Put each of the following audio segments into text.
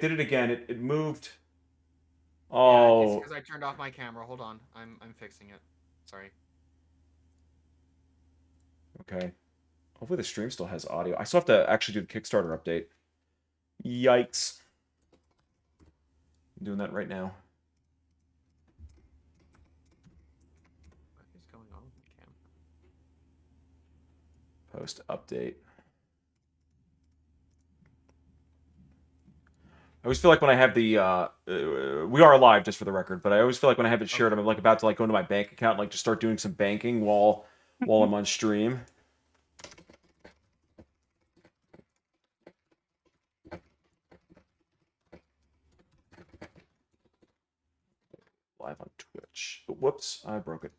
did it again. It moved. Yeah, it's Oh. because I turned off my camera. Hold on, I'm fixing it. Sorry. Okay. Hopefully the stream still has audio. I still have to actually do the Kickstarter update. Yikes. I'm doing that right now. What is going on with the camera? Post update. I always feel like when I have the we are live just for the record, but I always feel like when I have it shared, Okay. I'm like about to like go into my bank account and like just start doing some banking while I'm on stream. Live on Twitch. Oh, whoops, I broke it.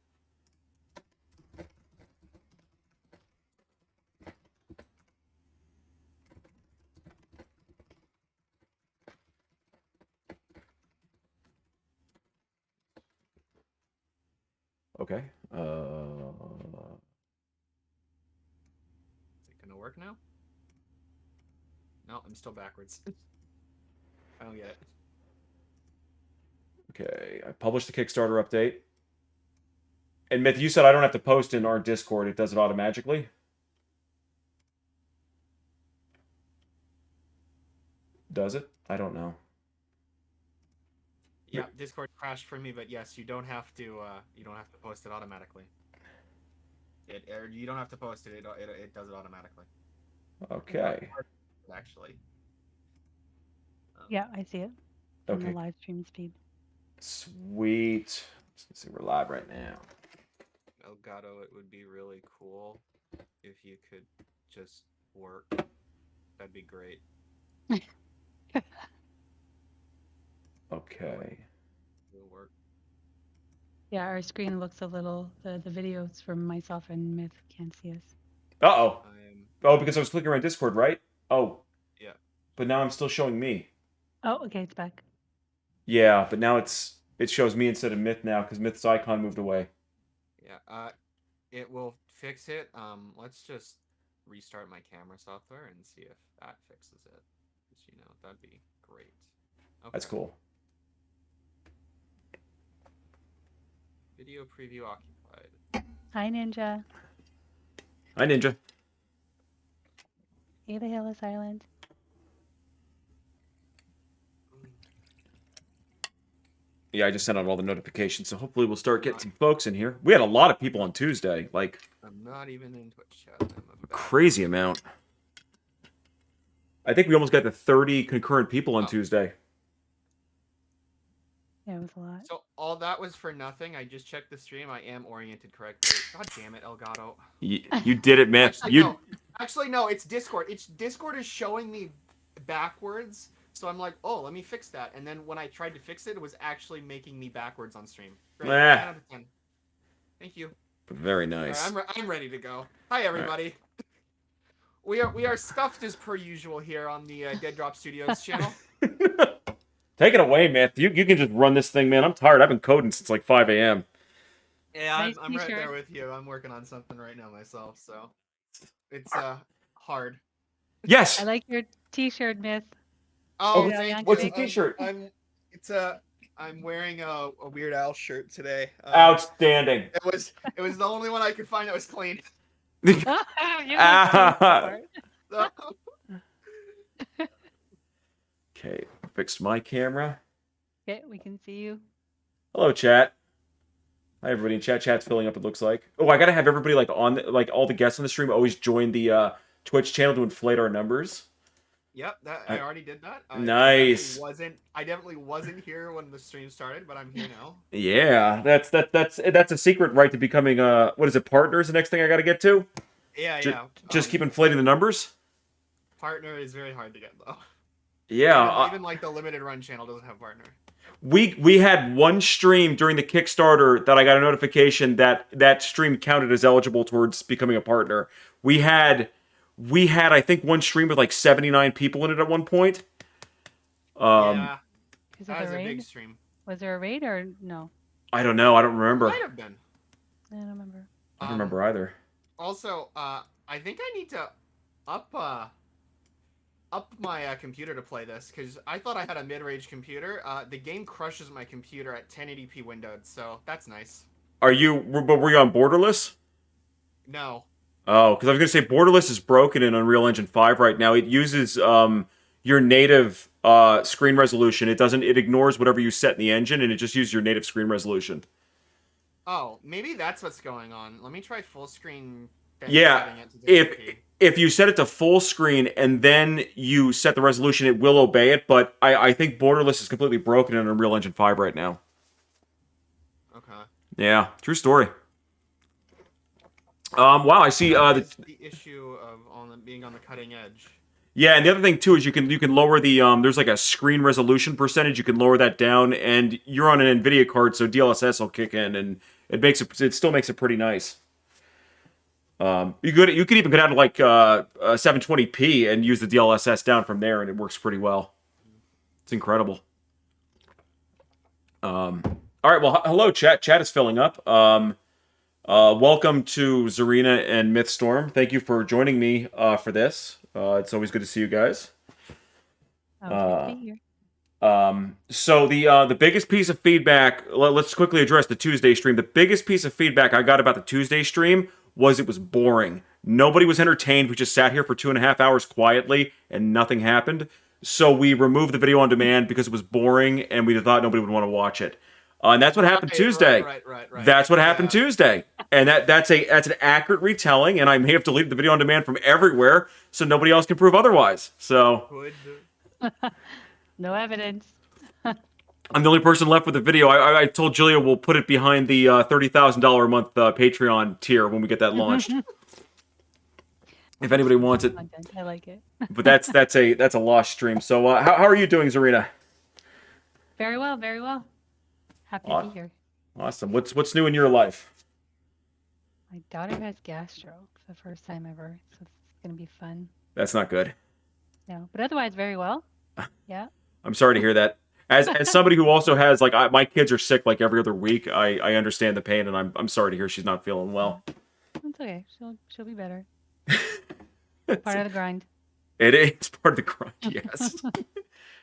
Okay. Is it gonna work now? No, I'm still backwards. I don't get it. Okay, I published the Kickstarter update. And Myth, you said I don't have to post in our Discord; it does it automatically. Does it? I don't know. Yeah, Discord crashed for me, but yes, you don't have to post it automatically. You don't have to post it. It does it automatically. Okay. Actually. Yeah, I see it in the live stream speed. Sweet. Let's see, we're live right now. Elgato, it would be really cool if you could just work. That'd be great. Okay. It'll work. Yeah, our screen looks a little. The videos from myself and Myth can't see us. Uh-oh. Oh, because I was clicking around Discord, right? Oh. Yeah. But now I'm still showing me. Oh, okay, it's back. Yeah, but now it shows me instead of Myth now because Myth's icon moved away. Yeah. It will fix it. Let's just restart my camera software and see if that fixes it. That'd be great. Okay. That's cool. Video preview occupied. Hi, Ninja. Hi, Ninja. Hey, the Hill is silent. Yeah, I just sent out all the notifications, so hopefully we'll start getting some folks in here. We had a lot of people on Tuesday, like I'm not even in Twitch chat. A crazy amount. I think we almost got to 30 concurrent people on Tuesday. Yeah, it was a lot. So all that was for nothing. I just checked the stream. I am oriented correctly. God damn it, Elgato. You did it, man. Actually, no. It's Discord. Discord is showing me backwards. So I'm like, oh, let me fix that. And then when I tried to fix it, it was actually making me backwards on stream. Great. 10 out of 10. Thank you. Very nice. Right, I'm ready to go. Hi, everybody. Right. We are scuffed as per usual here on the Dead Drop Studios channel. Take it away, man. You can just run this thing, man. I'm tired. I've been coding since like 5 a.m. Yeah, I'm right there with you. I'm working on something right now myself, so it's hard. Yes. I like your T-shirt, Myth. Oh, what's the T-shirt? I'm wearing a Weird Al shirt today. Outstanding. It was the only one I could find that was clean. Okay, fixed my camera. Okay, we can see you. Hello, chat. Hi, everybody in chat. Chat's filling up, it looks like. Oh, I gotta have everybody like on, like all the guests on the stream always join the Twitch channel to inflate our numbers. Yep, I already did that. Nice. I definitely wasn't here when the stream started, but I'm here now. Yeah, that's a secret right to becoming what is it? Partner is the next thing I got to get to. Yeah, Just keep inflating the numbers. Partner is very hard to get though. Yeah, even like the limited run channel doesn't have partner. We had one stream during the Kickstarter that I got a notification that stream counted as eligible towards becoming a partner. We had I think one stream with like 79 people in it at one point. Yeah, that was a big stream. Was there a raid or no? I don't know. I don't remember. Might have been. I don't remember. I don't remember either. Also, I think I need to up up my computer to play this because I thought I had a mid-range computer. The game crushes my computer at 1080p windowed, so that's nice. But were you on borderless? No. Oh, because I was gonna say borderless is broken in Unreal Engine 5 right now. It uses your native screen resolution. It ignores whatever you set in the engine, and it just uses your native screen resolution. Oh, maybe that's what's going on. Let me try full screen. Yeah, Setting it to if you set it to full screen and then you set the resolution, it will obey it. But I think borderless is completely broken in Unreal Engine 5 right now. Okay. Yeah, true story. Wow, I see. The issue of being on the cutting edge. Yeah, and the other thing too is you can lower the there's like a screen resolution percentage. You can lower that down, and you're on an NVIDIA card, so DLSS will kick in, and it still makes it pretty nice. You could even go down to like 720p and use the DLSS down from there, and it works pretty well. It's incredible. All right, well, hello, chat. Chat is filling up. Welcome to Zarina and Mythstorm. Thank you for joining me for this. It's always good to see you guys. Oh, good to be here. So the biggest piece of feedback, let's quickly address the Tuesday stream. The biggest piece of feedback I got about the Tuesday stream was it was boring. Nobody was entertained. We just sat here for 2.5 hours quietly and nothing happened. So we removed the video on demand because it was boring and we thought nobody would want to watch it. And that's what happened Tuesday. Right. That's what happened Tuesday. And that's an accurate retelling, and I may have deleted the video on demand from everywhere so nobody else can prove otherwise. So No evidence. I'm the only person left with the video. I told Julia we'll put it behind the $30,000 a month Patreon tier when we get that launched. If anybody wants it. I like it. But that's a lost stream. So how are you doing, Zarina? Very well, very well. Happy to be here. Awesome. What's new in your life? My daughter has gastro for the first time ever, so it's gonna be fun. That's not good. No, but otherwise very well. Yeah. I'm sorry to hear that. As somebody who also has my kids are sick like every other week, I understand the pain, and I'm sorry to hear she's not feeling well. It's okay. She'll be better. Part of the grind. It's part of the grind, yes.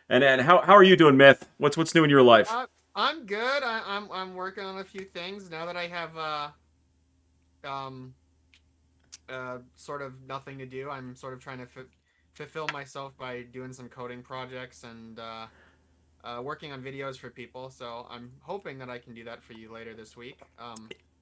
and how are you doing, Myth? What's new in your life? I'm good. I'm working on a few things now that I have sort of nothing to do. I'm sort of trying to fulfill myself by doing some coding projects and working on videos for people. So I'm hoping that I can do that for you later this week.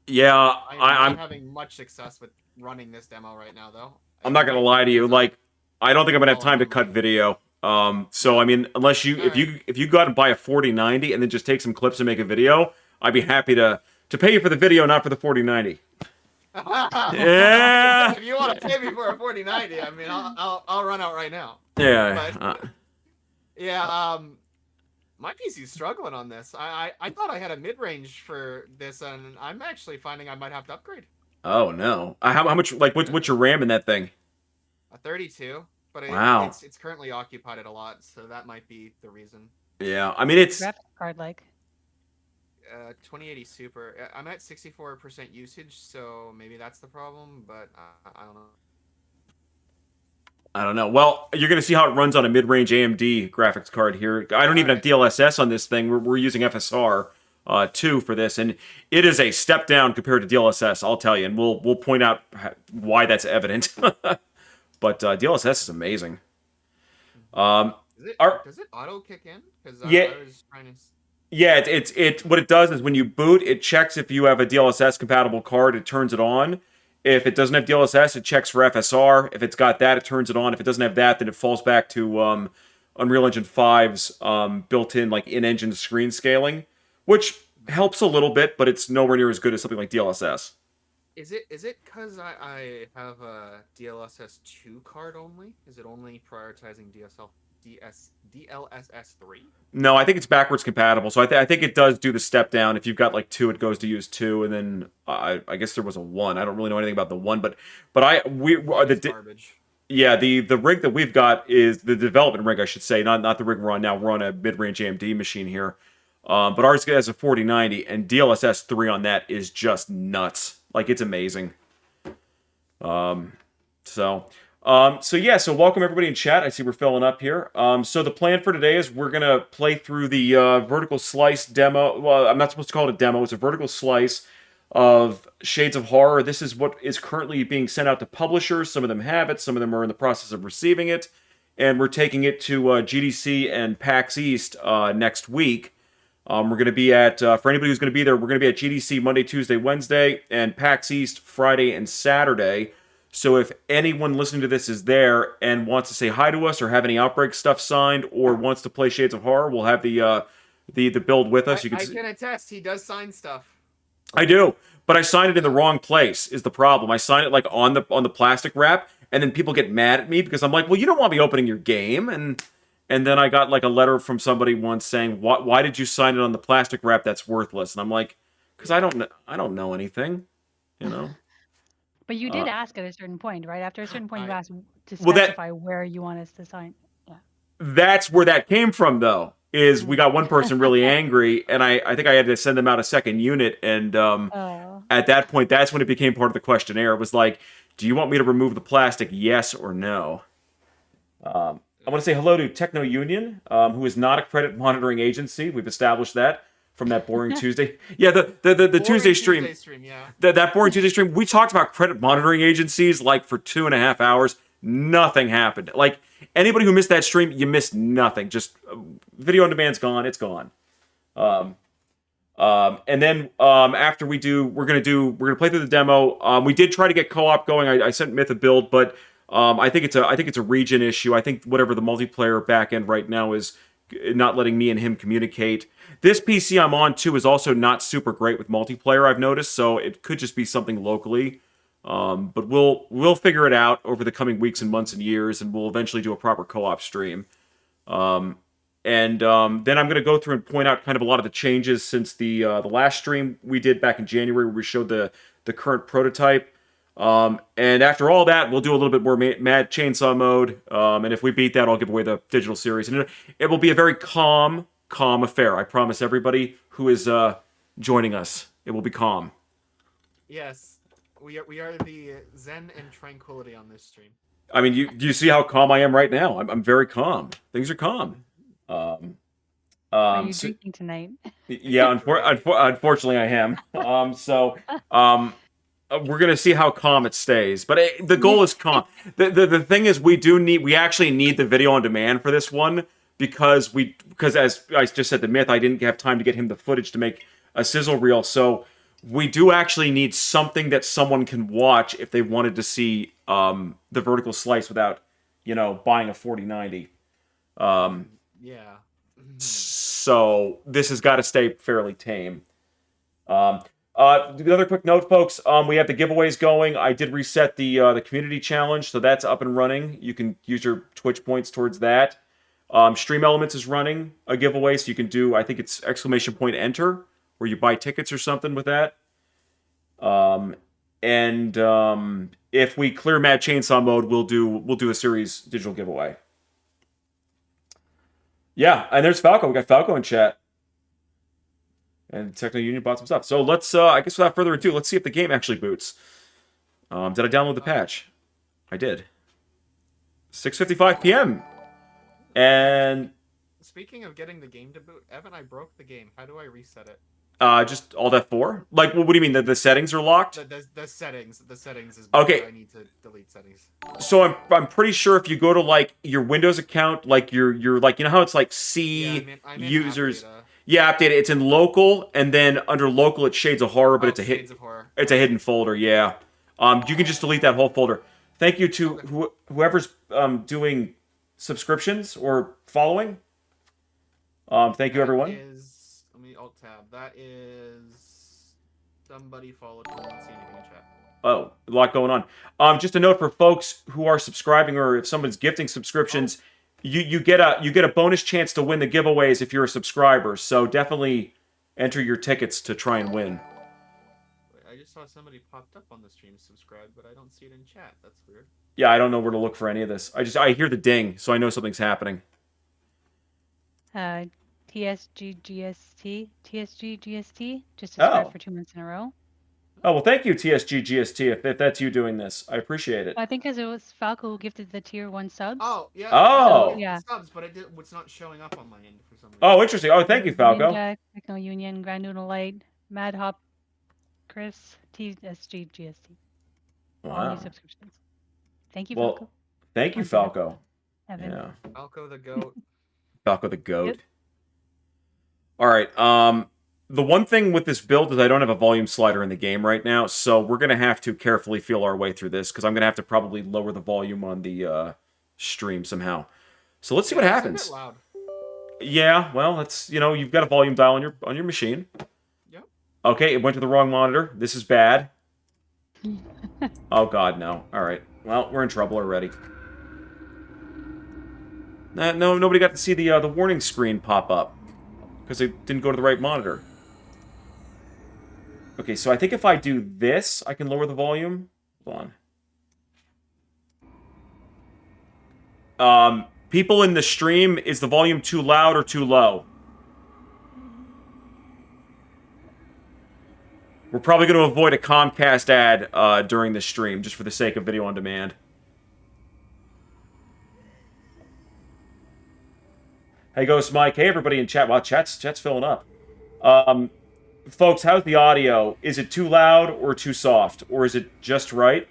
Yeah, I'm not having much success with running this demo right now, though. I'm not gonna lie to you. I don't think I'm gonna have time to cut video. So I mean, unless if you go out and buy a 4090 and then just take some clips and make a video, I'd be happy to pay you for the video, not for the 4090. Yeah. If you want to pay me for a 4090, I mean, I'll run out right now. Yeah. But, my PC's struggling on this. I thought I had a mid-range for this, and I'm actually finding I might have to upgrade. Oh no! How much? What's your RAM in that thing? A 32. But wow. It's currently occupied a lot, so that might be the reason. Yeah, I mean it's. Graphics card 2080 Super. I'm at 64% usage, so maybe that's the problem. But I don't know. I don't know. Well, you're gonna see how it runs on a mid-range AMD graphics card here. I don't even have DLSS on this thing. We're using FSR 2 for this, and it is a step down compared to DLSS. I'll tell you, and we'll point out why that's evident. But DLSS is amazing. Does it auto kick in? Because yeah, I was trying to. Yeah, it's what it does is when you boot, it checks if you have a DLSS compatible card. It turns it on. If it doesn't have DLSS, it checks for FSR. If it's got that, it turns it on. If it doesn't have that, then it falls back to Unreal Engine 5's built-in in-engine screen scaling, which helps a little bit, but it's nowhere near as good as something like DLSS. Is it because I have a DLSS 2 card only? Is it only prioritizing DLSS 3? No, I think it's backwards compatible. So I think it does do the step down. If you've got 2, it goes to use 2, and then I guess there was a 1. I don't really know anything about the 1, but garbage. Yeah, the rig that we've got is the development rig, I should say, not the rig we're on now. We're on a mid-range AMD machine here, but ours has a 4090, and DLSS 3 on that is just nuts. It's amazing. So welcome everybody in chat. I see we're filling up here. So the plan for today is we're gonna play through the vertical slice demo. Well, I'm not supposed to call it a demo. It's a vertical slice of Shades of Horror. This is what is currently being sent out to publishers. Some of them have it. Some of them are in the process of receiving it, and we're taking it to GDC and PAX East next week. We're going to be at, for anybody who's going to be there, we're going to be at GDC Monday, Tuesday, Wednesday, and PAX East Friday and Saturday. So if anyone listening to this is there and wants to say hi to us or have any Outbreak stuff signed or wants to play Shades of Horror, we'll have the build with us. I can attest, he does sign stuff. I do, but I signed it in the wrong place is the problem. I signed it like on the plastic wrap, and then people get mad at me because I'm like, well, you don't want me opening your game, and then I got like a letter from somebody once saying, why did you sign it on the plastic wrap that's worthless? And I'm like, because I don't know anything, you know. But you did ask at a certain point, right? After a certain point, you asked to Well, specify where you want us to sign. Yeah. That's where that came from, though. Is we got one person really angry, and I think I had to send them out a second unit, and at that point, that's when it became part of the questionnaire. It was like, do you want me to remove the plastic, yes or no? I want to say hello to Techno Union, who is not a credit monitoring agency. We've established that from that boring Tuesday. Yeah, the Tuesday stream. Yeah. That boring Tuesday stream. We talked about credit monitoring agencies like for 2.5 hours. Nothing happened. Like anybody who missed that stream, you missed nothing. Just video on demand's gone. It's gone. And then after we're gonna play through the demo. We did try to get co-op going. I sent Myth a build, but I think it's a region issue. I think whatever the multiplayer backend right now is not letting me and him communicate. This PC I'm on too is also not super great with multiplayer, I've noticed, so it could just be something locally. But we'll figure it out over the coming weeks and months and years, and we'll eventually do a proper co-op stream. Then I'm going to go through and point out kind of a lot of the changes since the last stream we did back in January, where we showed the current prototype. And after all that, we'll do a little bit more Mad Chainsaw mode. And if we beat that, I'll give away the digital series. And it will be a very calm affair. I promise everybody who is joining us, it will be calm. Yes. We are the zen and tranquility on this stream. I mean, do you see how calm I am right now? I'm very calm. Things are calm. Are you drinking tonight? Yeah, unfortunately I am. We're gonna see how calm it stays, but the goal is calm. The thing is, we actually need the video on demand for this one because as I just said, the Myth, I didn't have time to get him the footage to make a sizzle reel, so we do actually need something that someone can watch if they wanted to see the vertical slice without, buying a 4090. Yeah. So this has got to stay fairly tame. Another quick note, folks. We have the giveaways going. I did reset the community challenge, so that's up and running. You can use your Twitch points towards that. Stream Elements is running a giveaway, so you can do, I think it's !enter, where you buy tickets or something with that. If we clear Mad Chainsaw mode, we'll do a series digital giveaway. Yeah, and there's Falco. We got Falco in chat. And Techno Union bought some stuff. So let's, I guess without further ado, let's see if the game actually boots. Did I download the patch? I did. 6:55 p.m. And speaking of getting the game to boot, Evan, I broke the game. How do I reset it? Just Alt F4? Like, what do you mean? The settings are locked? The settings is okay. I need to delete settings. So I'm pretty sure if you go to like your Windows account, like you're like, how it's like C I'm users. Yeah, update it. It's in local, and then under local it's Shades of Horror, but it's a hidden folder. Yeah. You can just delete that whole folder. Thank you to whoever's doing subscriptions or following. Thank you, everyone. Let me alt tab. That is somebody followed. I don't see anything in chat. Oh, a lot going on. Just a note for folks who are subscribing, or if someone's gifting subscriptions, you get a bonus chance to win the giveaways if you're a subscriber. So definitely enter your tickets to try and win. I just saw somebody popped up on the stream subscribe, but I don't see it in chat. That's weird. Yeah, I don't know where to look for any of this. I hear the ding, so I know something's happening. TSGGST just subscribed for 2 months in a row. Oh, well, thank you, TSGGST, if that's you doing this. I appreciate it. I think because it was Falco who gifted the tier 1 subs. Oh, yeah. Oh. So, yeah. subs, but it's not showing up on my end for some reason. Oh, interesting. Oh, thank you, Falco. Ninja, Techno Union, Grand Noodle Light, Mad Hop, Chris, TSG, GST. All new Wow. subscriptions. Thank you, Well, Falco. thank you, Once again. Falco. Evan. Yeah. Falco the goat. Falco the goat. Yep. All right. The one thing with this build is I don't have a volume slider in the game right now, so we're gonna have to carefully feel our way through this because I'm gonna have to probably lower the volume on the stream somehow. So let's see what happens. It's a bit loud. Yeah. Well, that's you've got a volume dial on your machine. Yep. Okay, it went to the wrong monitor. This is bad. Oh God, no. All right. Well, we're in trouble already. No, nobody got to see the warning screen pop up because it didn't go to the right monitor. Okay, so I think if I do this, I can lower the volume. Hold on. People in the stream, is the volume too loud or too low? We're probably going to avoid a Comcast ad during the stream, just for the sake of video on demand. Hey, Ghost Mike. Hey, everybody in chat. Wow, chat's filling up. Folks, how's the audio? Is it too loud or too soft? Or is it just right?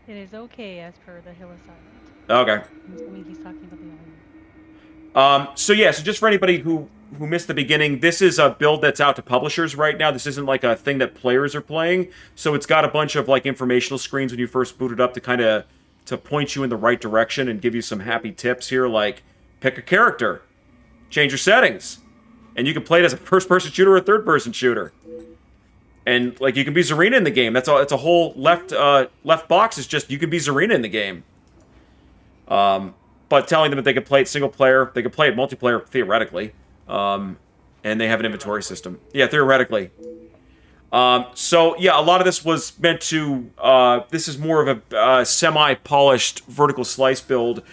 It is okay as per the Hill assignment. Okay. I'm assuming he's talking about the audio. So just for anybody who missed the beginning, this is a build that's out to publishers right now. This isn't like a thing that players are playing. So it's got a bunch of like informational screens when you first boot it up to point you in the right direction and give you some happy tips here, like pick a character, change your settings, and you can play it as a first-person shooter or a third-person shooter. And like you can be Zarina in the game. That's all. It's a whole left box is just you can be Zarina in the game. But telling them that they can play it single player, they can play it multiplayer theoretically, and they have an inventory system. Yeah, theoretically. So yeah, a lot of this was meant to. This is more of a semi-polished vertical slice build.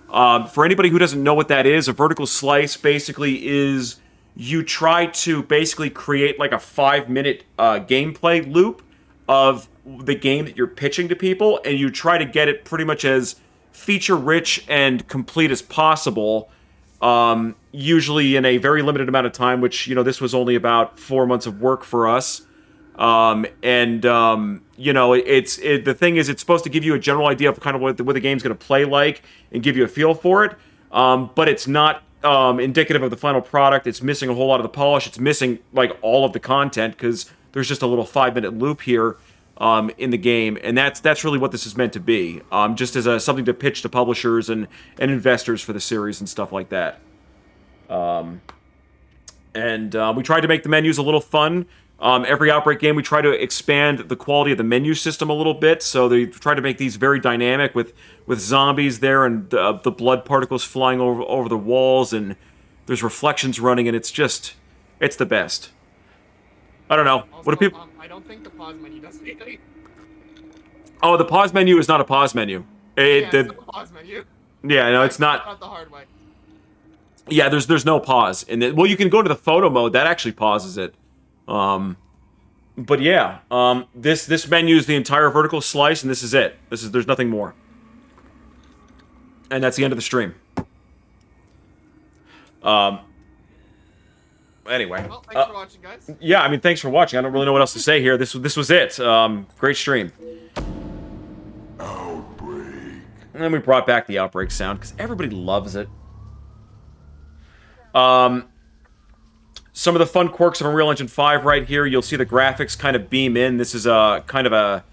For anybody who doesn't know what that is, a vertical slice basically is you try to basically create like a 5-minute gameplay loop of the game that you're pitching to people, and you try to get it pretty much as feature-rich and complete as possible, usually in a very limited amount of time, which, this was only about 4 months of work for us. The thing is, it's supposed to give you a general idea of kind of what the game's going to play like and give you a feel for it, but it's not indicative of the final product. It's missing a whole lot of the polish. It's missing like all of the content because there's just a little 5-minute loop here in the game, and that's really what this is meant to be, just as something to pitch to publishers and investors for the series and stuff like that. We tried to make the menus a little fun. Every Outbreak game, we try to expand the quality of the menu system a little bit, so they try to make these very dynamic with zombies there and the blood particles flying over the walls, and there's reflections running, and it's the best. I don't know. Also, what do people? I don't think the pause menu does anything. Oh, the pause menu is not a pause menu. It's not a pause menu. Yeah, no, it's not. Not the hard way. Yeah, there's no pause in it. Well, you can go to the photo mode. That actually pauses it. But yeah, this menu is the entire vertical slice, and this is it. There's nothing more. And that's the end of the stream. Anyway. Well, thanks for watching, guys. Yeah, I mean, thanks for watching. I don't really know what else to say here. This was it. Great stream. Outbreak. And then we brought back the Outbreak sound because everybody loves it. Some of the fun quirks of Unreal Engine 5 right here. You'll see the graphics kind of beam in. This is a kind of a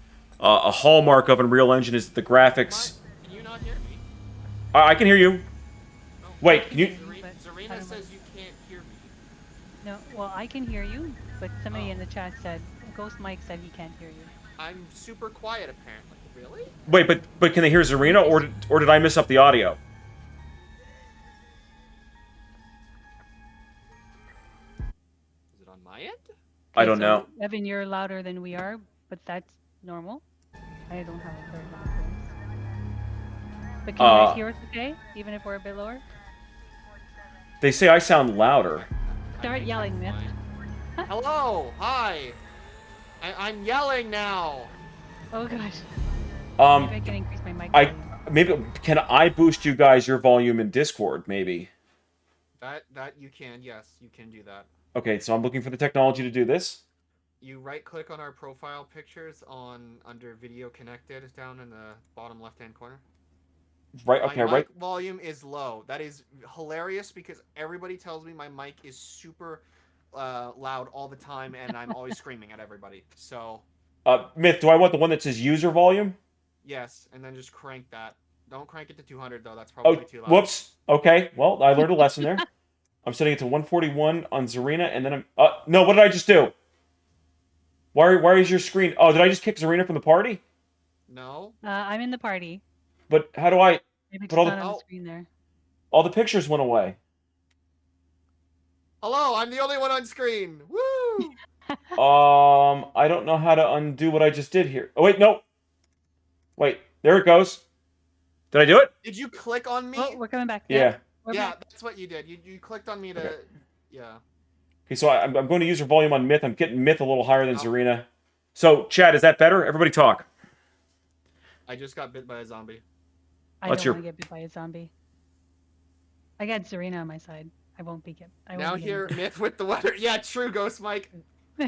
hallmark of Unreal Engine is the graphics. Can you not hear me? I can hear you. No. Wait, can you? Zarina says you can't hear me. No, well, I can hear you, but somebody in the chat said, Ghost Mike said he can't hear you. I'm super quiet, apparently. Really? Wait, but can they hear Zarina, or did I miss up the audio? Is it on my end? I don't So, know. Evan, you're louder than we are, but that's normal. I don't have a very loud voice. But can you guys hear us okay, even if we're a bit lower? They say I sound louder. Start yelling, Myth. Hello! Hi! I'm yelling now. Oh gosh. Maybe I can increase my mic volume. Maybe can I boost you guys your volume in Discord? Maybe. That you can. Yes, you can do that. Okay, so I'm looking for the technology to do this. You right click on our profile pictures under video connected down in the bottom left hand corner. Right. Okay. My Right. mic volume is low. That is hilarious because everybody tells me my mic is super loud all the time, and I'm always screaming at everybody. So. Myth. Do I want the one that says user volume? Yes, and then just crank that. Don't crank it to 200 though. That's Oh, probably too loud. whoops. Okay. Well, I learned a lesson there. I'm setting it to 141 on Zarina, and then I'm. No. What did I just do? Why is your screen? Oh, did I just kick Zarina from the party? No. I'm in the party. But how do I? Maybe it's But all not the on the screen there. all the pictures went away. Hello, I'm the only one on screen. Woo! I don't know how to undo what I just did here. Oh wait, no. Wait, there it goes. Did I do it? Did you click on me? Oh, we're coming back. Yeah. We're Yeah, back. that's what you did. You clicked on me to. Okay. Yeah. Okay, so I'm going to use her volume on Myth. I'm getting Myth a little higher than Oh. Zarina. So, Chad, is that better? Everybody talk. I just got bit by a zombie. I What's don't your- want to get bit by a zombie. I got Zarina on my side. I won't be get. I Now won't be here, Myth with the weather. Yeah, true, Ghost Mike. getting-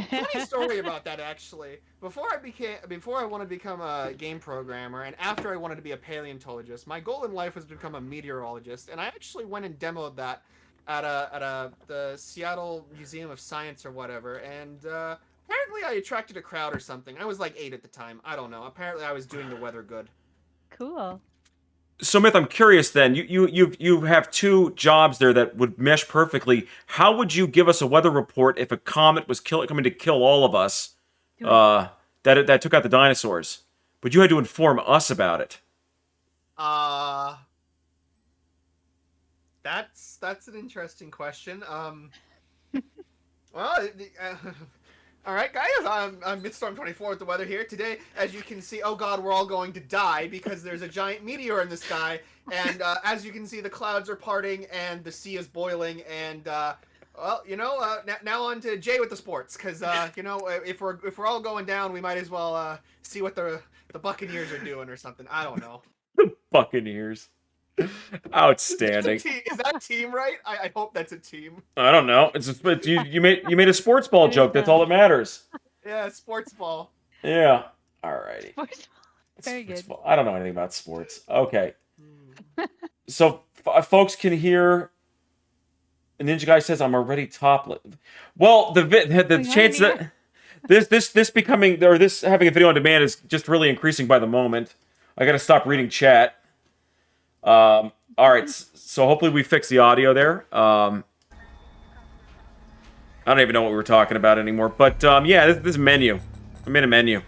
Funny story about that actually. Before I wanted to become a game programmer, and after I wanted to be a paleontologist, my goal in life was to become a meteorologist, and I actually went and demoed that at the Seattle Museum of Science or whatever, and apparently I attracted a crowd or something. I was like 8 at the time. I don't know. Apparently I was doing the weather good. Cool. So, Myth, I'm curious then. You have two jobs there that would mesh perfectly. How would you give us a weather report if a comet was coming to kill all of us? That took out the dinosaurs. But you had to inform us about it. That's an interesting question. Well, all right, guys. I'm Midstorm 24 with the weather here today. As you can see, oh God, we're all going to die because there's a giant meteor in the sky, and as you can see, the clouds are parting and the sea is boiling. And well, now on to Jay with the sports, because if we're all going down, we might as well see what the Buccaneers are doing or something. I don't know. Buccaneers. Outstanding. Is that a team, right? I hope that's a team. I don't know. You made a sports ball joke. That's all that matters. Yeah, sports ball. Yeah. Alrighty. Sports. Very good. I don't know anything about sports. Okay. So folks can hear. Ninja Guy says I'm already topless. Well, the chance that this becoming or this having a video on demand is just really increasing by the moment. I got to stop reading chat. All right, so hopefully we fix the audio there. I don't even know what we were talking about anymore, but yeah, this menu. I made a menu.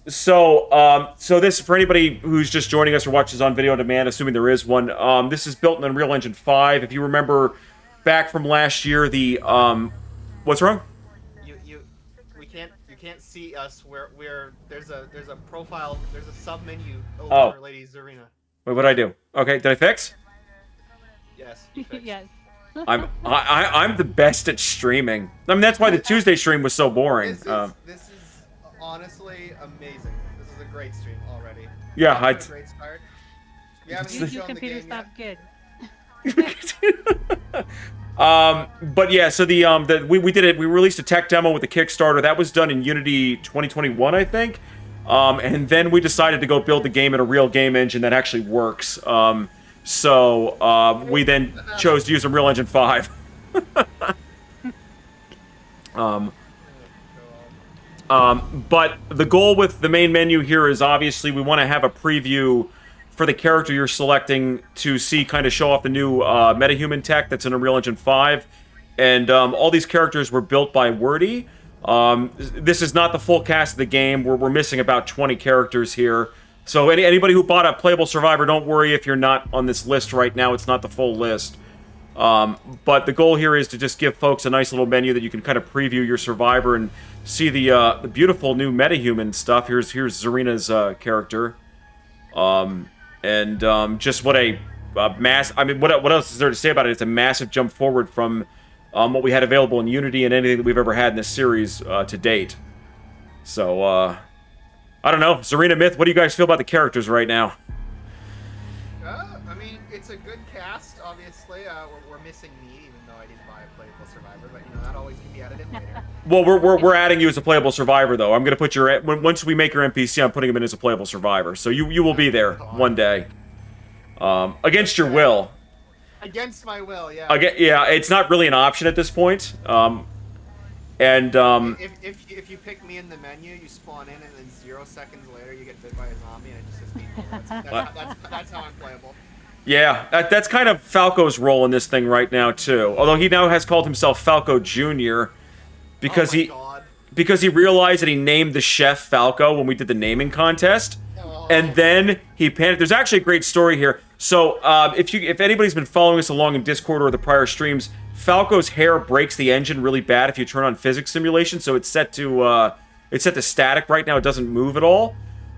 So this, for anybody who's just joining us or watches on video on demand, assuming there is one, this is built in Unreal Engine 5. If you remember back from last year, the what's wrong? You can't see us. There's a profile. There's a sub menu over Lady Zarina. Wait, what'd I do? Okay, did I fix? Yes. You fixed. Yes. I'm the best at streaming. I mean, that's why the Tuesday stream was so boring. This is honestly amazing. This is a great stream already. Yeah, A great start. We haven't even YouTube shown the computer game yet. stopped good. But yeah, so we did it. We released a tech demo with the Kickstarter that was done in Unity 2021, I think. And then we decided to go build the game in a real game engine that actually works. So we then chose to use Unreal Engine 5. But the goal with the main menu here is obviously we want to have a preview for the character you're selecting to see, kind of show off the new metahuman tech that's in Unreal Engine 5. And all these characters were built by Wordy. This is not the full cast of the game. We're missing about 20 characters here. So anybody who bought a Playable Survivor, don't worry if you're not on this list right now. It's not the full list. But the goal here is to just give folks a nice little menu that you can kind of preview your Survivor and see the beautiful new metahuman stuff. Here's Zarina's character. Just what a mass... I mean, what else is there to say about it? It's a massive jump forward from what we had available in Unity and anything that we've ever had in this series to date. So, I don't know. Zarina Myth, what do you guys feel about the characters right now? I mean, it's a good cast, obviously. We're missing me, even though I didn't buy a playable survivor, but, that always can be added in later. Well, we're adding you as a playable survivor, though. I'm going to put your... Once we make your NPC, I'm putting him in as a playable survivor. So you will be there one day. Against your will. Against my will, yeah. Yeah, it's not really an option at this point. If you pick me in the menu, you spawn in, and then 0 seconds later you get bit by a zombie, and it just says people. That's how I'm playable. Yeah, that's kind of Falco's role in this thing right now too. Although he now has called himself Falco Jr. because he realized that he named the chef Falco when we did the naming contest. And then he panicked. There's actually a great story here. So, if anybody's been following us along in Discord or the prior streams, Falco's hair breaks the engine really bad if you turn on physics simulation. So it's set to static right now. It doesn't move at all.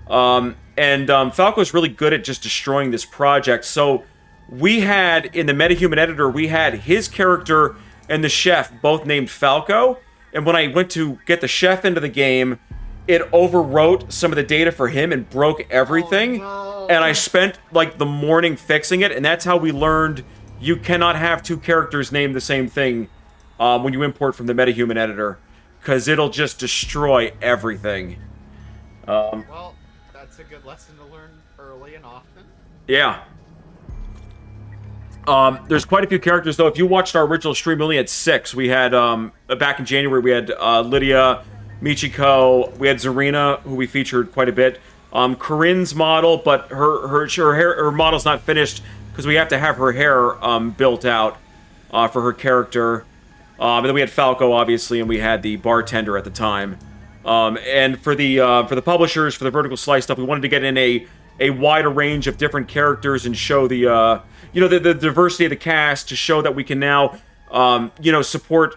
Falco's really good at just destroying this project. So we had in the MetaHuman editor, we had his character and the chef both named Falco. And when I went to get the chef into the game, it overwrote some of the data for him and broke everything. Oh, no. And I spent, like, the morning fixing it, and that's how we learned you cannot have two characters named the same thing when you import from the MetaHuman editor, because it'll just destroy everything. Well, that's a good lesson to learn early and often. Yeah. There's quite a few characters, though. If you watched our original stream, we only had 6. We had, back in January, we had Lydia, Michiko, we had Zarina, who we featured quite a bit. Corinne's model, but her model's not finished because we have to have her hair built out for her character. And then we had Falco, obviously, and we had the bartender at the time. And for the publishers, for the vertical slice stuff, we wanted to get in a wider range of different characters and show the the diversity of the cast, to show that we can now support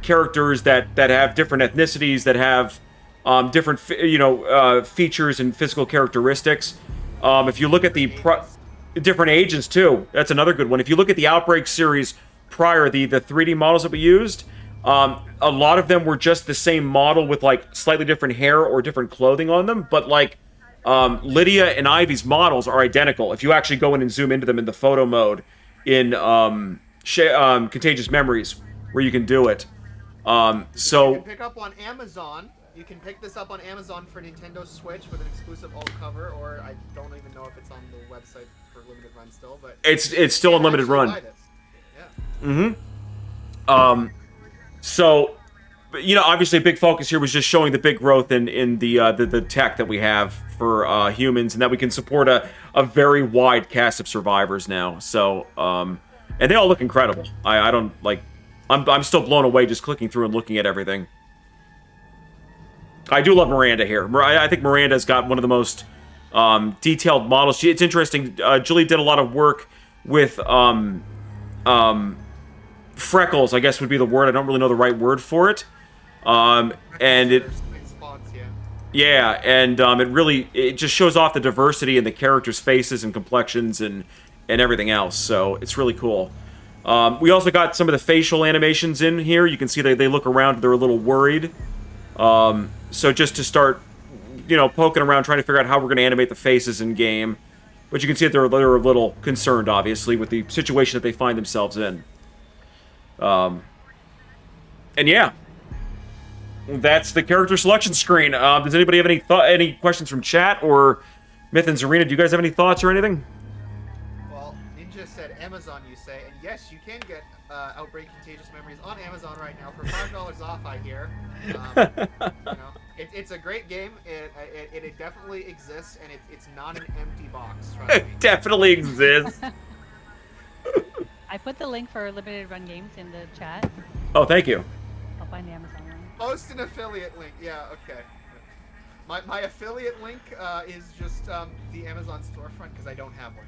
characters that have different ethnicities, that have different features and physical characteristics. If you look at the different agents too, that's another good one. If you look at the Outbreak series prior, the 3D models that we used, a lot of them were just the same model with like slightly different hair or different clothing on them, but like Lydia and Ivy's models are identical. If you actually go in and zoom into them in the photo mode in Contagious Memories, where you can do it. So you can pick up on Amazon. You can pick this up on Amazon for Nintendo Switch with an exclusive alt cover, or I don't even know if it's on the website for limited run still, but it's still a limited run. Yeah. So, obviously a big focus here was just showing the big growth in the tech that we have for humans, and that we can support a very wide cast of survivors now. So, and they all look incredible. I don't like. I'm still blown away just clicking through and looking at everything. I do love Miranda here. I think Miranda's got one of the most detailed models. It's interesting. Julie did a lot of work with freckles, I guess would be the word. I don't really know the right word for it. And it, yeah, and it just shows off the diversity in the characters' faces and complexions and everything else. So it's really cool. We also got some of the facial animations in here. You can see they look around, they're a little worried. So just to start, poking around, trying to figure out how we're going to animate the faces in game. But you can see that they're a little concerned, obviously, with the situation that they find themselves in. And yeah, that's the character selection screen. Does anybody have any questions from chat, or Myth and Zarina? Do you guys have any thoughts or anything? Well, Ninja said Amazon, you say, and yes, you can get Outbreak Contagious Memories on Amazon right now for $5 off. I hear. It's a great game. It definitely exists, and it's not an empty box. It definitely exists. I put the link for limited run games in the chat. Oh, thank you. I'll find the Amazon one. Post an affiliate link. Yeah, okay. My affiliate link is just the Amazon storefront because I don't have one.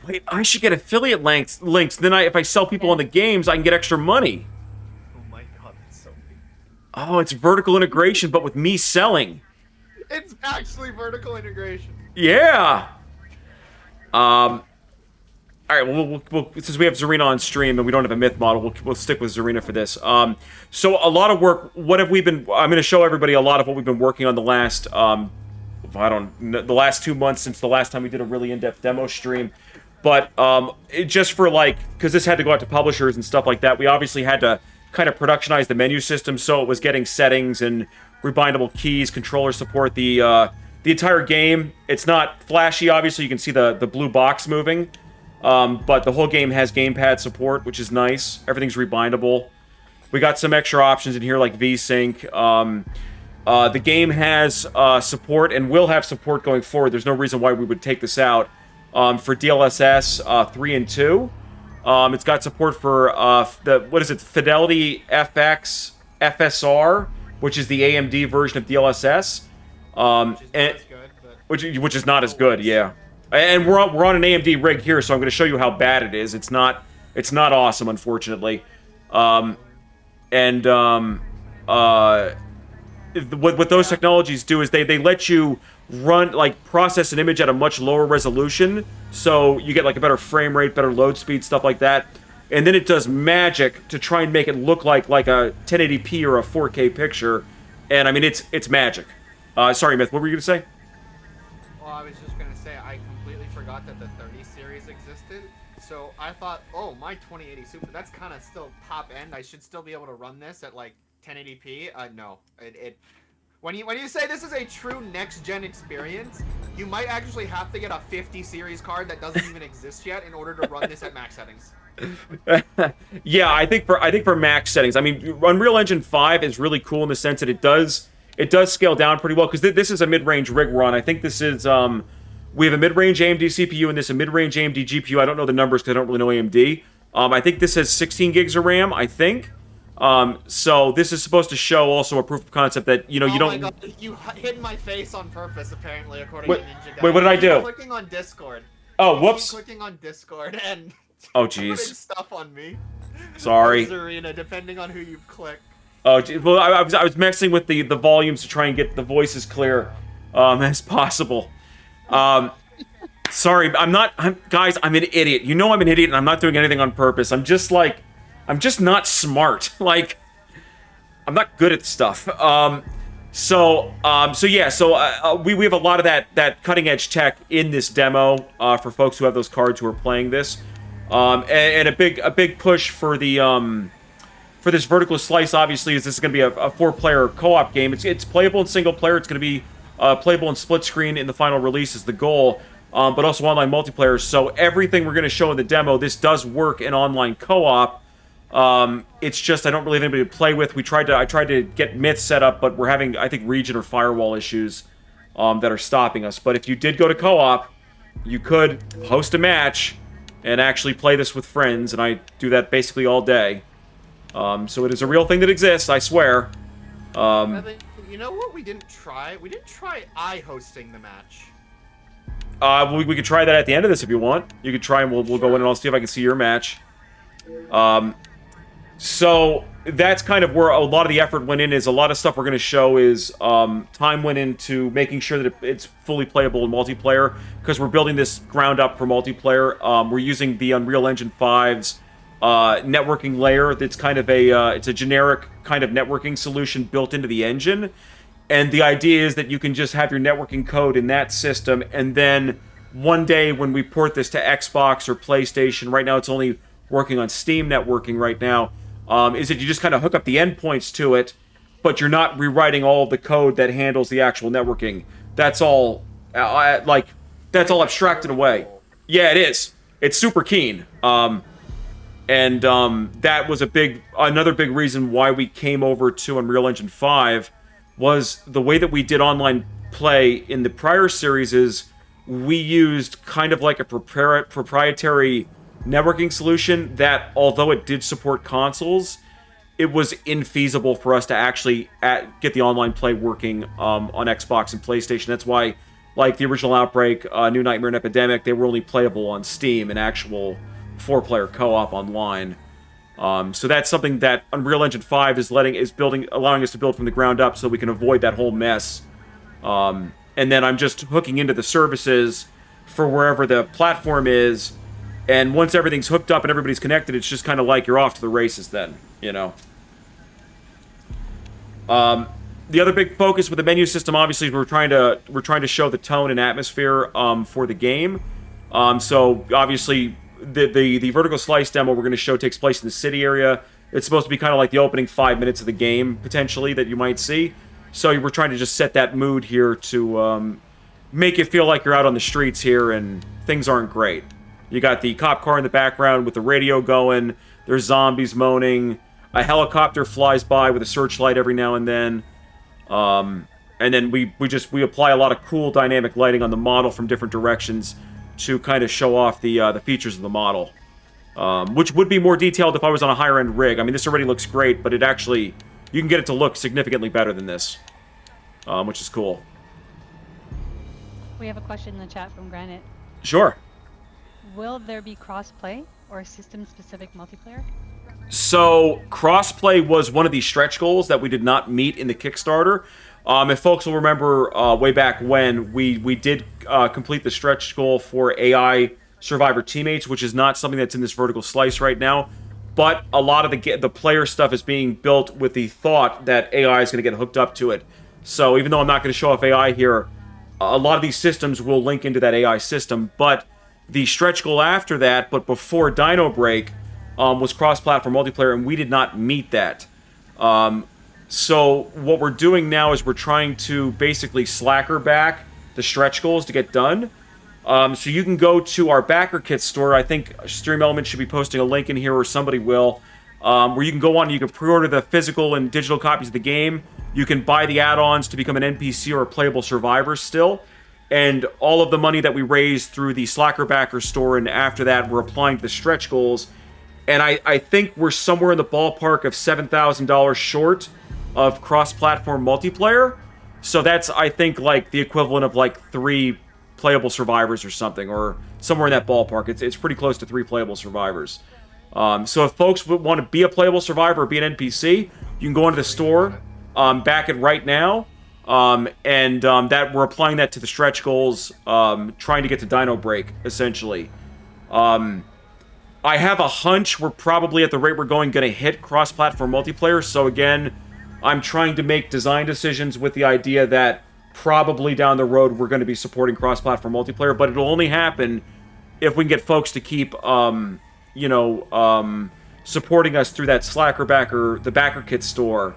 Wait, I should get affiliate links. Then if I sell people on the games, I can get extra money. Oh my god, that's so big. Oh, it's vertical integration, but with me selling. It's actually vertical integration. Yeah. All right, since we have Zarina on stream and we don't have a myth model, we'll stick with Zarina for this. So a lot of work. What have we been? I'm going to show everybody a lot of what we've been working on the last, the last 2 months since the last time we did a really in-depth demo stream. But just for because this had to go out to publishers and stuff like that, we obviously had to kind of productionize the menu system so it was getting settings and rebindable keys, controller support, the entire game. It's not flashy, obviously. You can see the blue box moving. But the whole game has gamepad support, which is nice. Everything's rebindable. We got some extra options in here like VSync. The game has support and will have support going forward. There's no reason why we would take this out. For DLSS 3 and 2. It's got support for Fidelity FX FSR, which is the AMD version of DLSS. Which is not as good, yeah. And we're on an AMD rig here, so I'm going to show you how bad it is. It's not awesome, unfortunately. What those technologies do is they let you process an image at a much lower resolution, so you get a better frame rate, better load speed, stuff like that. And then it does magic to try and make it look like a 1080p or a 4K picture. And I mean, it's magic. Sorry, Myth, what were you going to say? Well, I was just gonna say I completely forgot that the 30 series existed. So I thought, oh, my 2080 Super, that's kind of still top end. I should still be able to run this at 1080p. No, when you say this is a true next gen experience, you might actually have to get a 50 series card that doesn't even exist yet in order to run this at max settings. Yeah, I think for max settings, I mean, Unreal Engine 5 is really cool in the sense that it does scale down pretty well, because this is a mid-range rig we're on. I think this is, we have a mid-range AMD CPU and this a mid-range AMD GPU. I don't know the numbers because I don't really know AMD. I think this has 16 gigs of RAM, I think. So this is supposed to show also a proof of concept that, you don't... Oh my god, you hid my face on purpose, apparently, according to Ninja Guy. Wait, what did I do? Clicking on Discord. Oh, whoops. Clicking on Discord and... Oh, jeez. Putting stuff on me. Sorry. Zarina, depending on who you click. Oh, well, I was messing with the volumes to try and get the voice as clear as possible. Sorry, guys, I'm an idiot. You know I'm an idiot and I'm not doing anything on purpose. I'm just not smart. I'm not good at stuff. So we have a lot of that cutting edge tech in this demo for folks who have those cards who are playing this. And a big push for the for this vertical slice, obviously, is this is going to be a 4-player co-op game. It's playable in single player. It's going to be playable in split screen in the final release is the goal, but also online multiplayer. So everything we're going to show in the demo, this does work in online co-op. It's just I don't really have anybody to play with. I tried to get Myth set up, but we're having, I think, region or firewall issues that are stopping us. But if you did go to co-op, you could host a match and actually play this with friends, and I do that basically all day. So it is a real thing that exists, I swear. You know what we didn't try? We didn't try hosting the match. We could try that at the end of this if you want. You could try and we'll go in and I'll see if I can see your match. So that's kind of where a lot of the effort went in. Is a lot of stuff we're going to show is time went into making sure that it's fully playable in multiplayer, because we're building this ground up for multiplayer. We're using the Unreal Engine 5's networking layer. That's kind of it's a generic kind of networking solution built into the engine, and the idea is that you can just have your networking code in that system, and then one day when we port this to Xbox or PlayStation, right now it's only working on Steam networking right now, is that you just kind of hook up the endpoints to it, but you're not rewriting all of the code that handles the actual networking. That's all that's all abstracted away. Yeah, it is. It's super keen. And that was another big reason why we came over to Unreal Engine 5, was the way that we did online play in the prior series is we used kind of like a proprietary networking solution that, although it did support consoles, it was infeasible for us to actually get the online play working on Xbox and PlayStation. That's why, like the original Outbreak, New Nightmare, and Epidemic, they were only playable on Steam and actual 4-player co-op online. So that's something that Unreal Engine 5 allowing us to build from the ground up, so we can avoid that whole mess. And then I'm just hooking into the services for wherever the platform is, And once everything's hooked up and everybody's connected, it's just kind of like you're off to the races then, you know. The other big focus with the menu system, obviously, is we're trying to show the tone and atmosphere for the game. So obviously, the vertical slice demo we're going to show takes place in the city area. It's supposed to be kind of like the opening 5 minutes of the game, potentially, that you might see. So we're trying to just set that mood here to make it feel like you're out on the streets here and things aren't great. You got the cop car in the background with the radio going. There's zombies moaning. A helicopter flies by with a searchlight every now and then. And then we apply a lot of cool dynamic lighting on the model from different directions to kind of show off the features of the model. Which would be more detailed if I was on a higher end rig. I mean, this already looks great, but it actually, you can get it to look significantly better than this, which is cool. We have a question in the chat from Granite. Sure. Will there be cross-play or system-specific multiplayer? So, crossplay was one of the stretch goals that we did not meet in the Kickstarter. If folks will remember way back when, we did complete the stretch goal for AI Survivor teammates, which is not something that's in this vertical slice right now. But a lot of the player stuff is being built with the thought that AI is going to get hooked up to it. So even though I'm not going to show off AI here, a lot of these systems will link into that AI system. But the stretch goal after that, but before Dino Break, was cross-platform multiplayer, and we did not meet that. So what we're doing now is we're trying to basically slacker back the stretch goals to get done. So you can go to our backer kit store. I think Stream Element should be posting a link in here, or somebody will, where you can go on and you can pre-order the physical and digital copies of the game. You can buy the add-ons to become an NPC or a playable survivor still. And all of the money that we raise through the Slacker Backer store, and after that, we're applying to the stretch goals. And I think we're somewhere in the ballpark of $7,000 short of cross-platform multiplayer. So that's, I think, like the equivalent of like 3 playable survivors or something, or somewhere in that ballpark. It's pretty close to 3 playable survivors. So if folks would want to be a playable survivor or be an NPC, you can go into the store, back it right now, that we're applying that to the stretch goals, trying to get to Dino Break, essentially. I have a hunch we're probably, at the rate we're going to hit cross-platform multiplayer. So again, I'm trying to make design decisions with the idea that probably down the road we're going to be supporting cross-platform multiplayer, but it'll only happen if we can get folks to keep, supporting us through that Slacker Backer, the Backer Kit store,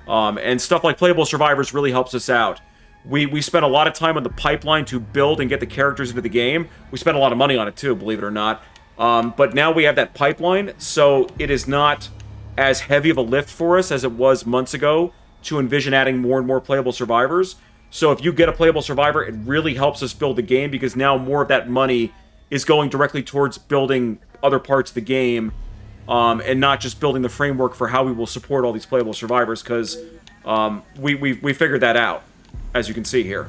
and stuff like Playable Survivors really helps us out. We spent a lot of time on the pipeline to build and get the characters into the game. We spent a lot of money on it too, believe it or not. But now we have that pipeline, so it is not as heavy of a lift for us as it was months ago to envision adding more and more playable survivors. So if you get a playable survivor, it really helps us build the game, because now more of that money is going directly towards building other parts of the game, and not just building the framework for how we will support all these playable survivors, because we figured that out, as you can see here.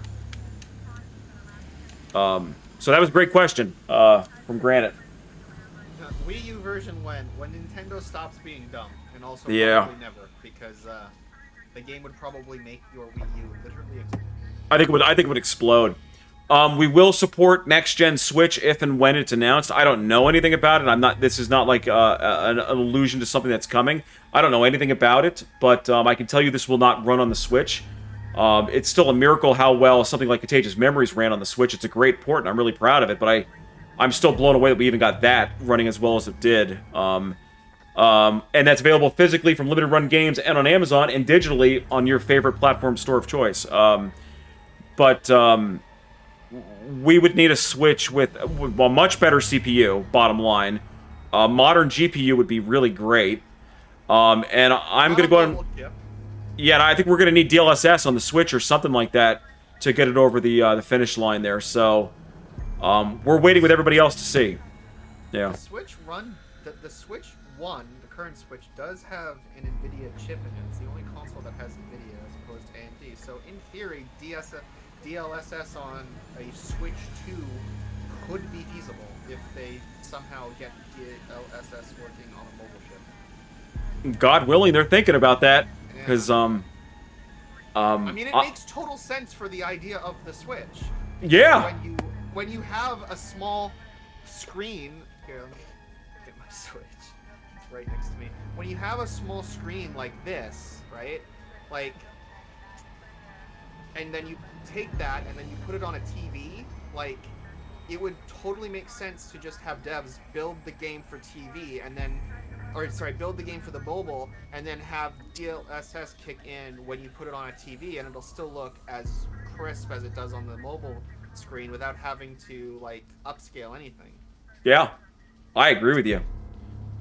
So that was a great question from Granite. Wii U version when Nintendo stops being dumb, and also Yeah. probably never, because the game would probably make your Wii U literally explode. I think it would explode. We will support next gen Switch if and when it's announced. I don't know anything about it. This is not like an allusion to something that's coming. I don't know anything about it, but I can tell you this will not run on the Switch. It's still a miracle how well something like Contagious Memories ran on the Switch. It's a great port, and I'm really proud of it, but I'm still blown away that we even got that running as well as it did. And that's available physically from Limited Run Games and on Amazon, and digitally on your favorite platform store of choice. But we would need a Switch with a much better CPU, bottom line. Modern GPU would be really great. And I'm going to go ahead and... Yeah, I think we're going to need DLSS on the Switch or something like that to get it over the finish line there. So we're waiting with everybody else to see. Yeah. The Switch the Switch 1, the current Switch, does have an NVIDIA chip in it. It's the only console that has NVIDIA as opposed to AMD. So in theory, DLSS on a Switch 2 could be feasible if they somehow get DLSS working on a mobile chip. God willing, they're thinking about that. Because, I mean, it makes total sense for the idea of the Switch. Yeah. When you have a small screen Here, let me get my Switch. It's right next to me. When you have a small screen like this, right? Like, and then you take that and then you put it on a TV, like, it would totally make sense to just have devs build the game for TV and then, or sorry, build the game for the mobile and then have DLSS kick in when you put it on a TV, and it'll still look as crisp as it does on the mobile screen without having to like upscale anything. Yeah, I agree with you.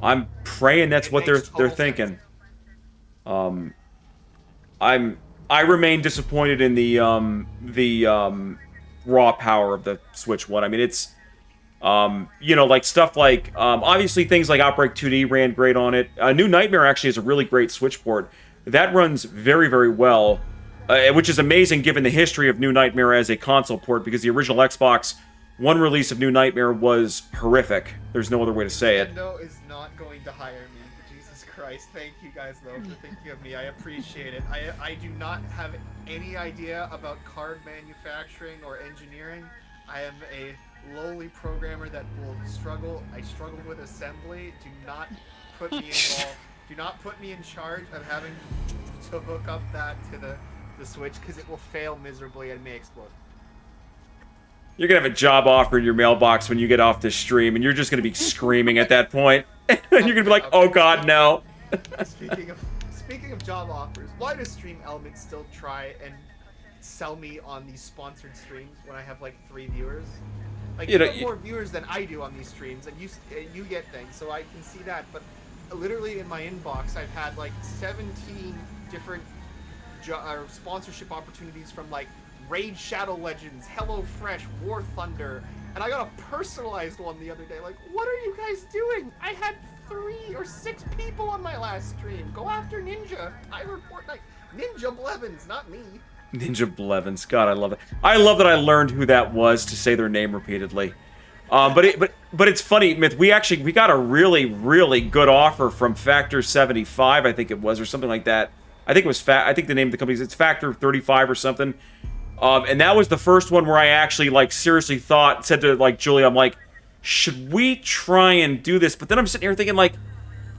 I'm praying that's what they're thinking. I remain disappointed in the raw power of the Switch One. I mean, it's you know, like stuff like obviously things like Outbreak 2D ran great on it. New Nightmare actually is a really great Switch port that runs very, very well, which is amazing given the history of New Nightmare as a console port, because the original Xbox One release of New Nightmare was horrific. There's no other way to say it. Nintendo is not going to hire me. Jesus Christ. Thank you guys, though, for thinking of me. I appreciate it. I do not have any idea about card manufacturing or engineering. I am a lowly programmer that will struggle. I struggled with assembly. Do not put me involved. Do not put me in charge of having to hook up that to the Switch, because it will fail miserably and may explode. You're gonna have a job offer in your mailbox when you get off this stream, and you're just gonna be screaming at that point. And you're gonna be like, "Oh God, no!" Speaking of job offers, why does Stream Elements still try and sell me on these sponsored streams when I have like 3 viewers? Like, you have more viewers than I do on these streams, and you get things, so I can see that. But literally in my inbox, I've had like 17 different sponsorship opportunities from like Raid Shadow Legends, HelloFresh, War Thunder, and I got a personalized one the other day. Like, what are you guys doing? I had 3 or 6 people on my last stream. Go after Ninja. I report like Ninja Blevins, not me. Ninja Blevins. God, I love it. I love that I learned who that was to say their name repeatedly. But it's funny, Myth. We got a really, really good offer from Factor 75, I think it was, or something like that. I think it was I think the name of the company is Factor 35 or something. And that was the first one where I actually like seriously said to like Julie, I'm like, should we try and do this? But then I'm sitting here thinking like,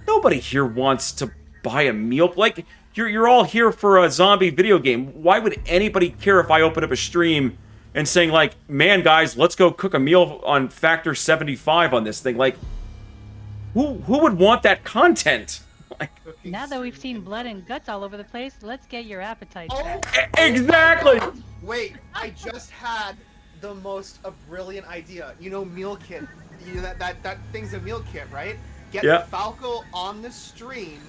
nobody here wants to buy a meal. Like, you're all here for a zombie video game. Why would anybody care if I open up a stream and saying like, man, guys, let's go cook a meal on Factor 75 on this thing? Like, who would want that content? Like, now that we've seen blood and guts all over the place, let's get your appetite. Oh, exactly. Wait, I just had the most brilliant idea. You know, meal kit. You know that thing's a meal kit, right? Get Falco on the stream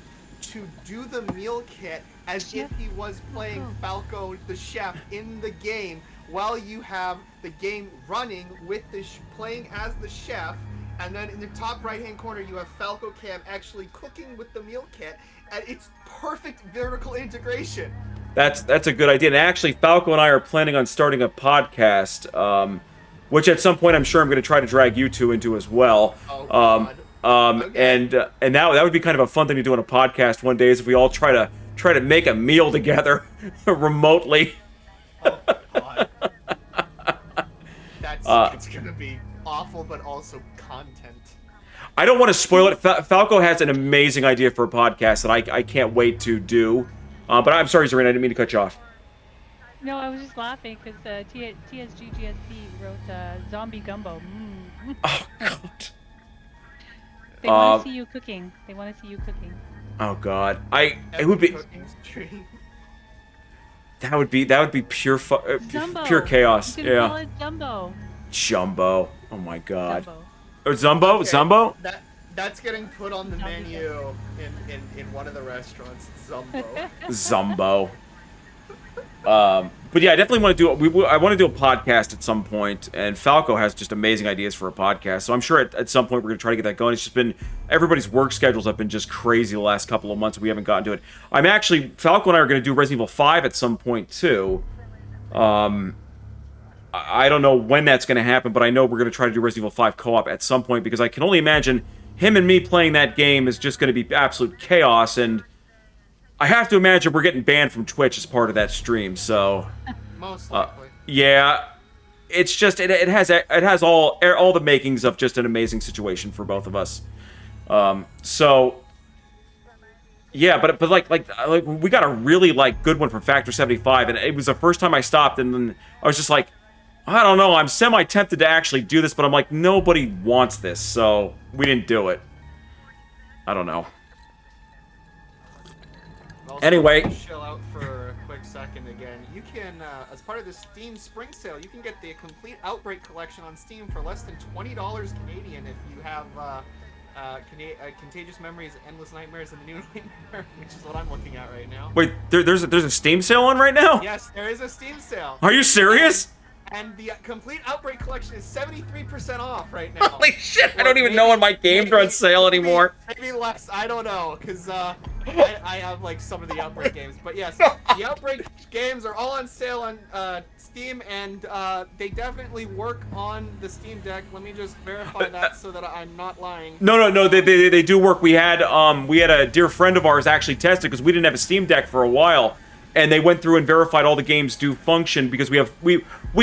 to do the meal kit as if he was playing Falco the chef in the game, while you have the game running with the playing as the chef. And then in the top right-hand corner, you have Falco Cam actually cooking with the meal kit, and it's perfect vertical integration. That's a good idea. And actually, Falco and I are planning on starting a podcast, which at some point I'm sure I'm going to try to drag you two into as well. Oh, God. Okay. And now that would be kind of a fun thing to do on a podcast one day, is if we all try to make a meal together remotely. Oh, God. It's going to be awful, but also content. I don't want to spoil it. Falco has an amazing idea for a podcast that I can't wait to do. But I'm sorry, Zarina, I didn't mean to cut you off. No, I was just laughing because TSGGSP wrote Zombie Gumbo. Mm. Oh, God. They want to see you cooking. They want to see you cooking. Oh, God. It would be... That would be pure pure chaos. You can call it Jumbo. Jumbo. Oh my God. Jumbo. Or Zumbo? Okay. Zumbo? That's getting put on the menu in one of the restaurants. Zumbo. Zumbo. But yeah, I definitely want to do. I want to do a podcast at some point, and Falco has just amazing ideas for a podcast. So I'm sure at some point we're going to try to get that going. It's just been everybody's work schedules have been just crazy the last couple of months. And we haven't gotten to it. Falco and I are going to do Resident Evil 5 at some point too. I don't know when that's going to happen, but I know we're going to try to do Resident Evil 5 co-op at some point, because I can only imagine him and me playing that game is just going to be absolute chaos, and I have to imagine we're getting banned from Twitch as part of that stream, so... Most likely. Yeah. it's just it has all the makings of just an amazing situation for both of us. So yeah, but like we got a really like good one from Factor 75, and it was the first time I stopped, and then I was just like, I don't know, I'm semi-tempted to actually do this, but I'm like, nobody wants this, so we didn't do it. I don't know. Also, Anyway. Chill out for a quick second again. You can, as part of the Steam Spring Sale, you can get the complete Outbreak collection on Steam for less than $20 Canadian if you have Contagious Memories, Endless Nightmares, and the New Nightmare, which is what I'm looking at right now. Wait, there's a Steam sale on right now? Yes, there is a Steam sale. Are you serious? And the complete Outbreak collection is 73% off right now. Holy shit, I don't even know when my games are on sale anymore. Maybe less, I don't know, because I have like some of the Outbreak games. But yes, the Outbreak games are all on sale on Steam, and they definitely work on the Steam Deck. Let me just verify that so that I'm not lying. No, they do work. We had a dear friend of ours actually test it because we didn't have a Steam Deck for a while. And they went through and verified all the games do function because we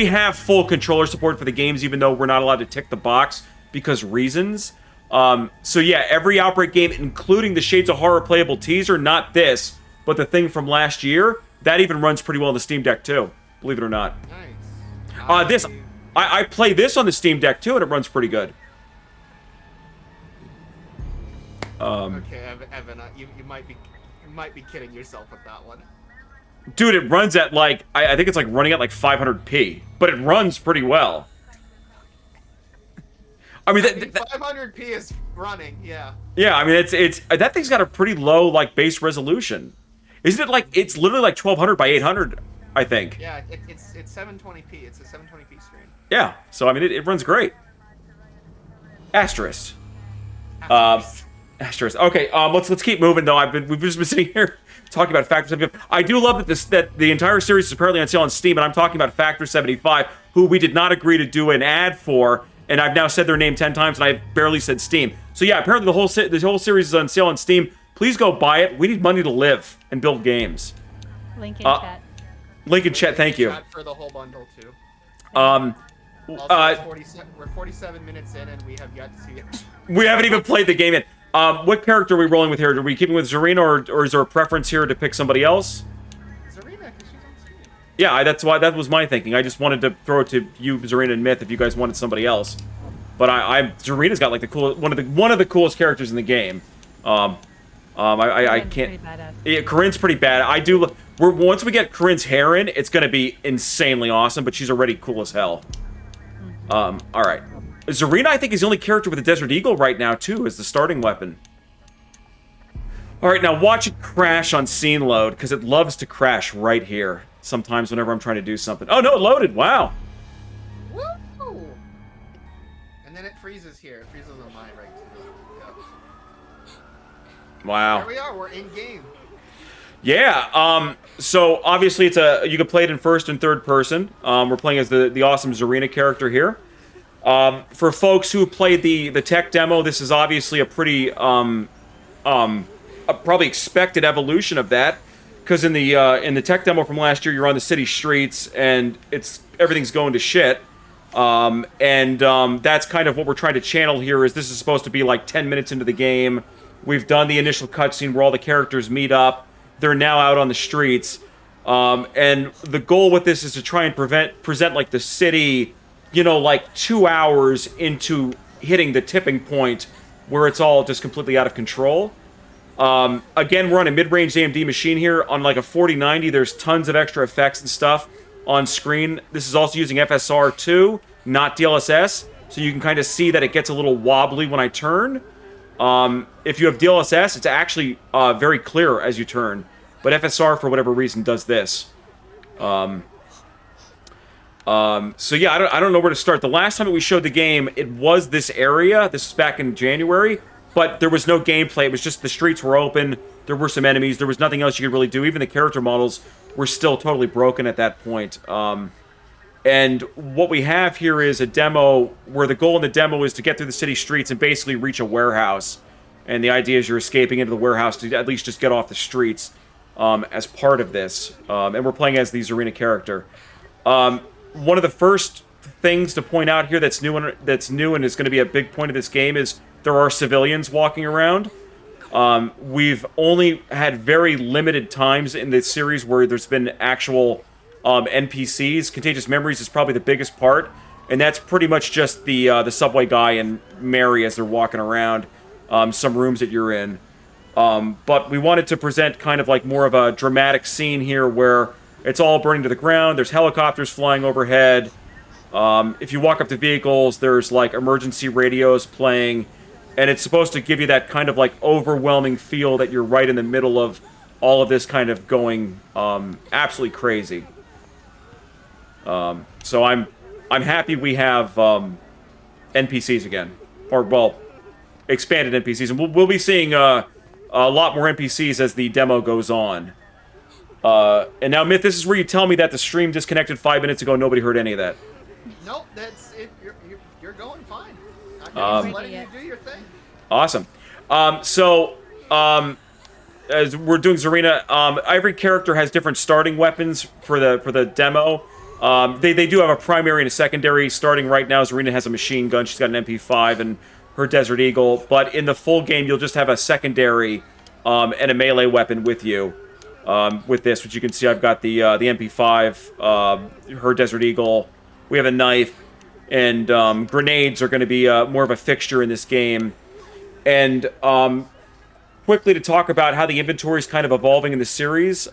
have full controller support for the games, even though we're not allowed to tick the box because reasons. So yeah, every Outbreak game, including the Shades of Horror playable teaser, not this, but the thing from last year, that even runs pretty well on the Steam Deck too, believe it or not. Nice. I play this on the Steam Deck too, and it runs pretty good. Okay, Evan, you might be kidding yourself with that one. Dude, it runs at like, I think it's like running at like 500p, but it runs pretty well. I mean, 500p is running, yeah. Yeah, I mean, it's that thing's got a pretty low like base resolution. Isn't it like, it's literally like 1200 by 800, I think. Yeah, it's 720p. It's a 720p screen. Yeah, so I mean, it runs great. Asterisk. Asterisk. Okay, let's keep moving though. We've just been sitting here talking about Factor 75. I do love that the entire series is apparently on sale on Steam, and I'm talking about Factor 75, who we did not agree to do an ad for, and I've now said their name 10 times, and I barely said Steam. So yeah, apparently the whole series is on sale on Steam. Please go buy it. We need money to live and build games. Link in chat. Link in chat. Thank you. Chat for the whole bundle too. Also, we're 47 minutes in, and we have yet to see it. We haven't even played the game yet. What character are we rolling with here? Are we keeping with Zarina, or is there a preference here to pick somebody else? Zarina, because she's on Steam. Yeah, that was my thinking. I just wanted to throw it to you, Zarina and Myth, if you guys wanted somebody else. But Zarina's got like the coolest, one of the coolest characters in the game. I can't. Yeah, Corinne's pretty bad. Once we get Corinne's hair in, it's gonna be insanely awesome. But she's already cool as hell. All right. Zarina, I think, is the only character with a Desert Eagle right now, too, as the starting weapon. Alright, now watch it crash on scene load, because it loves to crash right here. Sometimes whenever I'm trying to do something. Oh, no, it loaded! Wow! Woo! And then it freezes here. It freezes on my right, too. Yep. Wow. There we are. We're in-game. Yeah, so obviously you can play it in first and third person. We're playing as the awesome Zarina character here. For folks who played the tech demo, this is obviously a pretty a probably expected evolution of that, because in the tech demo from last year, you're on the city streets and everything's going to shit. That's kind of what we're trying to channel here. Is this is supposed to be like 10 minutes into the game. We've done the initial cutscene where all the characters meet up. They're now out on the streets, and the goal with this is to try and present like the city, you know, like 2 hours into hitting the tipping point where it's all just completely out of control. Again, we're on a mid-range AMD machine here. On like a 4090, there's tons of extra effects and stuff on screen. This is also using FSR2, not DLSS, so you can kind of see that it gets a little wobbly when I turn. If you have DLSS, it's actually very clear as you turn, but FSR, for whatever reason, does this. So yeah, I don't know where to start. The last time that we showed the game, it was this area. This was back in January, but there was no gameplay. It was just the streets were open. There were some enemies. There was nothing else you could really do. Even the character models were still totally broken at that point. And what we have here is a demo where the goal in the demo is to get through the city streets and basically reach a warehouse. And the idea is you're escaping into the warehouse to at least just get off the streets as part of this. And we're playing as the Zarina character. One of the first things to point out here that's new and is going to be a big point of this game is there are civilians walking around. We've only had very limited times in this series where there's been actual NPCs. Contagious Memories is probably the biggest part, and that's pretty much just the subway guy and Mary as they're walking around some rooms that you're in. But we wanted to present kind of like more of a dramatic scene here where it's all burning to the ground. There's helicopters flying overhead. If you walk up to vehicles, there's like emergency radios playing, and it's supposed to give you that kind of like overwhelming feel that you're right in the middle of all of this kind of going absolutely crazy. So I'm happy we have NPCs again, or well, expanded NPCs, and we'll be seeing a lot more NPCs as the demo goes on. And now, Myth, this is where you tell me that the stream disconnected 5 minutes ago. Nobody heard any of that. Nope, that's it. You're going fine. I'm just letting you do your thing. Awesome. As we're doing Zarina, every character has different starting weapons for the demo. They do have a primary and a secondary. Starting right now, Zarina has a machine gun. She's got an MP5 and her Desert Eagle. But in the full game, you'll just have a secondary and a melee weapon with you. With this, which you can see, I've got the MP5, her Desert Eagle. We have a knife, and grenades are going to be more of a fixture in this game. And quickly to talk about how the inventory is kind of evolving in the series.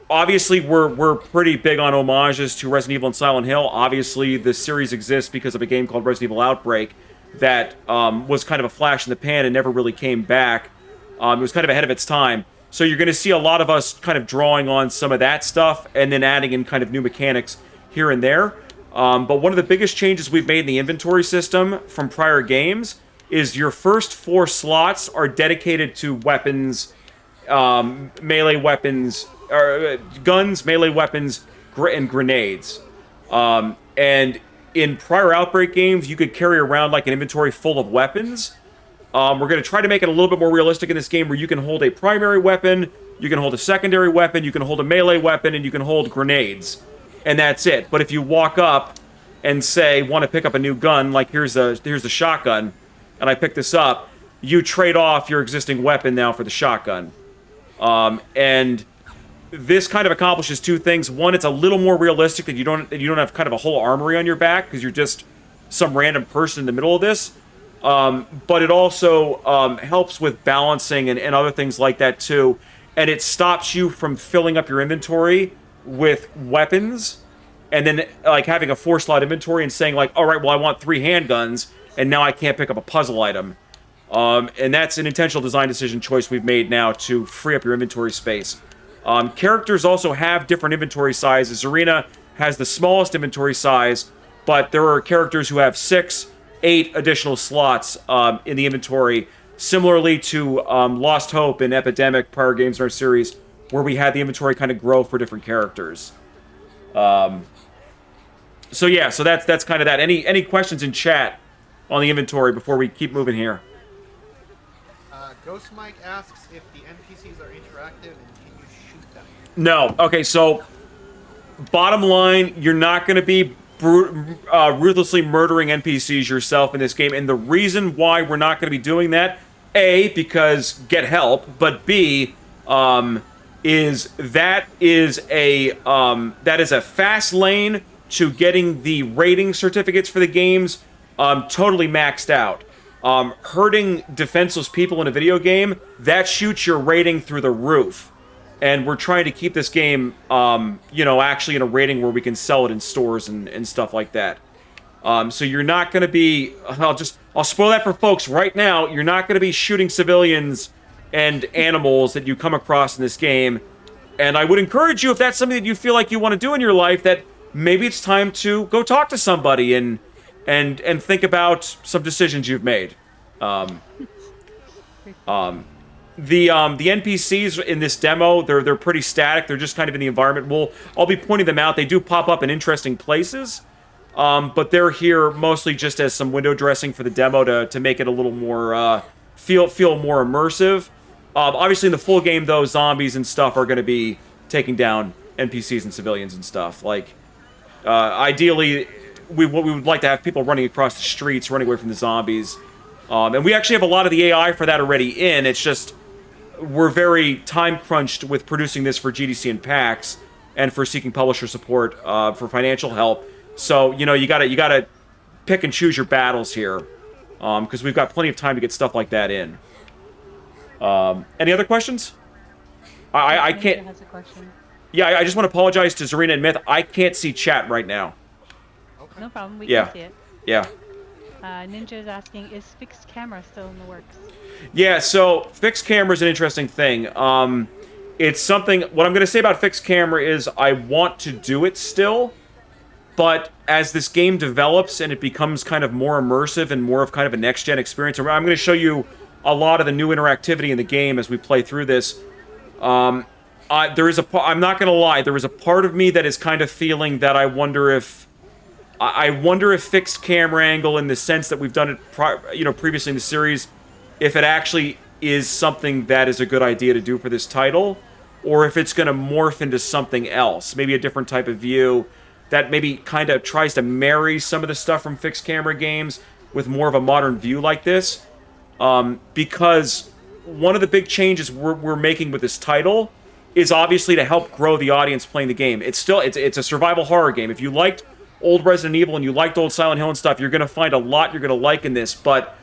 Obviously, we're pretty big on homages to Resident Evil and Silent Hill. Obviously, the series exists because of a game called Resident Evil Outbreak that was kind of a flash in the pan and never really came back. It was kind of ahead of its time. So you're going to see a lot of us kind of drawing on some of that stuff and then adding in kind of new mechanics here and there. But one of the biggest changes we've made in the inventory system from prior games is your first 4 slots are dedicated to weapons, melee weapons, guns, melee weapons, and grenades. And in prior Outbreak games, you could carry around like an inventory full of weapons. We're going to try to make it a little bit more realistic in this game where you can hold a primary weapon, you can hold a secondary weapon, you can hold a melee weapon, and you can hold grenades. And that's it. But if you walk up and say, want to pick up a new gun, like here's the shotgun, and I pick this up, you trade off your existing weapon now for the shotgun. And this kind of accomplishes 2 things. One, it's a little more realistic that you don't have kind of a whole armory on your back because you're just some random person in the middle of this. But it also helps with balancing and other things like that too. And it stops you from filling up your inventory with weapons and then like having a 4-slot inventory and saying like, all right, well, I want 3 handguns and now I can't pick up a puzzle item. And that's an intentional design decision choice we've made now to free up your inventory space. Characters also have different inventory sizes. Zarina has the smallest inventory size, but there are characters who have 6, 8 additional slots in the inventory, similarly to Lost Hope and Epidemic, prior games in our series, where we had the inventory kind of grow for different characters. So yeah, so that's kind of that. Any questions in chat on the inventory before we keep moving here? Ghost Mike asks if the NPCs are interactive and can you shoot them? No. Okay, so bottom line, you're not going to be ruthlessly murdering NPCs yourself in this game, and the reason why we're not going to be doing that, A, because get help, but B, is that is a fast lane to getting the rating certificates for the games totally maxed out. Hurting defenseless people in a video game, that shoots your rating through the roof. And we're trying to keep this game, actually in a rating where we can sell it in stores and stuff like that. So you're not going to be... I'll spoil that for folks right now. You're not going to be shooting civilians and animals that you come across in this game. And I would encourage you, if that's something that you feel like you want to do in your life, that maybe it's time to go talk to somebody and think about some decisions you've made. The NPCs in this demo, they're pretty static. They're just kind of in the environment. I'll be pointing them out. They do pop up in interesting places, but they're here mostly just as some window dressing for the demo to make it a little more feel more immersive. Obviously, in the full game, though, zombies and stuff are going to be taking down NPCs and civilians and stuff. Like, Ideally, what we would like to have people running across the streets, running away from the zombies. And we actually have a lot of the AI for that already in. It's just we're very time crunched with producing this for GDC and PAX, and for seeking publisher support for financial help. So you gotta pick and choose your battles here, because we've got plenty of time to get stuff like that in. Any other questions? I can't. Has a question. Yeah, I just want to apologize to Zarina and Myth. I can't see chat right now. Okay. No problem. We Yeah. can see it. Yeah. Ninja is asking, is fixed camera still in the works? Yeah, so fixed camera is an interesting thing. It's something... What I'm going to say about fixed camera is I want to do it still, but as this game develops and it becomes kind of more immersive and more of kind of a next-gen experience, I'm going to show you a lot of the new interactivity in the game as we play through this. I'm not going to lie, there is a part of me that is kind of feeling that I wonder if fixed camera angle, in the sense that we've done it previously in the series, if it actually is something that is a good idea to do for this title, or if it's going to morph into something else, maybe a different type of view that maybe kind of tries to marry some of the stuff from fixed camera games with more of a modern view like this. Because one of the big changes we're making with this title is obviously to help grow the audience playing the game. It's a survival horror game. If you liked old Resident Evil and you liked old Silent Hill and stuff, you're going to find a lot you're going to like in this. But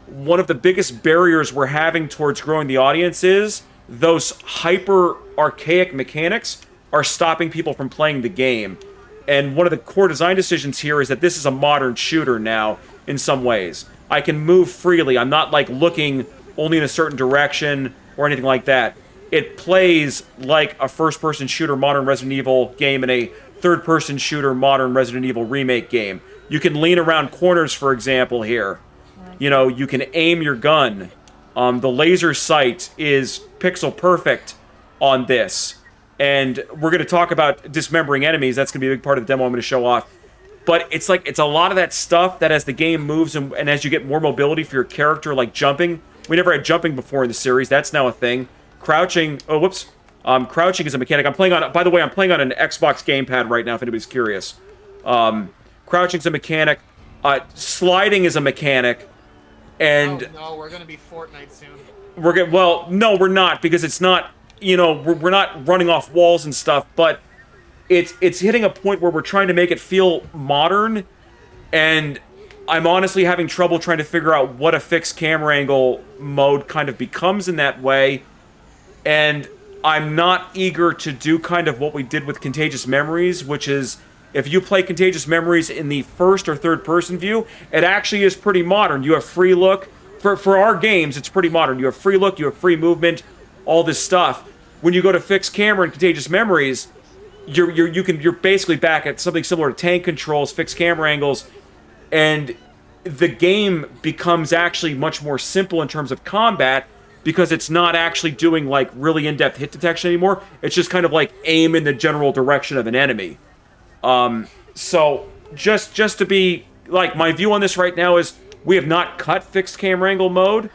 one of the biggest barriers we're having towards growing the audience is those hyper archaic mechanics are stopping people from playing the game. And one of the core design decisions here is that this is a modern shooter now in some ways. I can move freely. I'm not like looking only in a certain direction or anything like that. It plays like a first-person shooter modern Resident Evil game and a third-person shooter modern Resident Evil Remake game. You can lean around corners, for example, here. You know, you can aim your gun. The laser sight is pixel perfect on this. And we're going to talk about dismembering enemies. That's going to be a big part of the demo I'm going to show off. But it's a lot of that stuff that as the game moves and as you get more mobility for your character, like jumping. We never had jumping before in the series. That's now a thing. Crouching. Oh, whoops. Crouching is a mechanic. By the way, I'm playing on an Xbox gamepad right now, if anybody's curious. Crouching's a mechanic. Sliding is a mechanic. And no, we're gonna be Fortnite soon. Well, no, we're not, because it's not, we're not running off walls and stuff, but it's hitting a point where we're trying to make it feel modern, and I'm honestly having trouble trying to figure out what a fixed camera angle mode kind of becomes in that way, and I'm not eager to do kind of what we did with Contagious Memories, which is, if you play Contagious Memories in the first or third person view, it actually is pretty modern. You have free look. For our games, it's pretty modern. You have free look, you have free movement, all this stuff. When you go to fixed camera in Contagious Memories, you're basically back at something similar to tank controls, fixed camera angles, and the game becomes actually much more simple in terms of combat, because it's not actually doing like really in-depth hit detection anymore. It's just kind of like aim in the general direction of an enemy. So just to be like, my view on this right now is we have not cut fixed camera angle mode,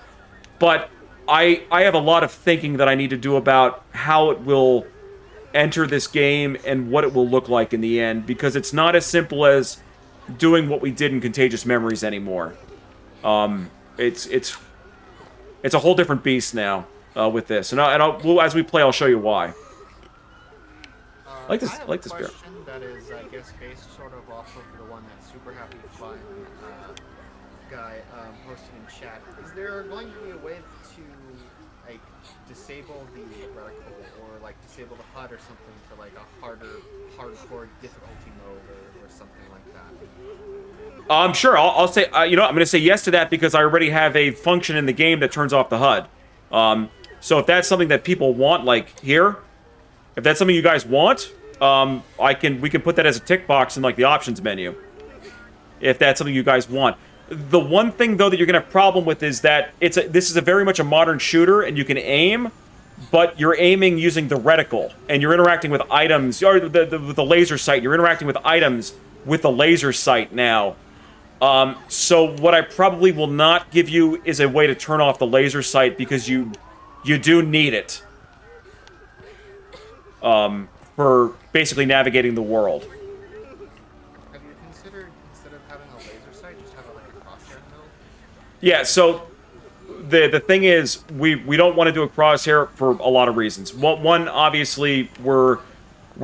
but I have a lot of thinking that I need to do about how it will enter this game and what it will look like in the end, because it's not as simple as doing what we did in Contagious Memories anymore. It's a whole different beast now with this, and as we play, I'll show you why. I like this beer. That is, I guess, based sort of off of the one that Super Happy Fun guy posted in chat. Is there going to be a way to like disable the reticle or like disable the HUD or something for like a hardcore difficulty mode or something like that? Sure. I'll say, I'm going to say yes to that, because I already have a function in the game that turns off the HUD. So if that's something that people want, like here, if that's something you guys want, we can put that as a tick box in like the options menu, if that's something you guys want. The one thing though that you're gonna have a problem with is that this is a very much a modern shooter, and you can aim, but you're aiming using the reticle, and you're interacting with items, or the laser sight. You're interacting with items with the laser sight now. So what I probably will not give you is a way to turn off the laser sight, because you do need it. For basically navigating the world. Yeah, so the thing is, we don't want to do a crosshair for a lot of reasons. One, obviously, we're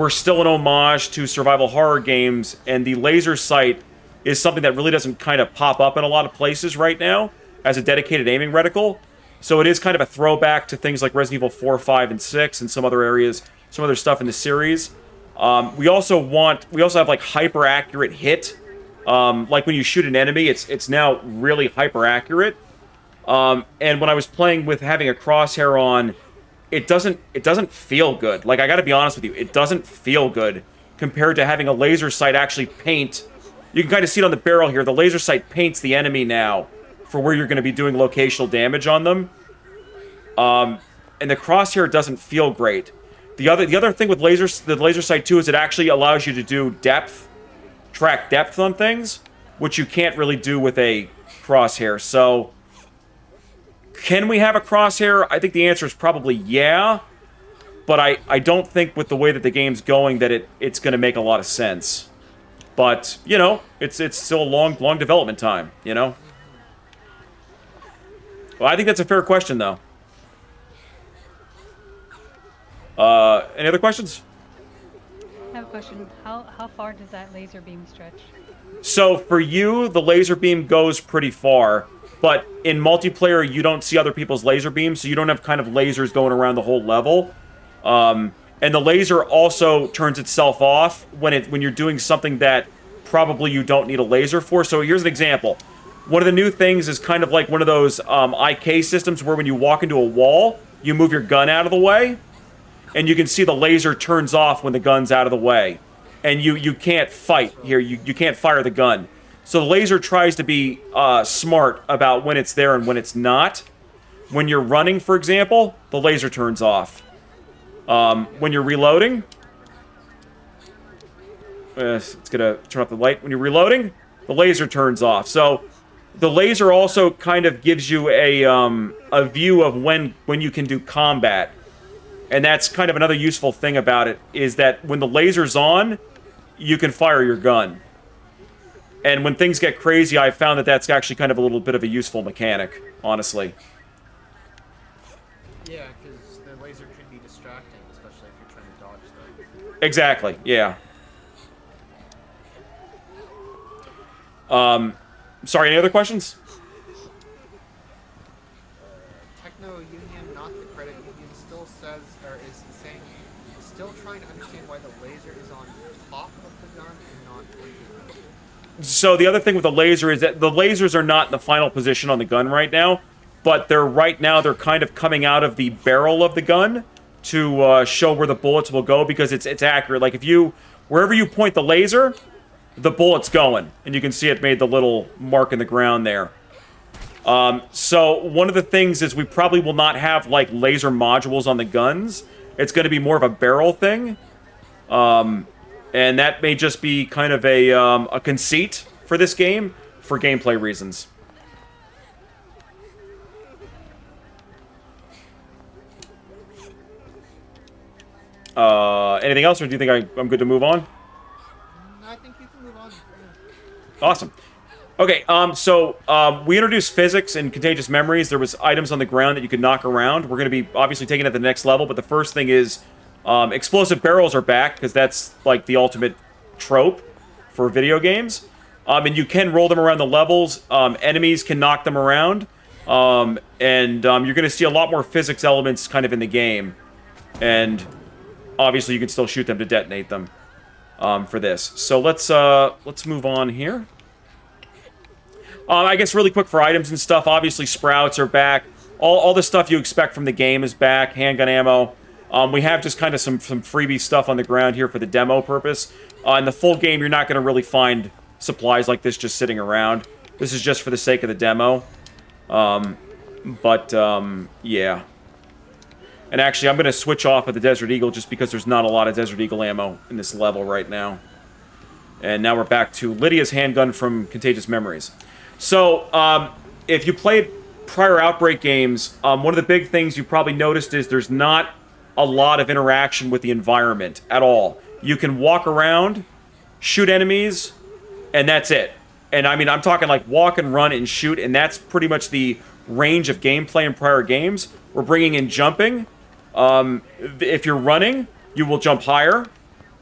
still an homage to survival horror games, and the laser sight is something that really doesn't kind of pop up in a lot of places right now as a dedicated aiming reticle. So it is kind of a throwback to things like Resident Evil 4, 5, and 6, and some other areas, some other stuff in the series. We also have like hyper accurate hit. Like when you shoot an enemy, it's now really hyper accurate. And when I was playing with having a crosshair on, it doesn't feel good. Like, I gotta be honest with you, it doesn't feel good compared to having a laser sight actually paint. You can kind of see it on the barrel here. The laser sight paints the enemy now for where you're going to be doing locational damage on them. And the crosshair doesn't feel great. The other thing with the laser sight too is it actually allows you to do track depth on things, which you can't really do with a crosshair. So, can we have a crosshair? I think the answer is probably yeah, but I don't think with the way that the game's going that it's going to make a lot of sense. But, you know, it's still a long development time, you know? Well, I think that's a fair question, though. Any other questions? I have a question. How far does that laser beam stretch? So, for you, the laser beam goes pretty far. But in multiplayer, you don't see other people's laser beams, so you don't have kind of lasers going around the whole level. And the laser also turns itself off when you're doing something that probably you don't need a laser for. So here's an example. One of the new things is kind of like one of those IK systems where when you walk into a wall, you move your gun out of the way, and you can see the laser turns off when the gun's out of the way. And you can't fight here. You can't fire the gun. So the laser tries to be smart about when it's there and when it's not. When you're running, for example, the laser turns off. When you're reloading, it's gonna turn off the light. When you're reloading, the laser turns off. So the laser also kind of gives you a view of when you can do combat. And that's kind of another useful thing about it, is that when the laser's on, you can fire your gun. And when things get crazy, I found that that's actually kind of a little bit of a useful mechanic, honestly. Yeah, because the laser could be distracting, especially if you're trying to dodge stuff. Exactly, yeah. Sorry, any other questions? Techno Union, not the credit union, still says, or is saying, still trying to understand why the laser is on top of the gun and not underneath. So the other thing with the laser is that the lasers are not in the final position on the gun right now, but they're kind of coming out of the barrel of the gun to show where the bullets will go, because it's accurate. Like wherever you point the laser, the bullet's going, and you can see it made the little mark in the ground there. So one of the things is we probably will not have like laser modules on the guns. It's going to be more of a barrel thing. And that may just be kind of a conceit for this game, for gameplay reasons. Anything else, or do you think I'm good to move on? I think you can move on. Awesome. Okay, so we introduced physics in Contagious Memories. There was items on the ground that you could knock around. We're going to be obviously taking it to the next level, but the first thing is explosive barrels are back, because that's like the ultimate trope for video games. And you can roll them around the levels. Enemies can knock them around. And you're going to see a lot more physics elements kind of in the game. And obviously you can still shoot them to detonate them for this. So let's move on here. I guess really quick for items and stuff, obviously sprouts are back. All the stuff you expect from the game is back. Handgun ammo. We have just kind of some freebie stuff on the ground here for the demo purpose. In the full game, you're not going to really find supplies like this just sitting around. This is just for the sake of the demo. Yeah. And actually, I'm going to switch off of the Desert Eagle just because there's not a lot of Desert Eagle ammo in this level right now. And now we're back to Lydia's handgun from Contagious Memories. So, if you played prior Outbreak games, one of the big things you probably noticed is there's not a lot of interaction with the environment at all. You can walk around, shoot enemies, and that's it. And I mean, I'm talking like walk and run and shoot, and that's pretty much the range of gameplay in prior games. We're bringing in jumping. If you're running, you will jump higher.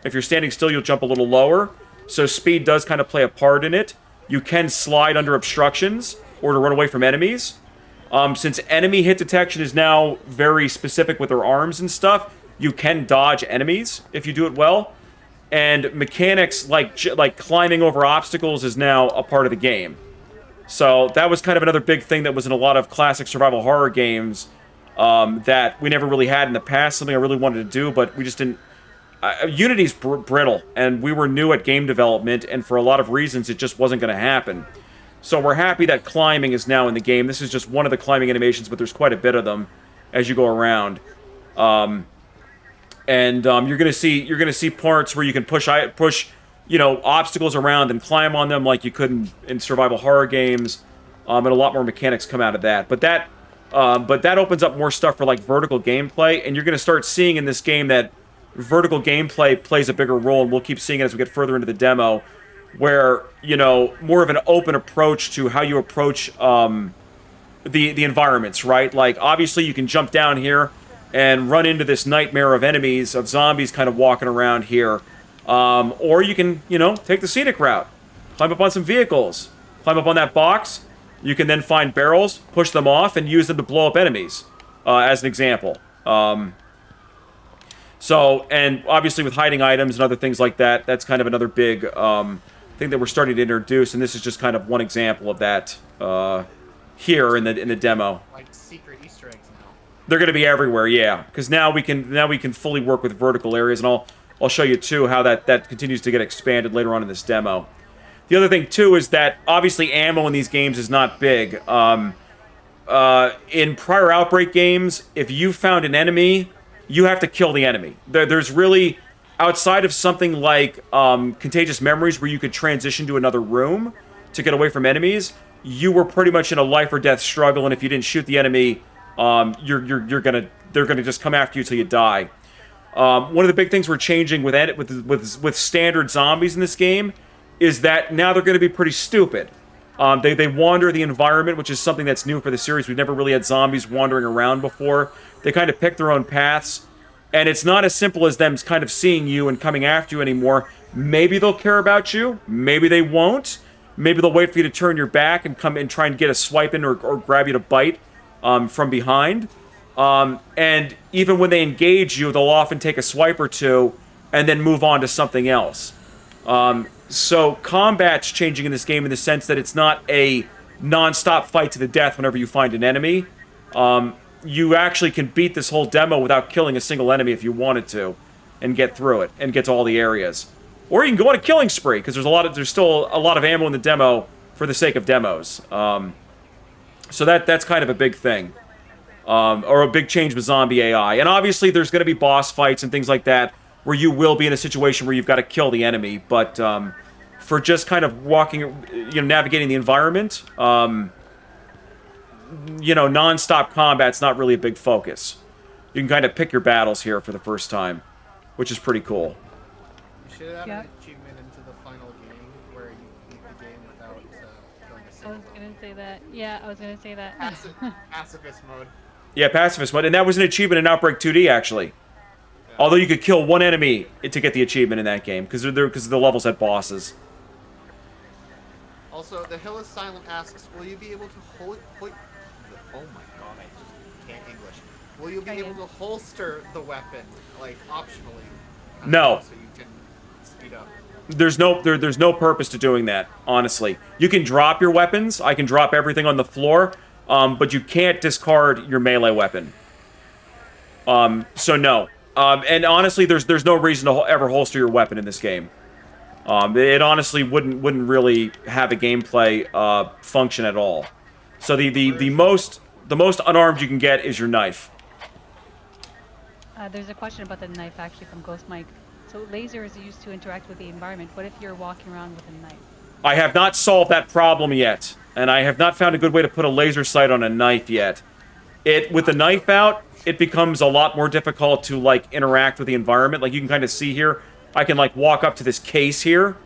If you're standing still, you'll jump a little lower. So speed does kind of play a part in it. You can slide under obstructions or to run away from enemies. Since enemy hit detection is now very specific with their arms and stuff, you can dodge enemies if you do it well. And mechanics like climbing over obstacles is now a part of the game. So that was kind of another big thing that was in a lot of classic survival horror games that we never really had in the past. Something I really wanted to do, but we just didn't. Unity's brittle, and we were new at game development, and for a lot of reasons, it just wasn't going to happen. So we're happy that climbing is now in the game. This is just one of the climbing animations, but there's quite a bit of them as you go around. You're gonna see parts where you can push obstacles around and climb on them like you could in survival horror games, and a lot more mechanics come out of that. But that opens up more stuff for like vertical gameplay, and you're gonna start seeing in this game that vertical gameplay plays a bigger role, and we'll keep seeing it as we get further into the demo, where more of an open approach to how you approach the environments, right? Like obviously you can jump down here and run into this nightmare of enemies, of zombies kind of walking around here. Or you can, take the scenic route. Climb up on some vehicles. Climb up on that box. You can then find barrels, push them off, and use them to blow up enemies, as an example. And obviously with hiding items and other things like that, that's kind of another big thing that we're starting to introduce, and this is just kind of one example of that here in the demo. Like secret Easter eggs now. They're going to be everywhere, yeah. Because now we can fully work with vertical areas, and I'll show you too how that continues to get expanded later on in this demo. The other thing too is that obviously ammo in these games is not big. In prior Outbreak games, if you found an enemy, you have to kill the enemy. There's really, outside of something like Contagious Memories, where you could transition to another room to get away from enemies, you were pretty much in a life or death struggle, and if you didn't shoot the enemy, they're gonna just come after you till you die. One of the big things we're changing with standard zombies in this game is that now they're going to be pretty stupid. They wander the environment, which is something that's new for the series. We've never really had zombies wandering around before. They kind of pick their own paths, and it's not as simple as them kind of seeing you and coming after you anymore. Maybe they'll care about you, maybe they won't. Maybe they'll wait for you to turn your back and come and try and get a swipe in or grab you to bite from behind. And even when they engage you, they'll often take a swipe or two and then move on to something else. So combat's changing in this game in the sense that it's not a non-stop fight to the death whenever you find an enemy. You actually can beat this whole demo without killing a single enemy if you wanted to, and get through it and get to all the areas. Or you can go on a killing spree, because there's still a lot of ammo in the demo for the sake of demos. So that's kind of a big thing. Or a big change with zombie AI. And obviously there's going to be boss fights and things like that where you will be in a situation where you've got to kill the enemy. But for just kind of navigating the environment, non-stop combat's not really a big focus. You can kind of pick your battles here for the first time, which is pretty cool. You should have an achievement into the final game where you beat the game without killing a single. I was gonna say that. Yeah, I was gonna say that. Pacifist mode. Yeah, pacifist mode, and that was an achievement in Outbreak 2D actually. Yeah. Although you could kill one enemy to get the achievement in that game, because the levels had bosses. Also, the Hill is Silent asks, will you be able to hold... Oh my god, I just can't English. Will you be able to holster the weapon, like, optionally? No. So you can speed up. There's no purpose to doing that, honestly. You can drop your weapons. I can drop everything on the floor, but you can't discard your melee weapon. So no. And honestly, there's no reason to ever holster your weapon in this game. It honestly wouldn't really have a gameplay function at all. So the most unarmed you can get is your knife. There's a question about the knife actually from Ghost Mike. So laser is used to interact with the environment. What if you're walking around with a knife? I have not solved that problem yet, and I have not found a good way to put a laser sight on a knife yet. With the knife out, it becomes a lot more difficult to like interact with the environment. Like you can kind of see here, I can like walk up to this case here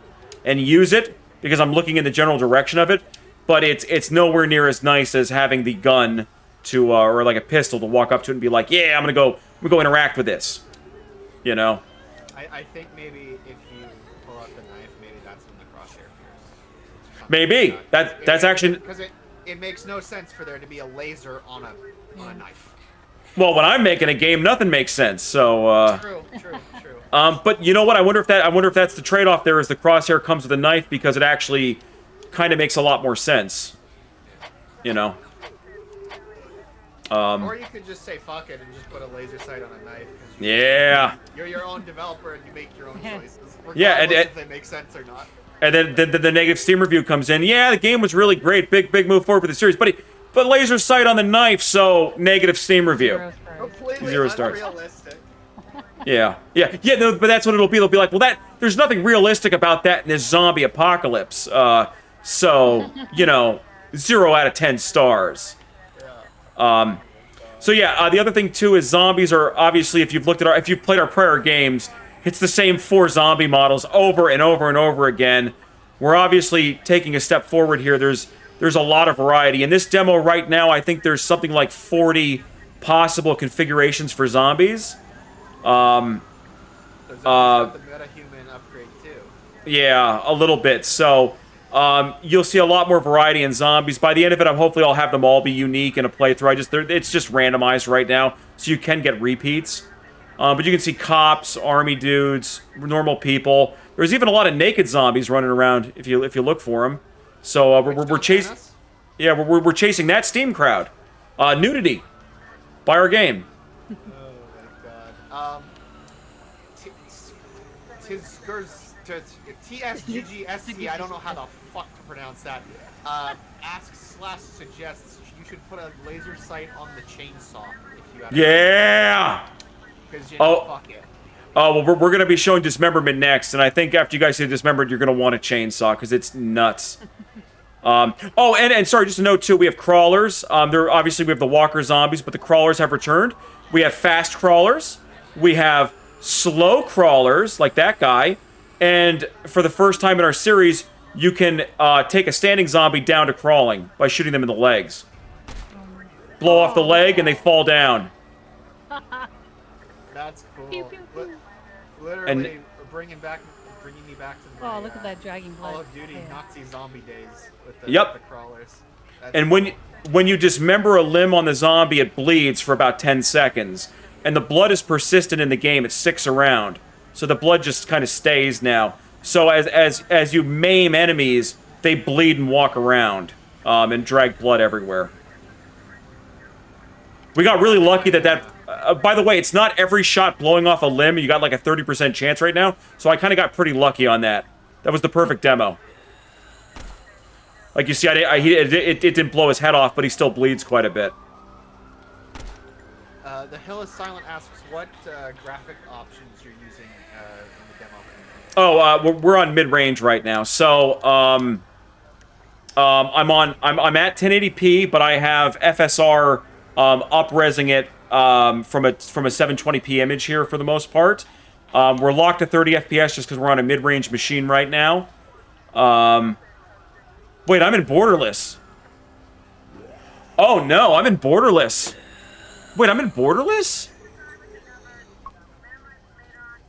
and use it because I'm looking in the general direction of it, but it's nowhere near as nice as having the gun to or like a pistol to walk up to it and be like, yeah, I'm gonna go interact with this. You know. I think maybe if you pull out the knife, maybe that's when the crosshair appears. Maybe that's actually because it makes no sense for there to be a laser on a knife. Well, when I'm making a game, nothing makes sense. So. True. But you know what? I wonder if that's the trade-off. There is the crosshair comes with a knife because it actually kind of makes a lot more sense. You know. Or you could just say fuck it and just put a laser sight on a knife. You're your own developer and you make your own choices. Regardless if they make sense or not. And then the negative Steam review comes in. Yeah, the game was really great. Big move forward for the series. But laser sight on the knife, so negative Steam review. Completely 0 stars. unrealistic. Yeah. No, but that's what it'll be. They'll be like, well, there's nothing realistic about that in this zombie apocalypse. So 0 out of 10 stars. So yeah, the other thing too is zombies are obviously, if you've played our prior games, it's the same 4 zombie models over and over and over again. We're obviously taking a step forward here. There's a lot of variety. In this demo right now, I think there's something like 40 possible configurations for zombies. The meta-human upgrade too. Yeah, a little bit. So you'll see a lot more variety in zombies. By the end of it, hopefully I'll have them all be unique in a playthrough. It's just randomized right now, so you can get repeats. But you can see cops, army dudes, normal people. There's even a lot of naked zombies running around if you look for them. So we're chasing. Yeah, we're chasing that Steam crowd. Nudity. Buy our game. Oh my god. TSGGSC, I don't know how the fuck to pronounce that. Asks/suggests you should put a laser sight on the chainsaw if you have. Yeah. Because fuck it. Oh, well, we're going to be showing Dismemberment next, and I think after you guys see Dismemberment, you're going to want a chainsaw, because it's nuts. And sorry, just a note, too, we have crawlers. Obviously, we have the walker zombies, but the crawlers have returned. We have fast crawlers. We have slow crawlers, like that guy. And for the first time in our series, you can take a standing zombie down to crawling by shooting them in the legs. Blow off the leg, and they fall down. That's cool. Pew, pew, pew. Literally bringing me back to my, look at that dragging blood. Call of Duty Nazi zombie days with the crawlers. And when you dismember a limb on the zombie, it bleeds for about 10 seconds. And the blood is persistent in the game. It sticks around. So the blood just kind of stays now. So as you maim enemies, they bleed and walk around and drag blood everywhere. We got really lucky that by the way, it's not every shot blowing off a limb. You got like a 30% chance right now. So I kind of got pretty lucky on that. That was the perfect demo. Like you see, it didn't blow his head off, but he still bleeds quite a bit. The Hill is Silent asks what graphic options you're using in the demo. Oh, we're on mid-range right now. So I'm at 1080p, but I have FSR up-resing it from a 720p image here for the most part. We're locked to 30 FPS just because we're on a mid-range machine right now. Wait, I'm in borderless. Oh no, I'm in borderless. Wait, I'm in borderless?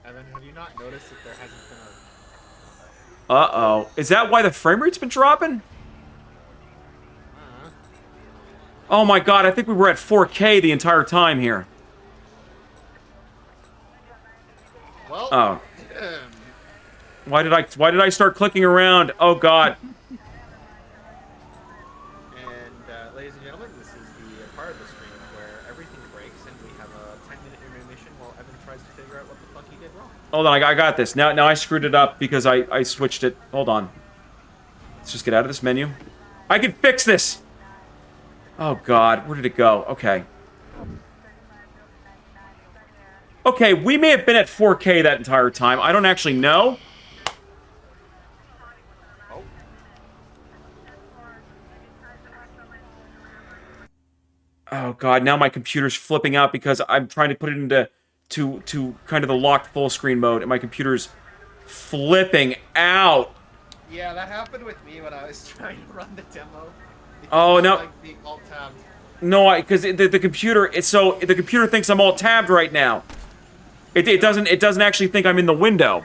Evan, have you not noticed that there hasn't been a... Uh-oh. Is that why the frame rate's been dropping? Oh my god, I think we were at 4K the entire time here. Well, oh. Why did I start clicking around? Oh god. And ladies and gentlemen, this is the part of the stream where everything breaks and we have a 10-minute intermission while Evan tries to figure out what the fuck he did wrong. Hold on, I got this. Now I screwed it up because I switched it. Hold on. Let's just get out of this menu. I can fix this! Oh god, where did it go? Okay. Okay, we may have been at 4K that entire time. I don't actually know. Oh god, now my computer's flipping out because I'm trying to put it into to kind of the locked full screen mode, and my computer's flipping out. Yeah, that happened with me when I was trying to run the demo. It Oh, didn't no. like being alt-tabbed. No, because the computer. The computer thinks I'm all tabbed right now. It doesn't actually think I'm in the window.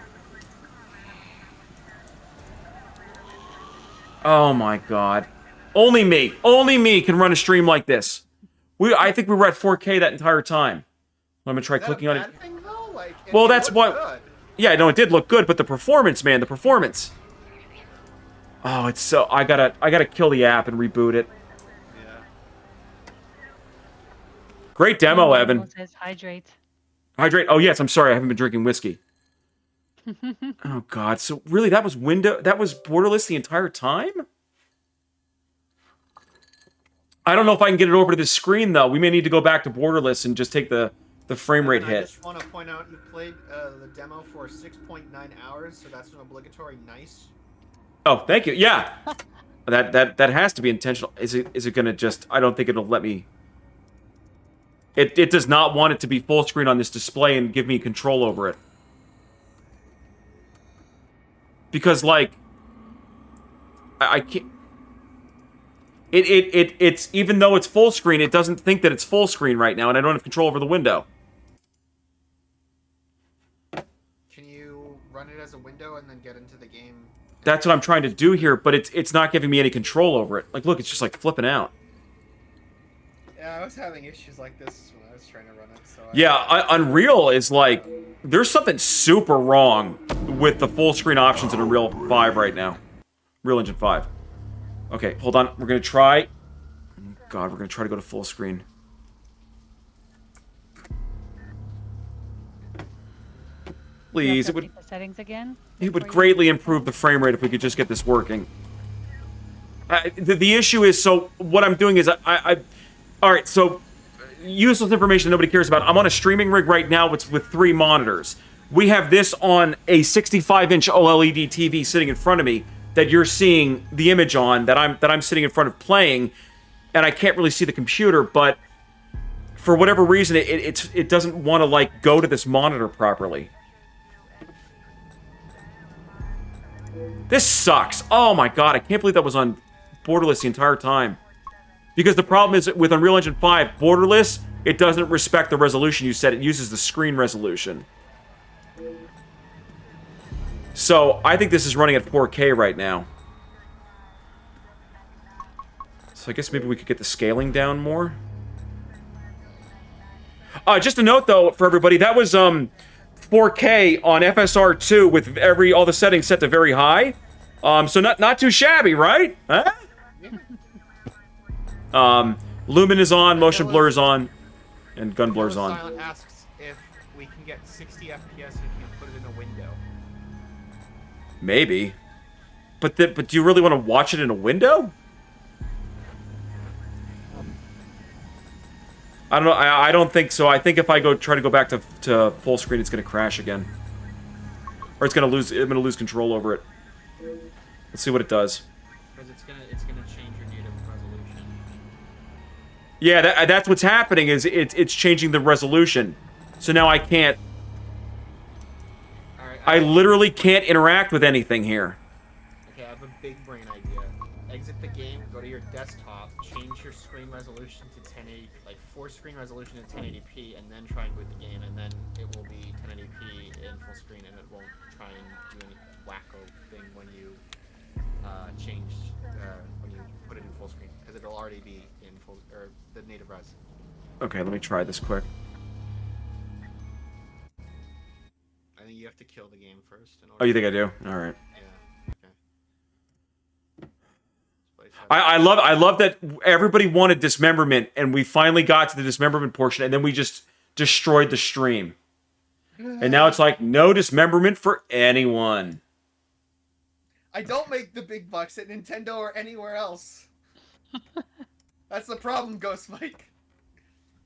Oh my god. Only me can run a stream like this. I think we were at 4K that entire time. I'm gonna try clicking on it. Is that a bad thing though? Like, Well, it that's looked what. good. Yeah, no, it did look good, but the performance, man, the performance. Oh, it's so. I gotta kill the app and reboot it. Yeah. Great demo, Evan. It says hydrate. Hydrate. Oh yes, I'm sorry, I haven't been drinking whiskey. Oh god, so really that was borderless the entire time? I don't know if I can get it over to this screen though. We may need to go back to borderless and just take the frame rate hit. I just want to point out you played the demo for 6.9 hours, so that's an obligatory nice. Oh, thank you. Yeah. That has to be intentional. Is it gonna just I don't think it'll let me. It does not want it to be full screen on this display and give me control over it. Because like I can't it's even though it's full screen, it doesn't think that it's full screen right now, and I don't have control over the window. Can you run it as a window and then get into the game? That's what I'm trying to do here, but it's not giving me any control over it. Like, look, it's just like flipping out. Yeah, I was having issues like this when I was trying to run it. So Unreal is like there's something super wrong with the full screen options in Unreal 5 right now. Real Engine 5. Okay, hold on. We're gonna try. God, we're gonna try to go to full screen. Please, it would. The settings again. It would greatly improve the frame rate if we could just get this working. The issue is, so what I'm doing is all right, so useless information nobody cares about. I'm on a streaming rig right now with 3 monitors. We have this on a 65-inch OLED TV sitting in front of me that you're seeing the image on, that I'm sitting in front of playing, and I can't really see the computer, but for whatever reason, it doesn't want to like go to this monitor properly. This sucks. Oh my god, I can't believe that was on borderless the entire time. Because the problem is with Unreal Engine 5, borderless, it doesn't respect the resolution you set. It uses the screen resolution. So, I think this is running at 4K right now. So I guess maybe we could get the scaling down more. Just a note, though, for everybody, that was 4K on FSR2 with all the settings set to very high. So not too shabby, right? Huh? Lumen is on, motion blur is on, and gun blur is on. Silent asks if we can get 60 FPS if you put it in a window. Maybe. But do you really want to watch it in a window? I don't know. I don't think so. I think if I try to go back to full screen, it's going to crash again, or I'm going to lose control over it. Let's see what it does. Because it's gonna change your native resolution. Yeah, that's what's happening. Is it's changing the resolution. So now I can't. All right, I literally can't interact with anything here. Okay, I have a big brain idea. Exit the game, go to your desktop, change your screen resolution to 1080, like force screen resolution to 1080p, and then try and boot the game, and then it will be 1080p in full screen, and it won't try and do any wacko thing when you when you put it in full screen, because it'll already be in full or the native res. Okay, let me try this quick. I think you have to kill the game first. In order Oh, you think I do? All right. Yeah. Okay. I love that everybody wanted dismemberment, and we finally got to the dismemberment portion, and then we just destroyed the stream. And now it's like, no dismemberment for anyone. I don't make the big bucks at Nintendo or anywhere else. That's the problem, Ghost Mike.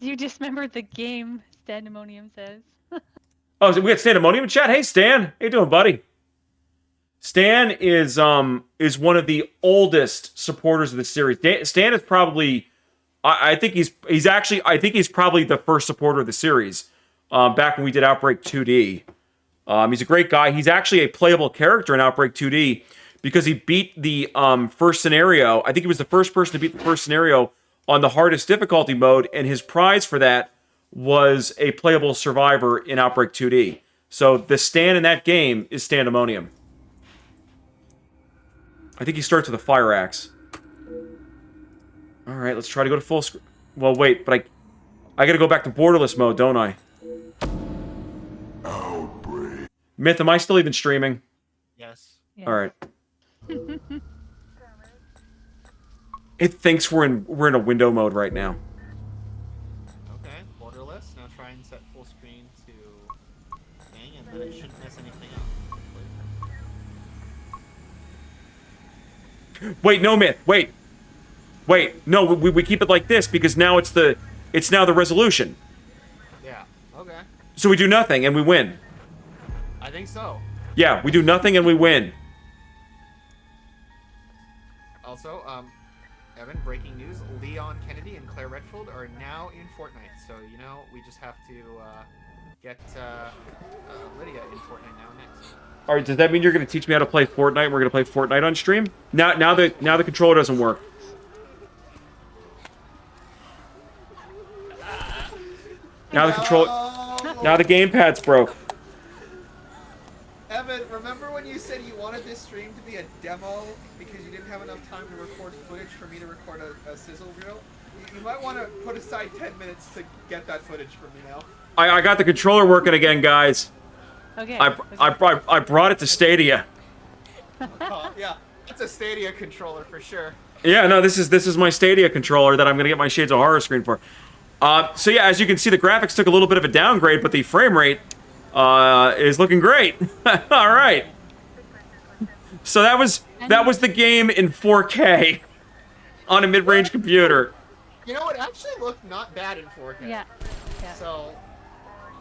You dismembered the game, Standemonium says. Oh, we got Standemonium in chat. Hey, Stan, how you doing, buddy? Stan is one of the oldest supporters of the series. Stan is probably, I think he's probably the first supporter of the series. Back when we did Outbreak 2D. He's a great guy. He's actually a playable character in Outbreak 2D. because he beat the first scenario. I think he was the first person to beat the first scenario on the hardest difficulty mode, and his prize for that was a playable survivor in Outbreak 2D. So the stand in that game is Standemonium. I think he starts with a fire axe. All right, let's try to go to full screen. Well, wait, but I gotta go back to borderless mode, don't I? Outbreak. Myth, am I still even streaming? Yes. Yeah. All right. It thinks we're in a window mode right now. Okay, borderless. Now try and set full screen to thing, and then it shouldn't mess anything up. Wait, no, Myth. Wait. No, we keep it like this because now it's now the resolution. Yeah. Okay. So we do nothing and we win. I think so. Yeah, we do nothing and we win. Also, Evan, breaking news: Leon Kennedy and Claire Redfield are now in Fortnite. So you know we just have to get Lydia in Fortnite now next. All right, does that mean you're going to teach me how to play Fortnite? And we're going to play Fortnite on stream. Now the controller doesn't work. Now the gamepad's broke. Evan, remember when you said you wanted this stream to be a demo because you didn't have enough time to record footage for me to record a sizzle reel? You might want to put aside 10 minutes to get that footage for me now. I got the controller working again, guys. Okay. I brought it to Stadia. Yeah, that's a Stadia controller for sure. Yeah, no, this is my Stadia controller that I'm gonna get my Shades of Horror screen for. So yeah, as you can see, the graphics took a little bit of a downgrade, but the frame rate is looking great. All right. So that was the game in 4K on a mid-range computer. You know, it actually looked not bad in 4K. Yeah. So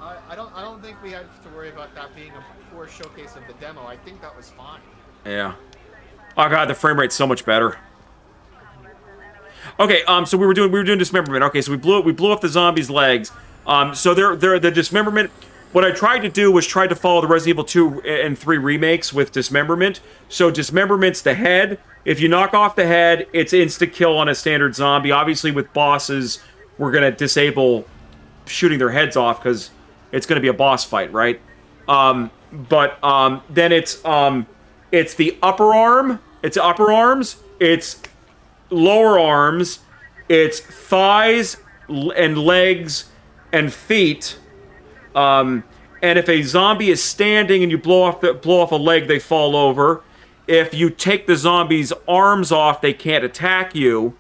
I don't think we have to worry about that being a poor showcase of the demo. I think that was fine. Yeah. Oh god, the frame rate's so much better. Okay, so we were doing dismemberment. Okay, so we blew off the zombie's legs. So they're the dismemberment. What I tried to do was try to follow the Resident Evil 2 and 3 remakes with dismemberment. So dismemberment's the head. If you knock off the head, it's insta kill on a standard zombie. Obviously, with bosses, we're gonna disable shooting their heads off because it's gonna be a boss fight, right? But then it's the upper arm. It's upper arms. It's lower arms. It's thighs and legs and feet. And if a zombie is standing and you blow off a leg, they fall over. If you take the zombie's arms off, they can't attack you.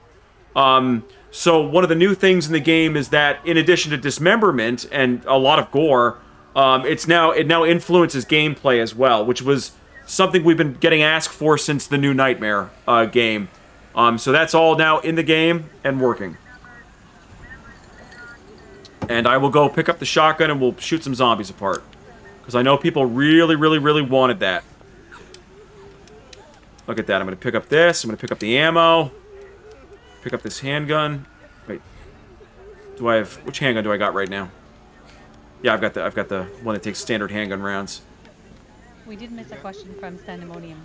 So one of the new things in the game is that in addition to dismemberment and a lot of gore, it now influences gameplay as well, which was something we've been getting asked for since the new Nightmare game. So that's all now in the game and working. And I will go pick up the shotgun and we'll shoot some zombies apart. Because I know people really, really, really wanted that. Look at that. I'm going to pick up this. I'm going to pick up the ammo. Pick up this handgun. Wait. Which handgun do I got right now? Yeah, I've got the one that takes standard handgun rounds. We did miss a question from Standemonium.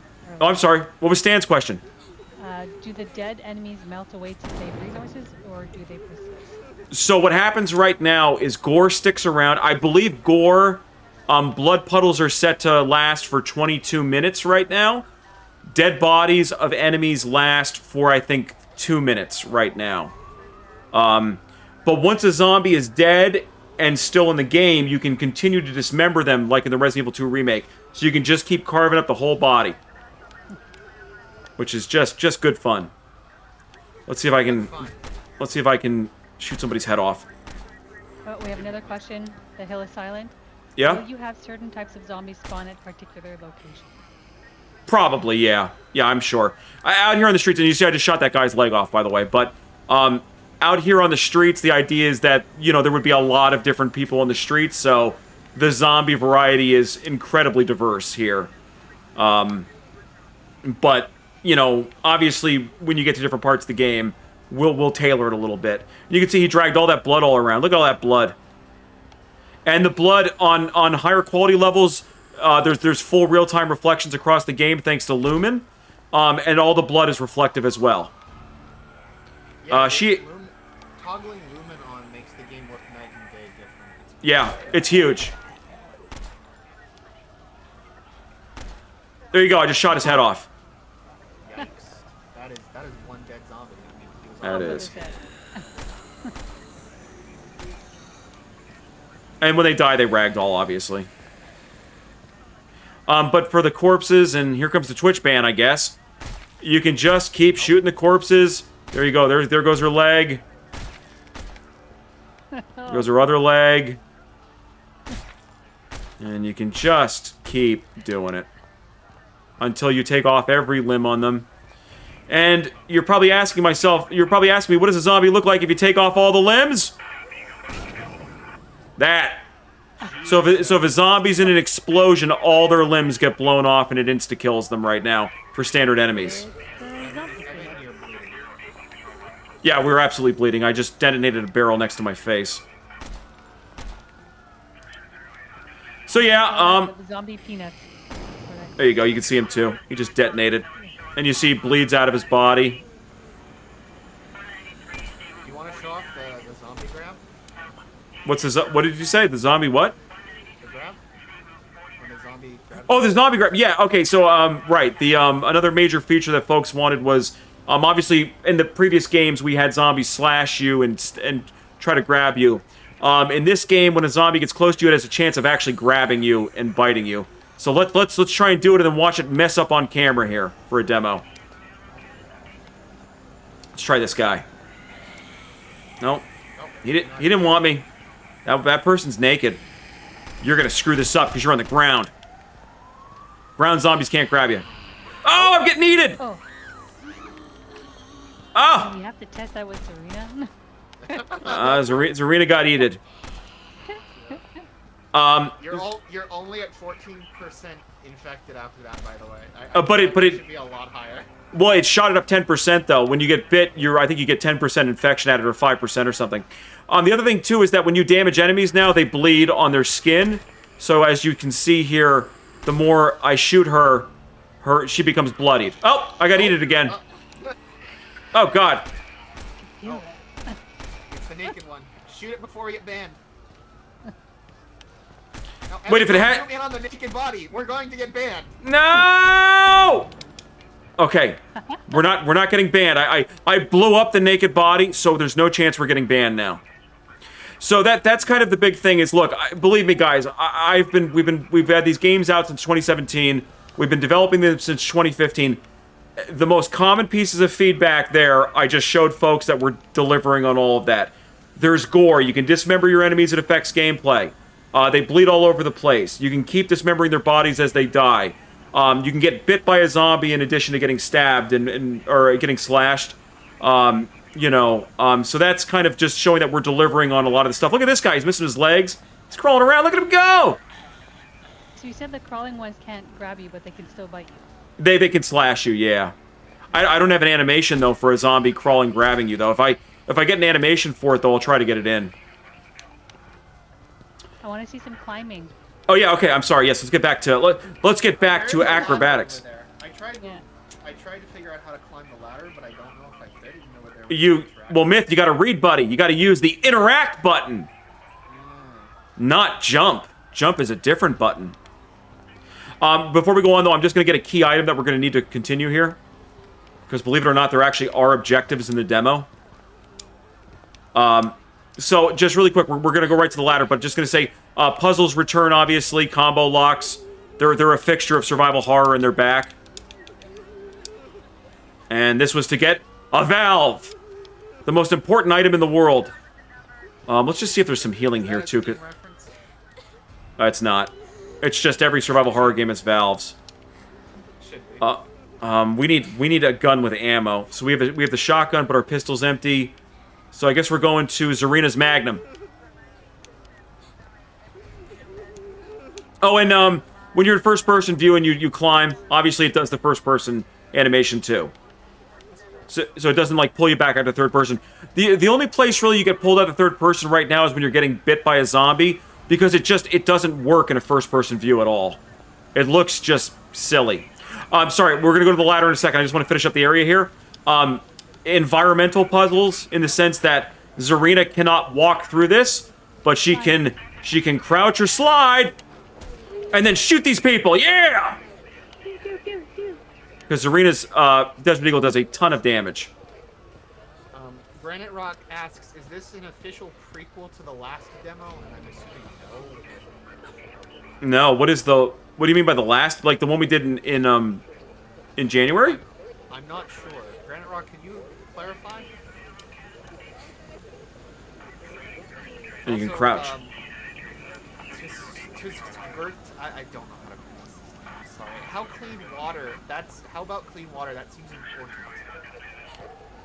Oh, I'm sorry. What was Stan's question? Do the dead enemies melt away to save resources, or do they persist? So what happens right now is gore sticks around. I believe gore, blood puddles are set to last for 22 minutes right now. Dead bodies of enemies last for, I think, 2 minutes right now. But once a zombie is dead and still in the game, you can continue to dismember them like in the Resident Evil 2 remake. So you can just keep carving up the whole body. Which is just good fun. Let's see if I can shoot somebody's head off. Oh, we have another question. The hill is silent. Yeah? Will you have certain types of zombies spawn at particular locations? Probably, yeah. Yeah, I'm sure. Out here on the streets, and you see I just shot that guy's leg off, by the way, but out here on the streets, the idea is that, you know, there would be a lot of different people on the streets, so the zombie variety is incredibly diverse here. But, you know, obviously, when you get to different parts of the game, we'll tailor it a little bit. You can see he dragged all that blood all around. Look at all that blood. And the blood on higher quality levels, there's full real-time reflections across the game thanks to Lumen. And all the blood is reflective as well. Yeah, She... toggling lumen on makes the game look night and day different. Yeah, it's huge. There you go, I just shot his head off. Yikes. That is one dead zombie. I mean, he was That on is. And when they die, they ragdoll, obviously. But for the corpses, and here comes the Twitch ban, I guess. You can just keep shooting the corpses. There you go. There goes her leg. There goes her other leg. And you can just keep doing it until you take off every limb on them. And you're probably asking me, what does a zombie look like if you take off all the limbs? That. So if a zombie's in an explosion, all their limbs get blown off and it insta-kills them right now for standard enemies. Yeah, we were absolutely bleeding. I just detonated a barrel next to my face. So yeah, zombie peanuts. there you go. You can see him too. He just detonated. And you see he bleeds out of his body. You want to show off the zombie grab? What did you say? The zombie what? The grab? When the zombie grabs Oh, the zombie grab. Yeah, okay, so, right. The, another major feature that folks wanted was, obviously, in the previous games, we had zombies slash you and try to grab you. In this game, when a zombie gets close to you, it has a chance of actually grabbing you and biting you. So let's try and do it and then watch it mess up on camera here for a demo. Let's try this guy. Nope. He didn't want me. That person's naked. You're gonna screw this up because you're on the ground. Ground zombies can't grab you. Oh, I'm getting eaten! Oh. Oh! You have to test that with Zarina. Zarina got eated. You're only at 14% infected after that, by the way. But it should be a lot higher. Well, it shot it up 10% though. When you get bit, I think you get 10% infection at it, or 5% or something. The other thing too is that when you damage enemies now, they bleed on their skin. So as you can see here, the more I shoot her, she becomes bloodied. Oh, I got eaten again. Oh God. Oh. It's the naked one. Shoot it before we get banned. No, Wait, if it had... Zoom in on the naked body. We're going to get banned. No! Okay, we're not getting banned. I blew up the naked body, so there's no chance we're getting banned now. So that's kind of the big thing. Is look, believe me, guys. We've had these games out since 2017. We've been developing them since 2015. The most common pieces of feedback there, I just showed folks that we're delivering on all of that. There's gore. You can dismember your enemies. It affects gameplay. They bleed all over the place. You can keep dismembering their bodies as they die. You can get bit by a zombie in addition to getting stabbed or getting slashed. So that's kind of just showing that we're delivering on a lot of the stuff. Look at this guy. He's missing his legs. He's crawling around. Look at him go! So you said the crawling ones can't grab you, but they can still bite you. They can slash you, yeah. I don't have an animation, though, for a zombie crawling grabbing you, though. If I get an animation for it, though, I'll try to get it in. I want to see some climbing. Oh yeah, okay. I'm sorry. Yes, let's get back to acrobatics. I tried to figure out how to climb the ladder, but I don't know if I could. Even though there was Myth, you got to read, buddy. You got to use the interact button, not jump. Jump is a different button. Before we go on, though, I'm just going to get a key item that we're going to need to continue here, because believe it or not, there actually are objectives in the demo. So, just really quick, we're going to go right to the ladder, but just going to say, puzzles return, obviously, combo locks. They're a fixture of survival horror, and they're back. And this was to get a valve! The most important item in the world. Let's just see if there's some healing here, too. It's not. It's just every survival horror game has valves. We need a gun with ammo. So we have the shotgun, but our pistol's empty. So I guess we're going to Zarina's Magnum. Oh, and when you're in first-person view and you climb, obviously it does the first-person animation too. So it doesn't like pull you back out to third person. The only place really you get pulled out to third person right now is when you're getting bit by a zombie, because it doesn't work in a first-person view at all. It looks just silly. Sorry, we're gonna go to the ladder in a second. I just want to finish up the area here. Environmental puzzles in the sense that Zarina cannot walk through this, but she can crouch or slide, and then shoot these people. Yeah. Because Zarina's Desert Eagle does a ton of damage. Granite Rock asks, "Is this an official prequel to the last demo?" And I'm assuming no. No, what do you mean by the last? Like the one we did in January? I'm not sure. Granite Rock, can you clarify? And you can crouch. Vert, I don't know how to pronounce this name. I'm sorry. How clean water? How about clean water? That seems important.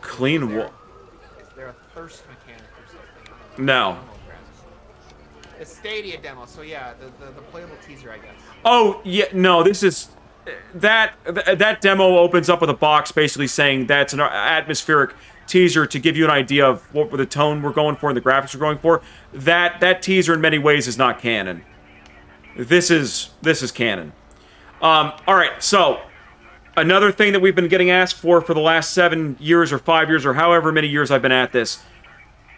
Clean water. Is there a thirst mechanic or something? No. The Stadia demo. So yeah, the playable teaser, I guess. Oh yeah, no. This is that demo opens up with a box basically saying that's an atmospheric teaser to give you an idea of what the tone we're going for and the graphics we're going for. That teaser in many ways is not canon. This is canon. All right, so another thing that we've been getting asked for the last 7 years or 5 years or however many years I've been at this.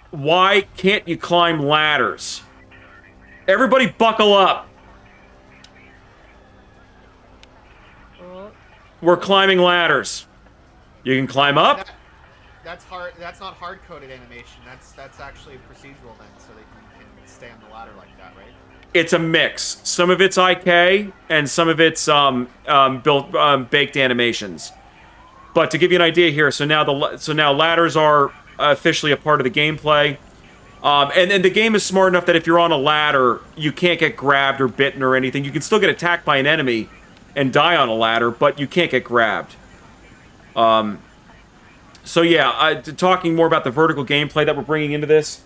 Why can't you climb ladders? Everybody buckle up. We're climbing ladders. You can climb up. That's hard. That's not hard-coded animation. That's actually procedural then, so that you can stay on the ladder like that, right? It's a mix. Some of it's IK, and some of it's baked animations. But to give you an idea here, so now ladders are officially a part of the gameplay, and the game is smart enough that if you're on a ladder, you can't get grabbed or bitten or anything. You can still get attacked by an enemy and die on a ladder, but you can't get grabbed. So yeah, talking more about the vertical gameplay that we're bringing into this.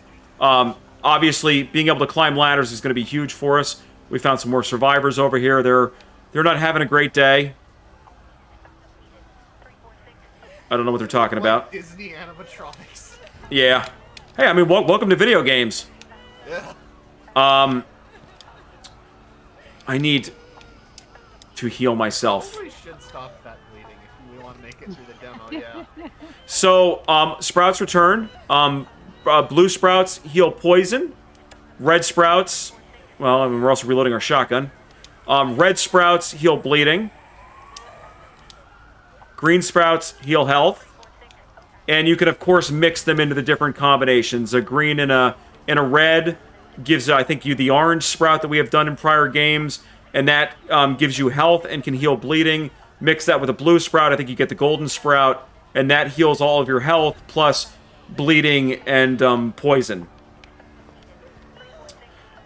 Obviously, being able to climb ladders is going to be huge for us. We found some more survivors over here. They're not having a great day. I don't know what they're talking about. Disney animatronics. Yeah. Hey, I mean, welcome to video games. Yeah. I need to heal myself. We should stop that bleeding if we want to make it through the demo. Yeah. So, sprouts return. Blue sprouts heal poison. Red sprouts, well, I mean, we're also reloading our shotgun. Red sprouts heal bleeding. Green sprouts heal health. And you can, of course, mix them into the different combinations. A green and a red gives, I think, you the orange sprout that we have done in prior games. And that gives you health and can heal bleeding. Mix that with a blue sprout, I think you get the golden sprout. And that heals all of your health, plus bleeding and poison.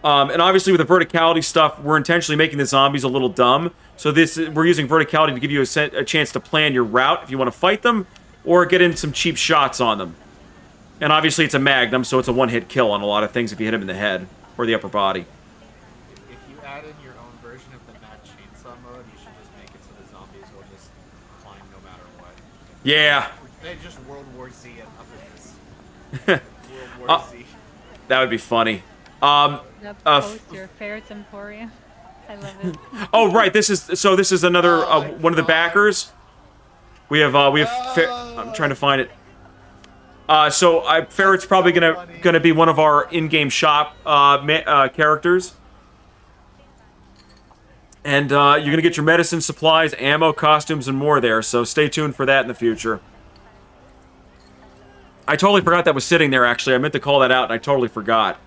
And obviously with the verticality stuff, we're intentionally making the zombies a little dumb. So we're using verticality to give you a chance to plan your route if you want to fight them, or get in some cheap shots on them. And obviously it's a magnum, so it's a one-hit kill on a lot of things if you hit them in the head or the upper body. If you add in your own version of the Mad Chainsaw mode, you should just make it so the zombies will just climb no matter what. Yeah. They just World War Z and up in this. World War Z. That would be funny. The poster, Ferret's Emporium. I love it. Oh right, this is another one of the backers. We have I'm trying to find it. Ferret's probably gonna be one of our in-game shop characters. And you're gonna get your medicine, supplies, ammo, costumes, and more there. So stay tuned for that in the future. I totally forgot that was sitting there. Actually, I meant to call that out, and I totally forgot.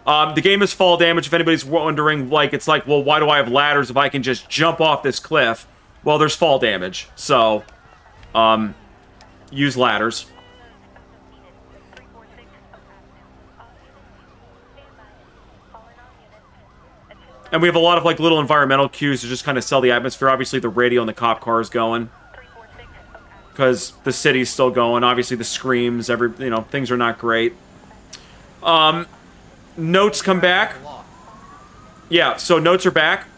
The game is fall damage. If anybody's wondering, it's like, well, why do I have ladders if I can just jump off this cliff? Well, there's fall damage, so use ladders. And we have a lot of little environmental cues to just kind of sell the atmosphere. Obviously, the radio and the cop car is going because the city's still going. Obviously, the screams, things are not great. Notes come back. Yeah, so notes are back.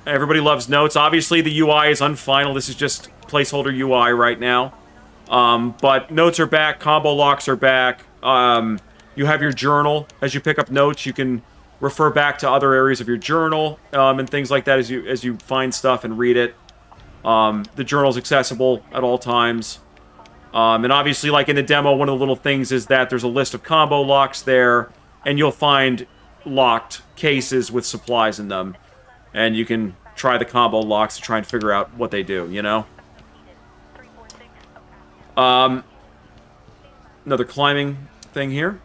Everybody loves notes. Obviously, the UI is unfinal. This is just placeholder UI right now. But notes are back. Combo locks are back. You have your journal. As you pick up notes, you can refer back to other areas of your journal and things like that as you find stuff and read it. The journal's accessible at all times. And obviously, like in the demo, one of the little things is that there's a list of combo locks there, and you'll find locked cases with supplies in them. And you can try the combo locks to try and figure out what they do, you know? Another climbing thing here.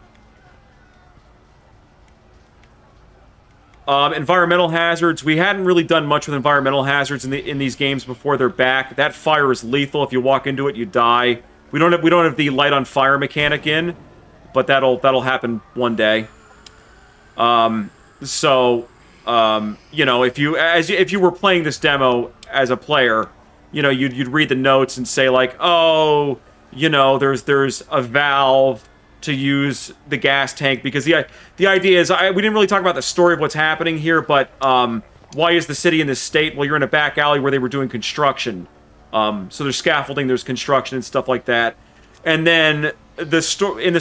Environmental hazards. We hadn't really done much with environmental hazards in these games before they're back. That fire is lethal. If you walk into it, you die. We don't have the light on fire mechanic in, but that'll happen one day. You know, if you were playing this demo as a player, you know, you'd read the notes and say like, oh, you know, there's a valve to use the gas tank, because the idea is, we didn't really talk about the story of what's happening here, but why is the city in this state? Well, you're in a back alley where they were doing construction. So there's scaffolding, there's construction and stuff like that. And then in the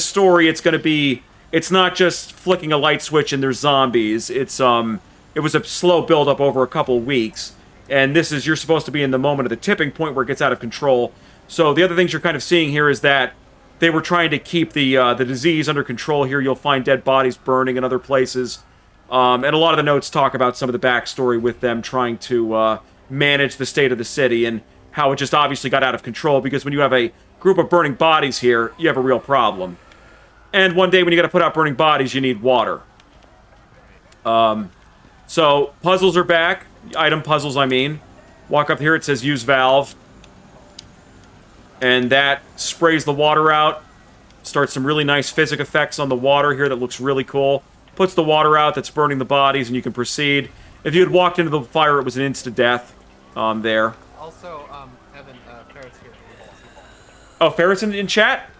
story, it's going to be, it's not just flicking a light switch and there's zombies. It was a slow build up over a couple weeks. And you're supposed to be in the moment of the tipping point where it gets out of control. So the other things you're kind of seeing here is that they were trying to keep the disease under control here. You'll find dead bodies burning in other places. And a lot of the notes talk about some of the backstory with them trying to manage the state of the city and how it just obviously got out of control, because when you have a group of burning bodies here, you have a real problem. And one day when you got to put out burning bodies, you need water. So puzzles are back. Item puzzles, I mean. Walk up here, it says use valve. And that sprays the water out. Starts some really nice physics effects on the water here that looks really cool. Puts the water out that's burning the bodies, and you can proceed. If you had walked into the fire, it was an instant death there. Also, Evan, Ferret's here. Oh, Ferret's in chat?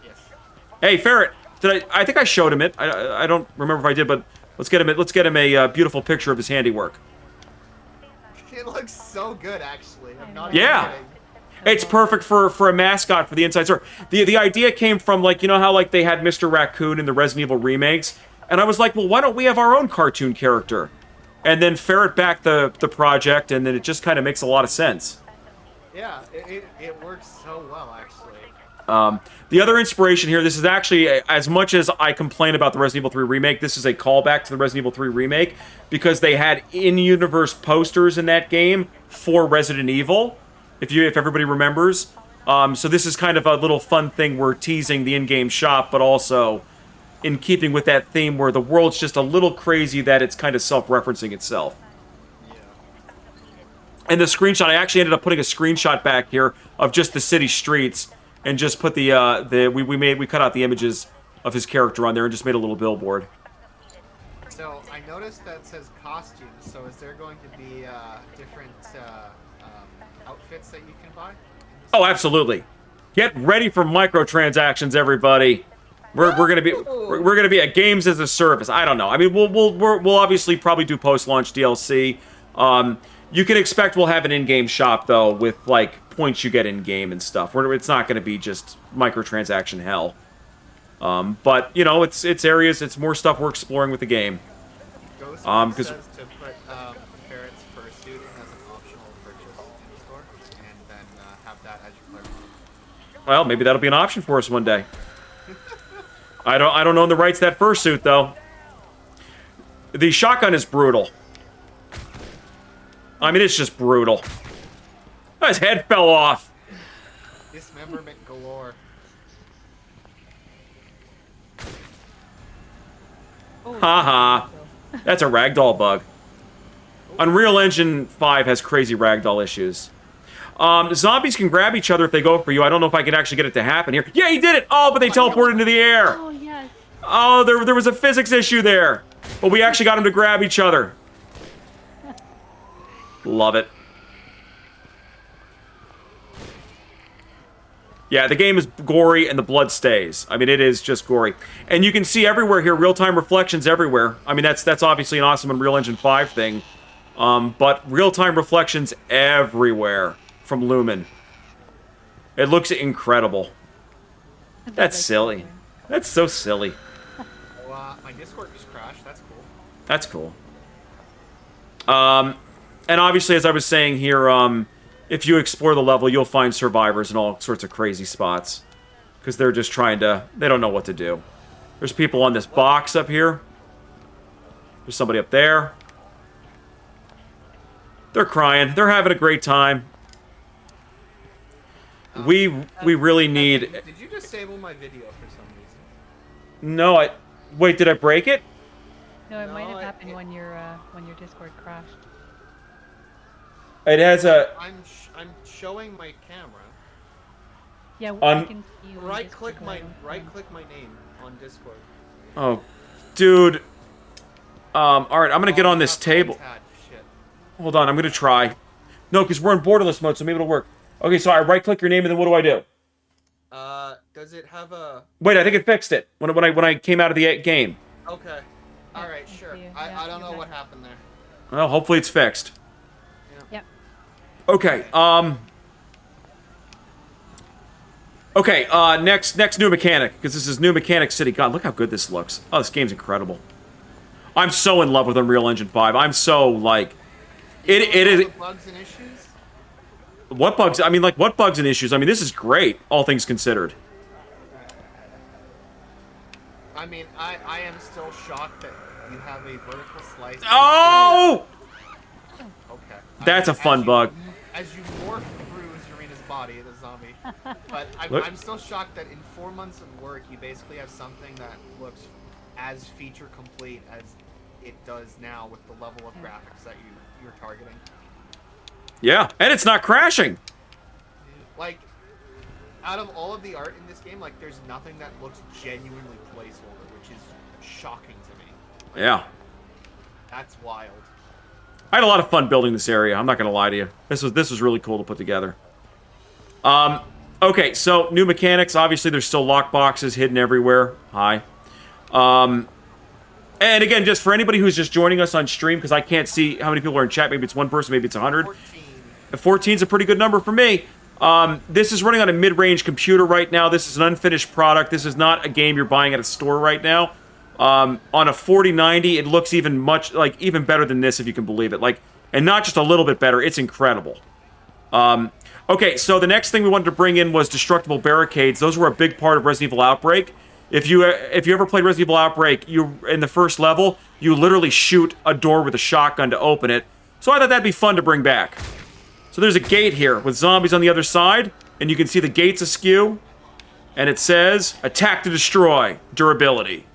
Yes. Hey, Ferret. I think I showed him it. I don't remember if I did, but let's get him a beautiful picture of his handiwork. It looks so good, actually. I'm not Yeah. even kidding. It's perfect for a mascot for the Inside Store. The idea came from, like, you know how, like, they had Mr. Raccoon in the Resident Evil remakes? And I was like, well, why don't we have our own cartoon character? And then Ferret backed the project, and then it just kind of makes a lot of sense. Yeah, it works so well, actually. The other inspiration here, this is actually, as much as I complain about the Resident Evil 3 remake, this is a callback to the Resident Evil 3 remake, because they had in-universe posters in that game for Resident Evil, if everybody remembers. So this is kind of a little fun thing. We're teasing the in-game shop, but also in keeping with that theme where the world's just a little crazy that it's kind of self-referencing itself. Yeah. And the screenshot, I actually ended up putting a screenshot back here of just the city streets, and just put we cut out the images of his character on there and just made a little billboard. So I noticed that it says costumes. So is there going to be different outfits that you can buy? Oh, absolutely. Get ready for microtransactions, everybody. We're gonna be at games as a service. I don't know. I mean, we'll obviously probably do post-launch DLC. You can expect we'll have an in-game shop though, with like points you get in-game and stuff. It's not going to be just microtransaction hell. But you know, it's areas, it's more stuff we're exploring with the game. Ghost says to put Ferret's fursuit as an optional purchase in the store, and then have that as your player. Well, maybe that'll be an option for us one day. I don't own the rights to that fursuit though. The shotgun is brutal. I mean, it's just brutal. His head fell off. Dismemberment galore. Haha. That's a ragdoll bug. Unreal Engine 5 has crazy ragdoll issues. Zombies can grab each other if they go for you. I don't know if I can actually get it to happen here. Yeah, he did it! Oh, but they teleported into the air. Oh, yes. Oh, there was a physics issue there. But we actually got them to grab each other. Love it. Yeah, the game is gory and the blood stays. I mean, it is just gory. And you can see everywhere here, real-time reflections everywhere. I mean, that's obviously an awesome Unreal Engine 5 thing. But real-time reflections everywhere from Lumen. It looks incredible. That's silly. That's so silly. Well, my Discord just crashed. That's cool. That's cool. And obviously, as I was saying here, if you explore the level, you'll find survivors in all sorts of crazy spots. Because they're just trying to... They don't know what to do. There's people on this box up here. There's somebody up there. They're crying. They're having a great time. We really need... Did you disable my video for some reason? No, I... Wait, did I break it? No, it might have happened when your Discord crashed. It has a... I'm showing my camera. Yeah, I can see you. Right click my name on Discord. Oh, dude. All right, I'm gonna get on this table. Shit. Hold on, I'm gonna try. No, because we're in borderless mode, so maybe it'll work. Okay, so I right-click your name, and then what do I do? Does it have a... Wait, I think it fixed it when I came out of the game. Okay. All right, sure. I don't know what happened there. Well, hopefully it's fixed. Yeah. Okay. Okay. Next new mechanic, because this is new mechanic city. God, look how good this looks. Oh, this game's incredible. I'm so in love with Unreal Engine 5. I'm so like, it is. Bugs and issues? What bugs? I mean, like, what bugs and issues? I mean, this is great, all things considered. I mean, I am still shocked that you have a vertical slice. Oh! Okay. That's a fun bug. As you morph through Zarina's body, the zombie. But I'm still shocked that in 4 months of work, you basically have something that looks as feature complete as it does now with the level of graphics that you're targeting. Yeah, and it's not crashing. Like, out of all of the art in this game, like, there's nothing that looks genuinely placeholder, which is shocking to me. Like, Yeah. That's wild. I had a lot of fun building this area. I'm not gonna lie to you. This was really cool to put together. Okay, so new mechanics. Obviously, there's still lock boxes hidden everywhere. Hi. And again, just for anybody who's just joining us on stream, because I can't see how many people are in chat. Maybe it's one person, maybe it's 100. 14 is a pretty good number for me. This is running on a mid-range computer right now. This is an unfinished product. This is not a game you're buying at a store right now. On a 4090, it looks even better than this, if you can believe it. Like, and not just a little bit better. It's incredible. Okay, so the next thing we wanted to bring in was destructible barricades. Those were a big part of Resident Evil Outbreak. If you ever played Resident Evil Outbreak, in the first level, you literally shoot a door with a shotgun to open it. So I thought that'd be fun to bring back. So there's a gate here with zombies on the other side, and you can see the gates askew, and it says, attack to destroy, durability.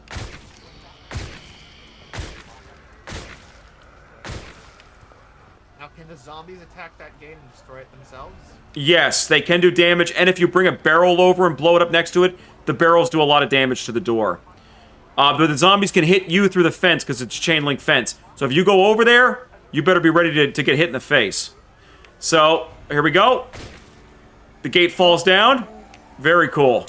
Now, can the zombies attack that gate and destroy it themselves? Yes, they can do damage, and if you bring a barrel over and blow it up next to it, the barrels do a lot of damage to the door. But the zombies can hit you through the fence because it's a chain link fence. So if you go over there, you better be ready to get hit in the face. So, here we go. The gate falls down. Very cool.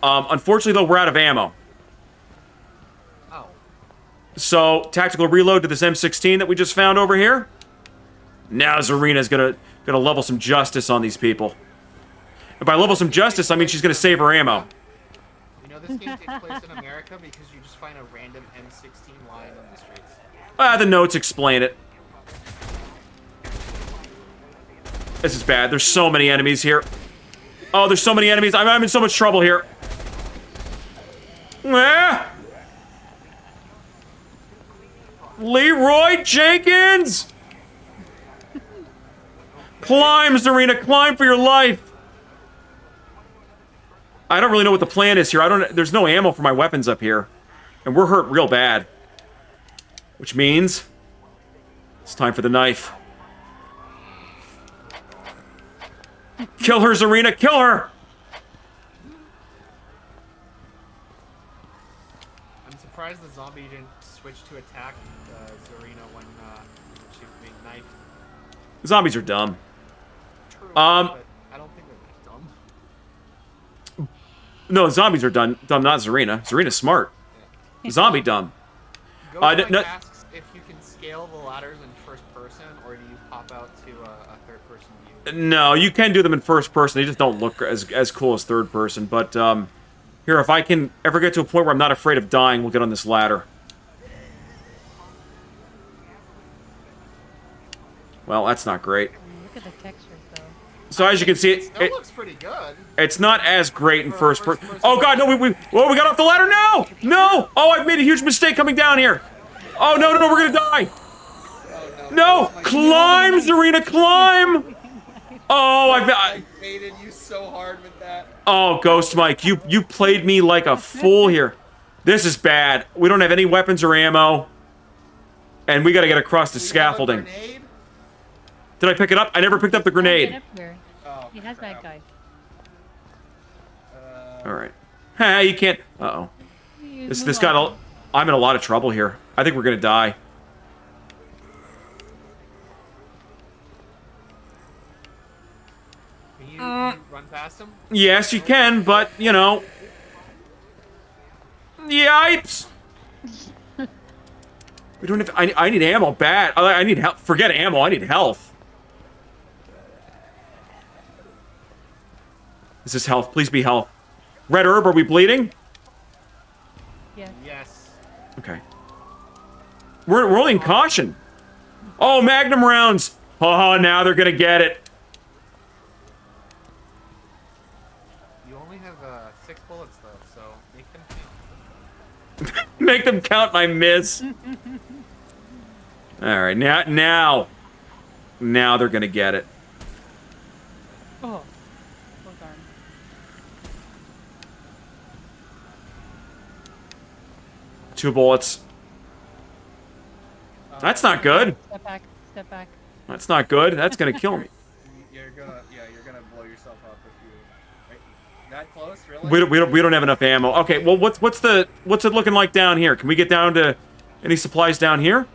Unfortunately, though, we're out of ammo. Oh. So, tactical reload to this M16 that we just found over here. Now Zarina's gonna level some justice on these people. And by level some justice, I mean she's gonna save her ammo. You know this game takes place in America because you just find a random M16 lying on the streets. The notes explain it. This is bad. There's so many enemies here. Oh, there's so many enemies. I'm in so much trouble here. Ah! Leroy Jenkins! Climb, Zarina, climb for your life! I don't really know what the plan is here. There's no ammo for my weapons up here. And we're hurt real bad. Which means it's time for the knife. Kill her, Zarina, kill her! I'm surprised the zombie didn't switch to attack Zarina when she was being knifed. Zombies are dumb. True, but I don't think they're dumb. No, zombies are dumb, not Zarina. Zarina's smart. Yeah. Zombie dumb. Ghost asks if you can scale the ladders in first person, or do you pop out to a third person view? No, you can do them in first person. They just don't look as cool as third person. But here, if I can ever get to a point where I'm not afraid of dying, we'll get on this ladder. Well, that's not great. Look at the textures, though. So as you can see, It still looks pretty good. it's not as great in first person. Oh god, no, we got off the ladder. No, no. Oh, I've made a huge mistake coming down here. Oh no, we're gonna die. Oh, No, climb, Zarina, climb. Oh, I baited you so hard with that. Oh, Ghost Mike, you played me like a fool here. This is bad. We don't have any weapons or ammo, and we got to get across the scaffolding. Did I pick it up? I never picked up the grenade. Oh, he has that guy. All right. Ha, you can't. Uh-oh. This got. I'm in a lot of trouble here. I think we're gonna die. Can you run past him? Yes, you can, but you know. Yipes! We don't have. I need ammo bad. I need help. Forget ammo. I need health. This is health. Please be health. Red herb. Are we bleeding? Yes. Yes. Okay. We're only in caution. Oh, magnum rounds. Oh, now they're gonna get it. You only have 6 bullets though, so make them count. Make them count and I miss. All right, now they're gonna get it. Oh. Oh darn. Two bullets. That's not good. Step back. Step back. That's not good. That's gonna kill me. You're gonna blow yourself up if you. Right? That close, really? We don't have enough ammo. Okay, well what's it looking like down here? Can we get down to any supplies down here?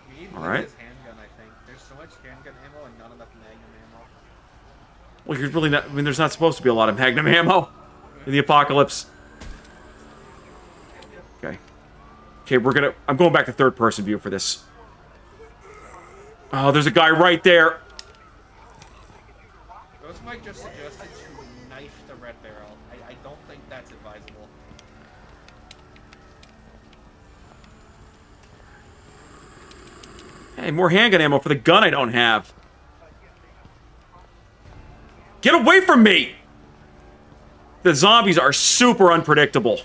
We need All right. this handgun, I think. There's so much handgun ammo and not enough magnum ammo. Well, you're really not. I mean, there's not supposed to be a lot of magnum ammo in the apocalypse. Okay. Okay, I'm going back to third-person view for this. Oh, there's a guy right there. Ghost Mike just suggested to knife the red barrel. I don't think that's advisable. Hey, more handgun ammo for the gun I don't have. Get away from me! The zombies are super unpredictable.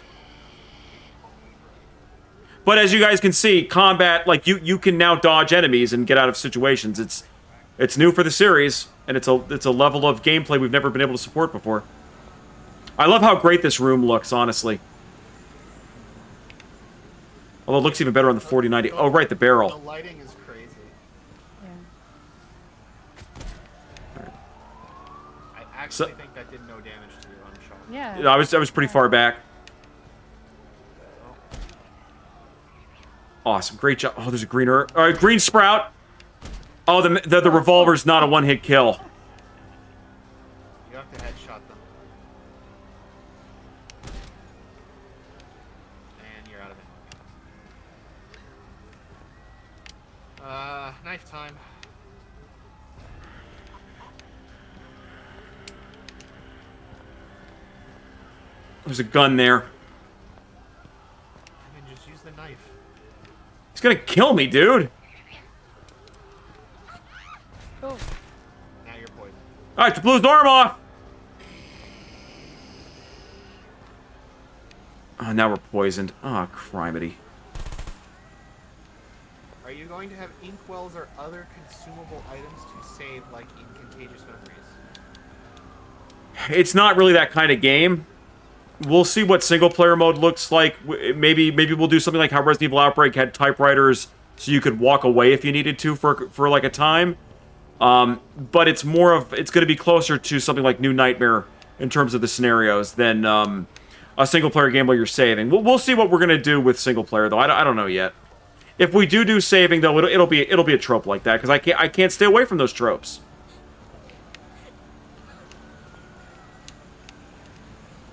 But as you guys can see, combat, like, you can now dodge enemies and get out of situations. It's new for the series, and it's a level of gameplay we've never been able to support before. I love how great this room looks, honestly. Although it looks even better on the 4090. Oh, right, the barrel. The lighting is crazy. Yeah. I actually think that did no damage to you. I'm shocked. Yeah. I was pretty far back. Awesome, great job. Oh, there's a green herb. All right, green sprout. Oh, the revolver's not a one-hit kill. You have to headshot them. And you're out of it. Knife time. There's a gun there. You can just use the knife. He's gonna kill me, dude. Oh. Now you're poisoned. All right, blew his arm off. Oh, now we're poisoned. Oh, criminy. Are you going to have inkwells or other consumable items to save, like in Contagious Memories? It's not really that kind of game. We'll see what single-player mode looks like. Maybe we'll do something like how Resident Evil Outbreak had typewriters, so you could walk away if you needed to for like a time. But it's going to be closer to something like New Nightmare in terms of the scenarios than a single-player game where you're saving. We'll see what we're gonna do with single-player though. I don't know yet. If we do saving though, it'll be a trope like that because I can't stay away from those tropes.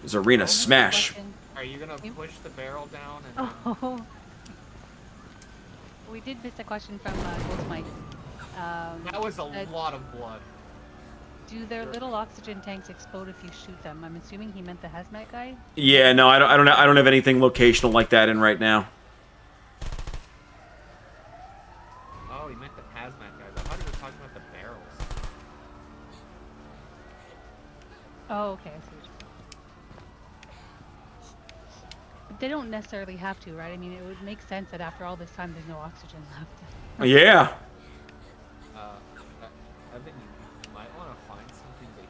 Zarina smash. Are you gonna push the barrel down and? Oh. We did miss a question from Ghost Mike. That was a lot of blood. Do their little oxygen tanks explode if you shoot them? I'm assuming he meant the hazmat guy. Yeah, no, I don't have anything locational like that in right now. they don't necessarily have to, right? I mean, it would make sense that after all this time, there's no oxygen left. Yeah. Evan, you might want to find something to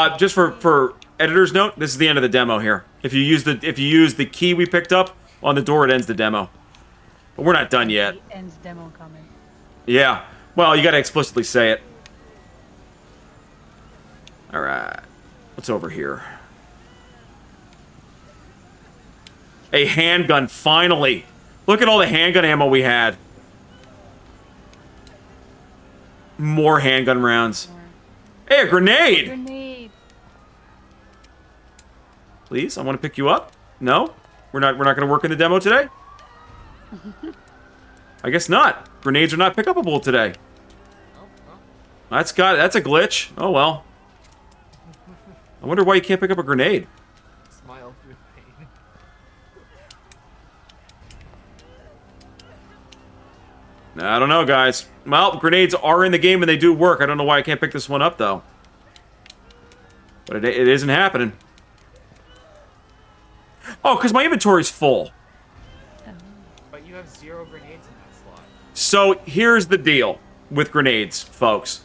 heal. Just for editor's note, this is the end of the demo here. If you use the key we picked up on the door, it ends the demo. But we're not done yet. Ends demo comment. Yeah. Well, you got to explicitly say it. All right. What's over here? A handgun, finally. Look at all the handgun ammo we had. More handgun rounds. Hey, a grenade! Grenade. Please, I want to pick you up. No? We're not going to work in the demo today? I guess not. Grenades are not pick upable today. That's a glitch. Oh well. I wonder why you can't pick up a grenade. Smile through pain. I don't know, guys. Well, grenades are in the game and they do work. I don't know why I can't pick this one up, though. But it isn't happening. Oh, because my inventory's full. But you have 0 grenades in that slot. So, here's the deal with grenades, folks.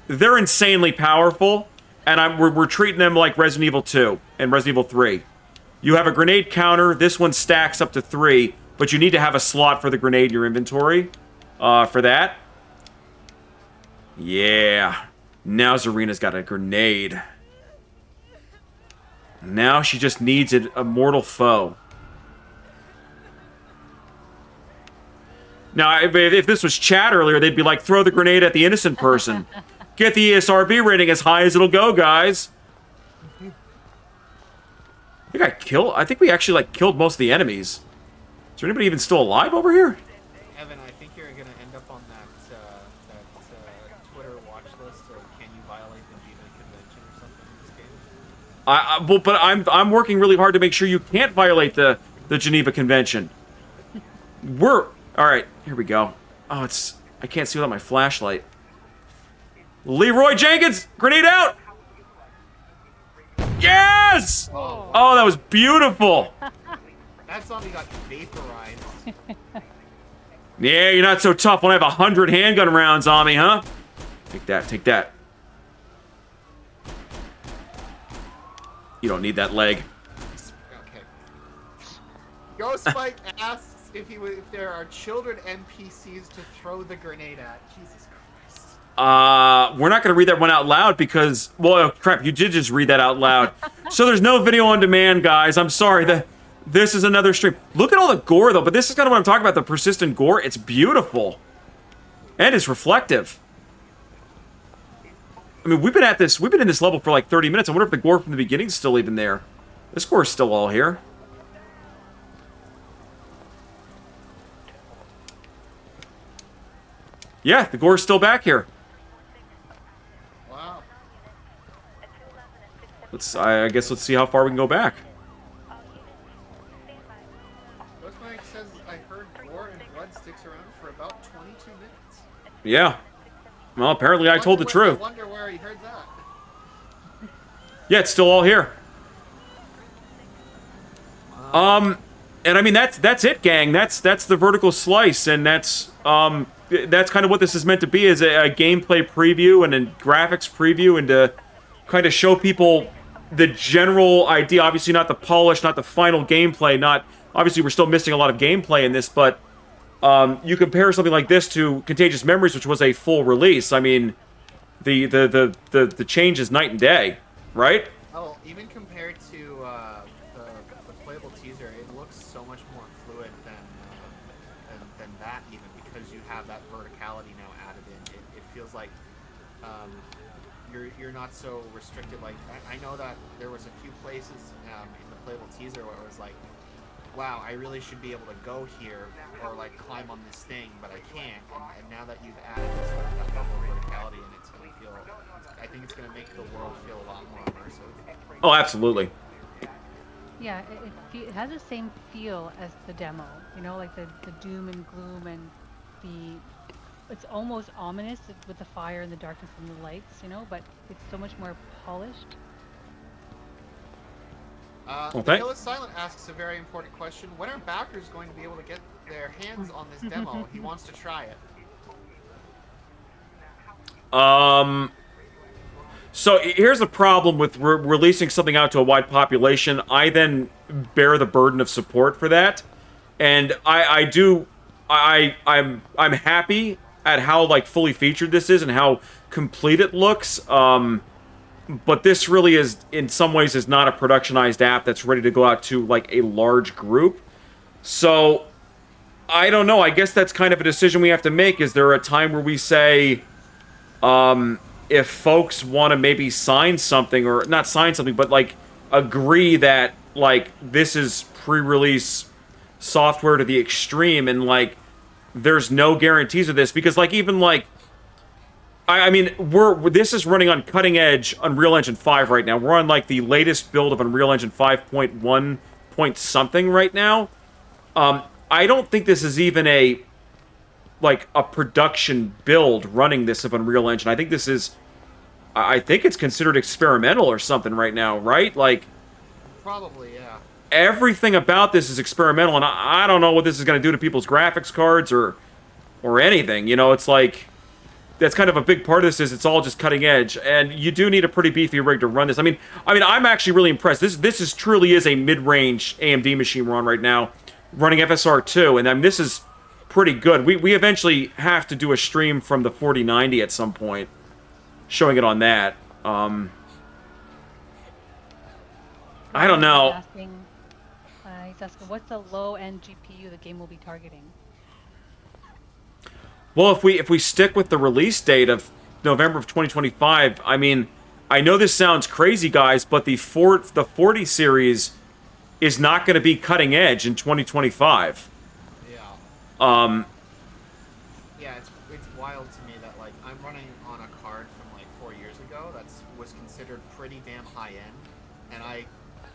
They're insanely powerful, and we're treating them like Resident Evil 2 and Resident Evil 3. You have a grenade counter. This one stacks up to 3, but you need to have a slot for the grenade in your inventory for that. Yeah. Now Zarina's got a grenade. Now she just needs a mortal foe. Now, if this was chat earlier, they'd be like, throw the grenade at the innocent person. Get the ESRB rating as high as it'll go, guys. I think we actually, killed most of the enemies. Is there anybody even still alive over here? Evan, I think you're going to end up on that Twitter watch list of can you violate the Geneva Convention or something in this game? But I'm working really hard to make sure you can't violate the Geneva Convention. All right, here we go. Oh, I can't see without my flashlight. Leroy Jenkins, grenade out! Yes! Oh, that was beautiful. That zombie got vaporized. Yeah, you're not so tough when I have 100 handgun rounds on me, huh? Take that, take that. You don't need that leg. Okay. Ghost Spike asks if there are children NPCs to throw the grenade at. Jesus Christ. We're not going to read that one out loud because... Well, oh, crap, you did just read that out loud. So there's no video on demand, guys. I'm sorry. This is another stream. Look at all the gore, though. But this is kind of what I'm talking about, the persistent gore. It's beautiful. And it's reflective. I mean, we've been in this level for like 30 minutes. I wonder if the gore from the beginning is still even there. This gore is still all here. Yeah, the gore's still back here. Wow. I guess let's see how far we can go back. Ghost Spike says I heard gore and blood sticks around for about 22 minutes. Yeah. Well, apparently I told the truth. I wonder where he heard that. Yeah, it's still all here. And I mean that's it, gang. That's the vertical slice, and that's kind of what this is meant to be, is a gameplay preview and a graphics preview, and to kind of show people the general idea. Obviously, not the polish, not the final gameplay. Obviously, we're still missing a lot of gameplay in this, but you compare something like this to Contagious Memories, which was a full release. I mean, the change is night and day, right? Oh, even compared to the playable teaser, it looks so much more fluid than that, even because you have that verticality now added in. It feels like you're not so restricted. Like I know that there was a few places in the playable teaser where it was like, wow, I really should be able to go here or like climb on this thing, but I can't. And now that you've added this that level of verticality, and it's going to feel, I think it's going to make the world feel a lot more immersive. Oh, absolutely. Yeah, it has the same feel as the demo. You know, like the doom and gloom and it's almost ominous with the fire and the darkness and the lights, you know, but it's so much more polished. Well, The Hill is Silent asks a very important question. When are backers going to be able to get their hands on this demo? He wants to try it. So here's the problem with releasing something out to a wide population. I then bear the burden of support for that, and I'm happy at how like fully featured this is and how complete it looks. But this really is, in some ways, is not a productionized app that's ready to go out to like a large group. So I don't know. I guess that's kind of a decision we have to make. Is there a time where we say, if folks want to maybe sign something, or not sign something, but like agree that like this is pre-release software to the extreme, and like there's no guarantees of this, because like even like I mean this is running on cutting edge Unreal Engine 5 right now. We're on like the latest build of Unreal Engine 5.1 point something right now. I don't think this is even a production build running this of Unreal Engine. I think it's considered experimental or something right now, right? Like, probably, yeah. Everything about this is experimental, and I don't know what this is going to do to people's graphics cards or anything. You know, it's like that's kind of a big part of this. Is it's all just cutting edge, and you do need a pretty beefy rig to run this. I mean, I'm actually really impressed. This truly is a mid-range AMD machine we're on right now, running FSR 2, and I mean this is pretty good. We eventually have to do a stream from the 4090 at some point, showing it on that. I don't know. He's asking, what's the low-end GPU the game will be targeting? Well, if we stick with the release date of November of 2025, I mean, I know this sounds crazy, guys, but the 40 series is not going to be cutting edge in 2025. Yeah, it's wild to me that like I'm running on a card from like 4 years ago that was considered pretty damn high end, and I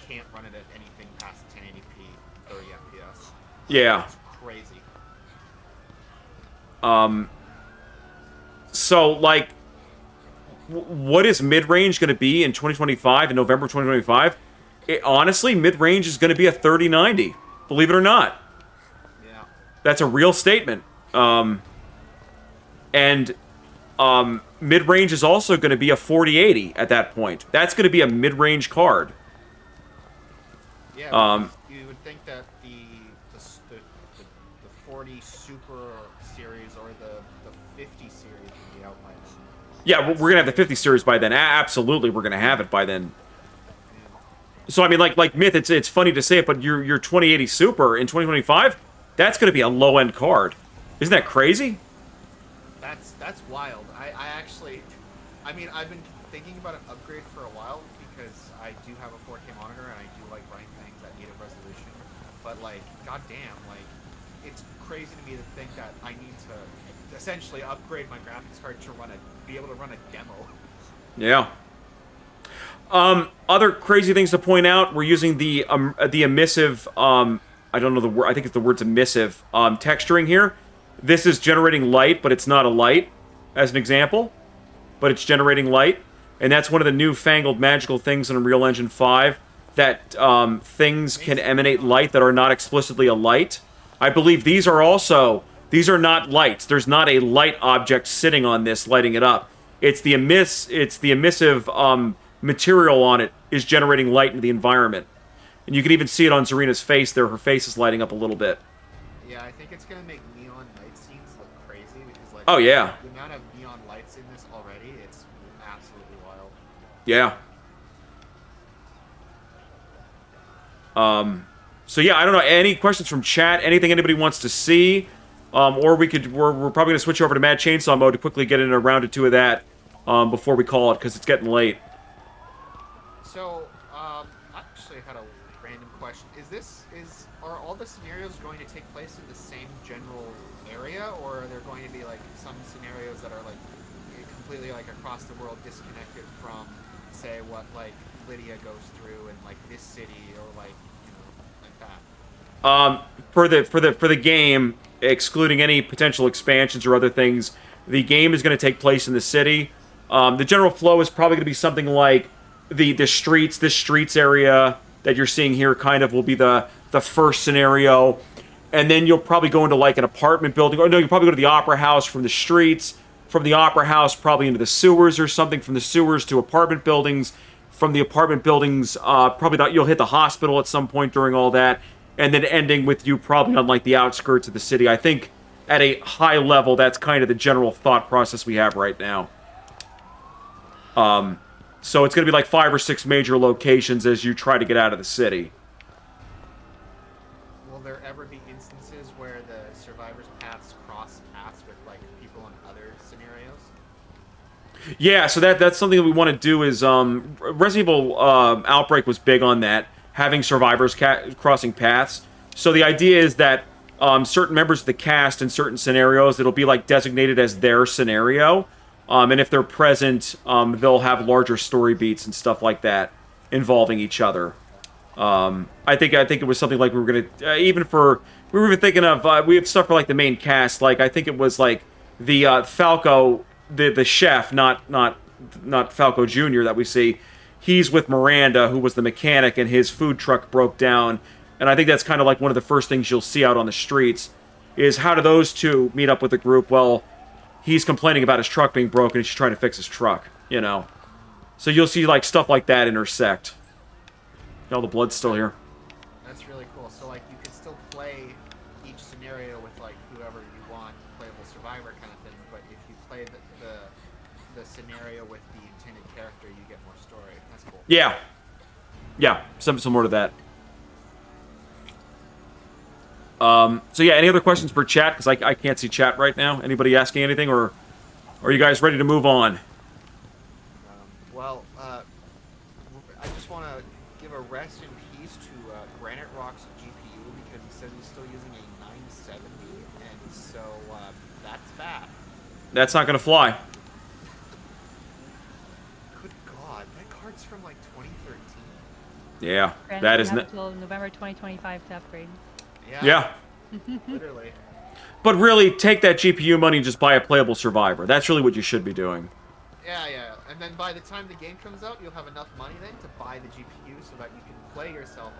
can't run it at anything past 1080p 30 FPS. Yeah. It's crazy. So like what is mid-range going to be in 2025, in November 2025? Honestly, mid-range is going to be a 3090, believe it or not. Yeah. That's a real statement. Mid-range is also going to be a 4080 at that point. That's going to be a mid-range card. Yeah, you would think that the 40 Super series or the 50 series would be out by then. Yeah, we're going to have the 50 series by then. Absolutely, we're going to have it by then. So, I mean, like Myth, it's funny to say it, but your 2080 Super in 2025, that's going to be a low-end card. Isn't that crazy? That's wild. I actually, I mean, I've been thinking about an upgrade for a while because I do have a 4K monitor and I do like running things at native resolution. But like, goddamn, like, it's crazy to me to think that I need to essentially upgrade my graphics card to be able to run a demo. Yeah. Other crazy things to point out: we're using the emissive, I don't know the word. I think it's the word's emissive texturing here. This is generating light, but it's not a light, as an example. But it's generating light, and that's one of the newfangled magical things in Unreal Engine 5. That things can emanate light that are not explicitly a light. I believe these are not lights. There's not a light object sitting on this lighting it up. It's the emissive material on it is generating light into the environment. And you can even see it on Zarina's face there. Her face is lighting up a little bit. Yeah, I think it's going to make neon night scenes look crazy because, like, oh, yeah. The amount of neon lights in this already, it's absolutely wild. Yeah. So yeah, I don't know. Any questions from chat? Anything anybody wants to see? Or we're probably going to switch over to Mad Chainsaw mode to quickly get in a round or two of that before we call it, because it's getting late. So, I actually had a random question. Are all the scenarios going to take place in the same general area, or are there going to be like some scenarios that are like completely like across the world, disconnected from, say, what like Lydia goes through in like this city, or like, you know, like that? For the game, excluding any potential expansions or other things, the game is going to take place in the city. The general flow is probably going to be something like the streets area that you're seeing here kind of will be the first scenario. And then you'll probably go into like an apartment building. Or no, you'll probably go to the opera house from the streets. From the opera house, probably into the sewers or something. From the sewers to apartment buildings. From the apartment buildings, probably you'll hit the hospital at some point during all that. And then ending with you probably on like the outskirts of the city. I think at a high level, that's kind of the general thought process we have right now. So it's going to be like 5 or 6 major locations as you try to get out of the city. Will there ever be instances where the survivors' paths cross paths with like people in other scenarios? Yeah, so that's something that we want to do is Resident Evil Outbreak was big on that, having survivors crossing paths. So the idea is that certain members of the cast in certain scenarios, it'll be like designated as their scenario. And if they're present, they'll have larger story beats and stuff like that involving each other. I think it was something like we were gonna we were even thinking of we have stuff for like the main cast. Like I think it was like the Falco, the chef, not Falco Jr. that we see. He's with Miranda, who was the mechanic, and his food truck broke down. And I think that's kind of like one of the first things you'll see out on the streets is how do those two meet up with the group? Well, he's complaining about his truck being broken and she's trying to fix his truck, you know. So you'll see like stuff like that intersect. All the blood's still here. That's really cool. So like you could still play each scenario with like whoever you want, playable survivor kind of thing, but if you play the scenario with the intended character, you get more story. That's cool. Yeah. Yeah, some more to that. So yeah, any other questions for chat? Because I can't see chat right now. Anybody asking anything, or are you guys ready to move on? I just want to give a rest in peace to Granite Rock's GPU because he says he's still using a 970, and so that's bad. That's not going to fly. Good God, that card's from like 2013. Yeah, Granted, that we is have not. until November 2025 to upgrade. Yeah. Literally. But really, take that GPU money and just buy a playable survivor. That's really what you should be doing. Yeah. And then by the time the game comes out, you'll have enough money then to buy the GPU so that you can play yourself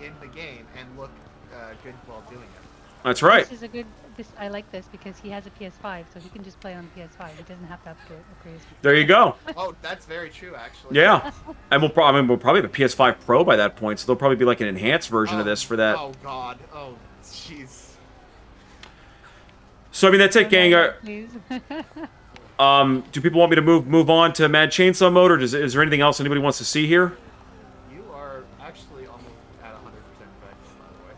in the game and look good while doing it. That's right. This is a good. I like this because he has a PS5, so he can just play on the PS5. He doesn't have to upgrade his. There you go. Oh, that's very true, actually. Yeah. And we'll probably have a PS5 Pro by that point, so there'll probably be like an enhanced version of this for that. Oh God. Oh jeez. So I mean that's it, gang. Please. Do people want me to move on to Mad Chainsaw Mode, or is there anything else anybody wants to see here? You are actually almost at 100% effect, by the way.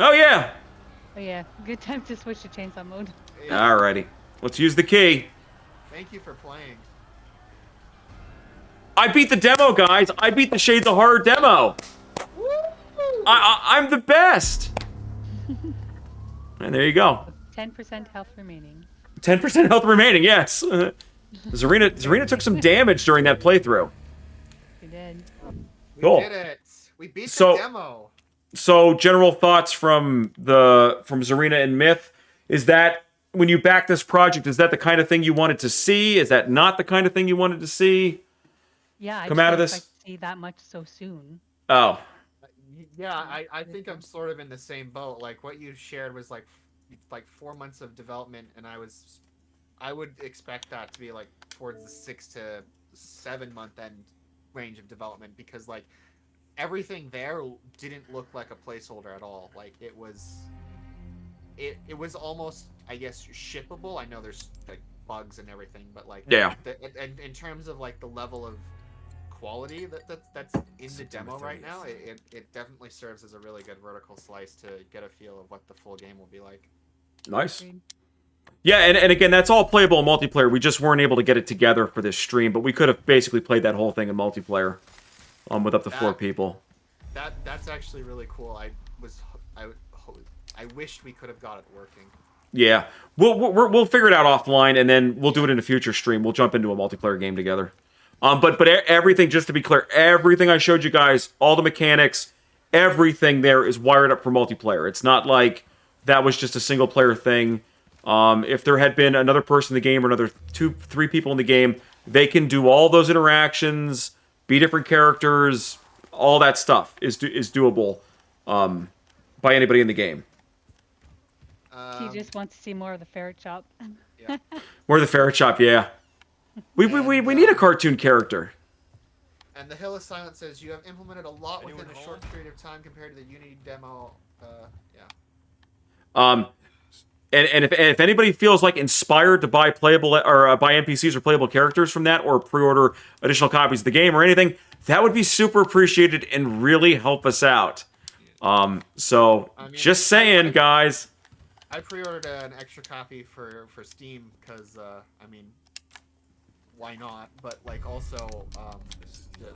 Oh yeah. Oh yeah, good time to switch to chainsaw mode. Yeah. Alrighty. Let's use the key. Thank you for playing. I beat the demo, guys. I beat the Shades of Horror demo. Woo! I'm the best. And there you go. 10% health remaining. 10% health remaining. Yes. Zarina took some damage during that playthrough. We did. Cool. We did it. We beat the demo. So general thoughts from Zarina and Myth is that when you back this project, is that the kind of thing you wanted to see? Is that not the kind of thing you wanted to see? Yeah, Come out of this? I see that much so soon. Oh. Yeah, I think I'm sort of in the same boat. Like what you shared was like 4 months of development, and I would expect that to be like towards the 6 to 7 month end range of development because like everything there didn't look like a placeholder at all. Like it was almost, I guess, shippable. I know there's like bugs and everything, but like yeah, and in terms of like the level of quality that's in the demo right now, it definitely serves as a really good vertical slice to get a feel of what the full game will be like. Nice. Yeah, and again, that's all playable in multiplayer. We just weren't able to get it together for this stream, but we could have basically played that whole thing in multiplayer, with up to 4 people. That's actually really cool. I wished we could have got it working. Yeah, we'll figure it out offline, and then we'll do it in a future stream. We'll jump into a multiplayer game together. But everything, just to be clear, everything I showed you guys, all the mechanics, everything there is wired up for multiplayer. It's not like that was just a single player thing. If there had been another person in the game or another 2-3 people in the game, they can do all those interactions, be different characters, all that stuff is doable by anybody in the game. He just wants to see more of the ferret shop. Yeah. More of the ferret shop, yeah. We need a cartoon character. And the Hill of Silence says you have implemented a lot within a short period of time compared to the Unity demo. Yeah. And if anybody feels like inspired to buy playable or buy NPCs or playable characters from that, or pre-order additional copies of the game or anything, that would be super appreciated and really help us out. So I mean, just saying, guys. I pre-ordered an extra copy for Steam because I mean, why not? But like also to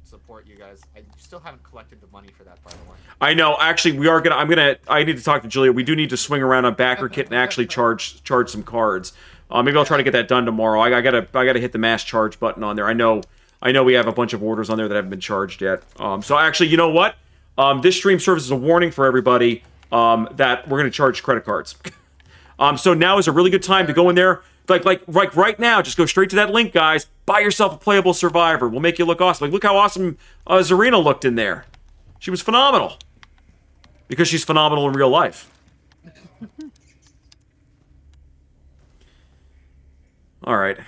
support you guys. I still haven't collected the money for that, by the way. I know. Actually, we are gonna. I need to talk to Julia. We do need to swing around on BackerKit and actually charge some cards. Maybe I'll try to get that done tomorrow. I gotta hit the mass charge button on there. I know we have a bunch of orders on there that haven't been charged yet. So actually, you know what? This stream serves as a warning for everybody that we're gonna charge credit cards. So now is a really good time to go in there. Like right now, just go straight to that link, guys. Buy yourself a playable survivor. We'll make you look awesome. Like, look how awesome Zarina looked in there. She was phenomenal. Because she's phenomenal in real life. All right.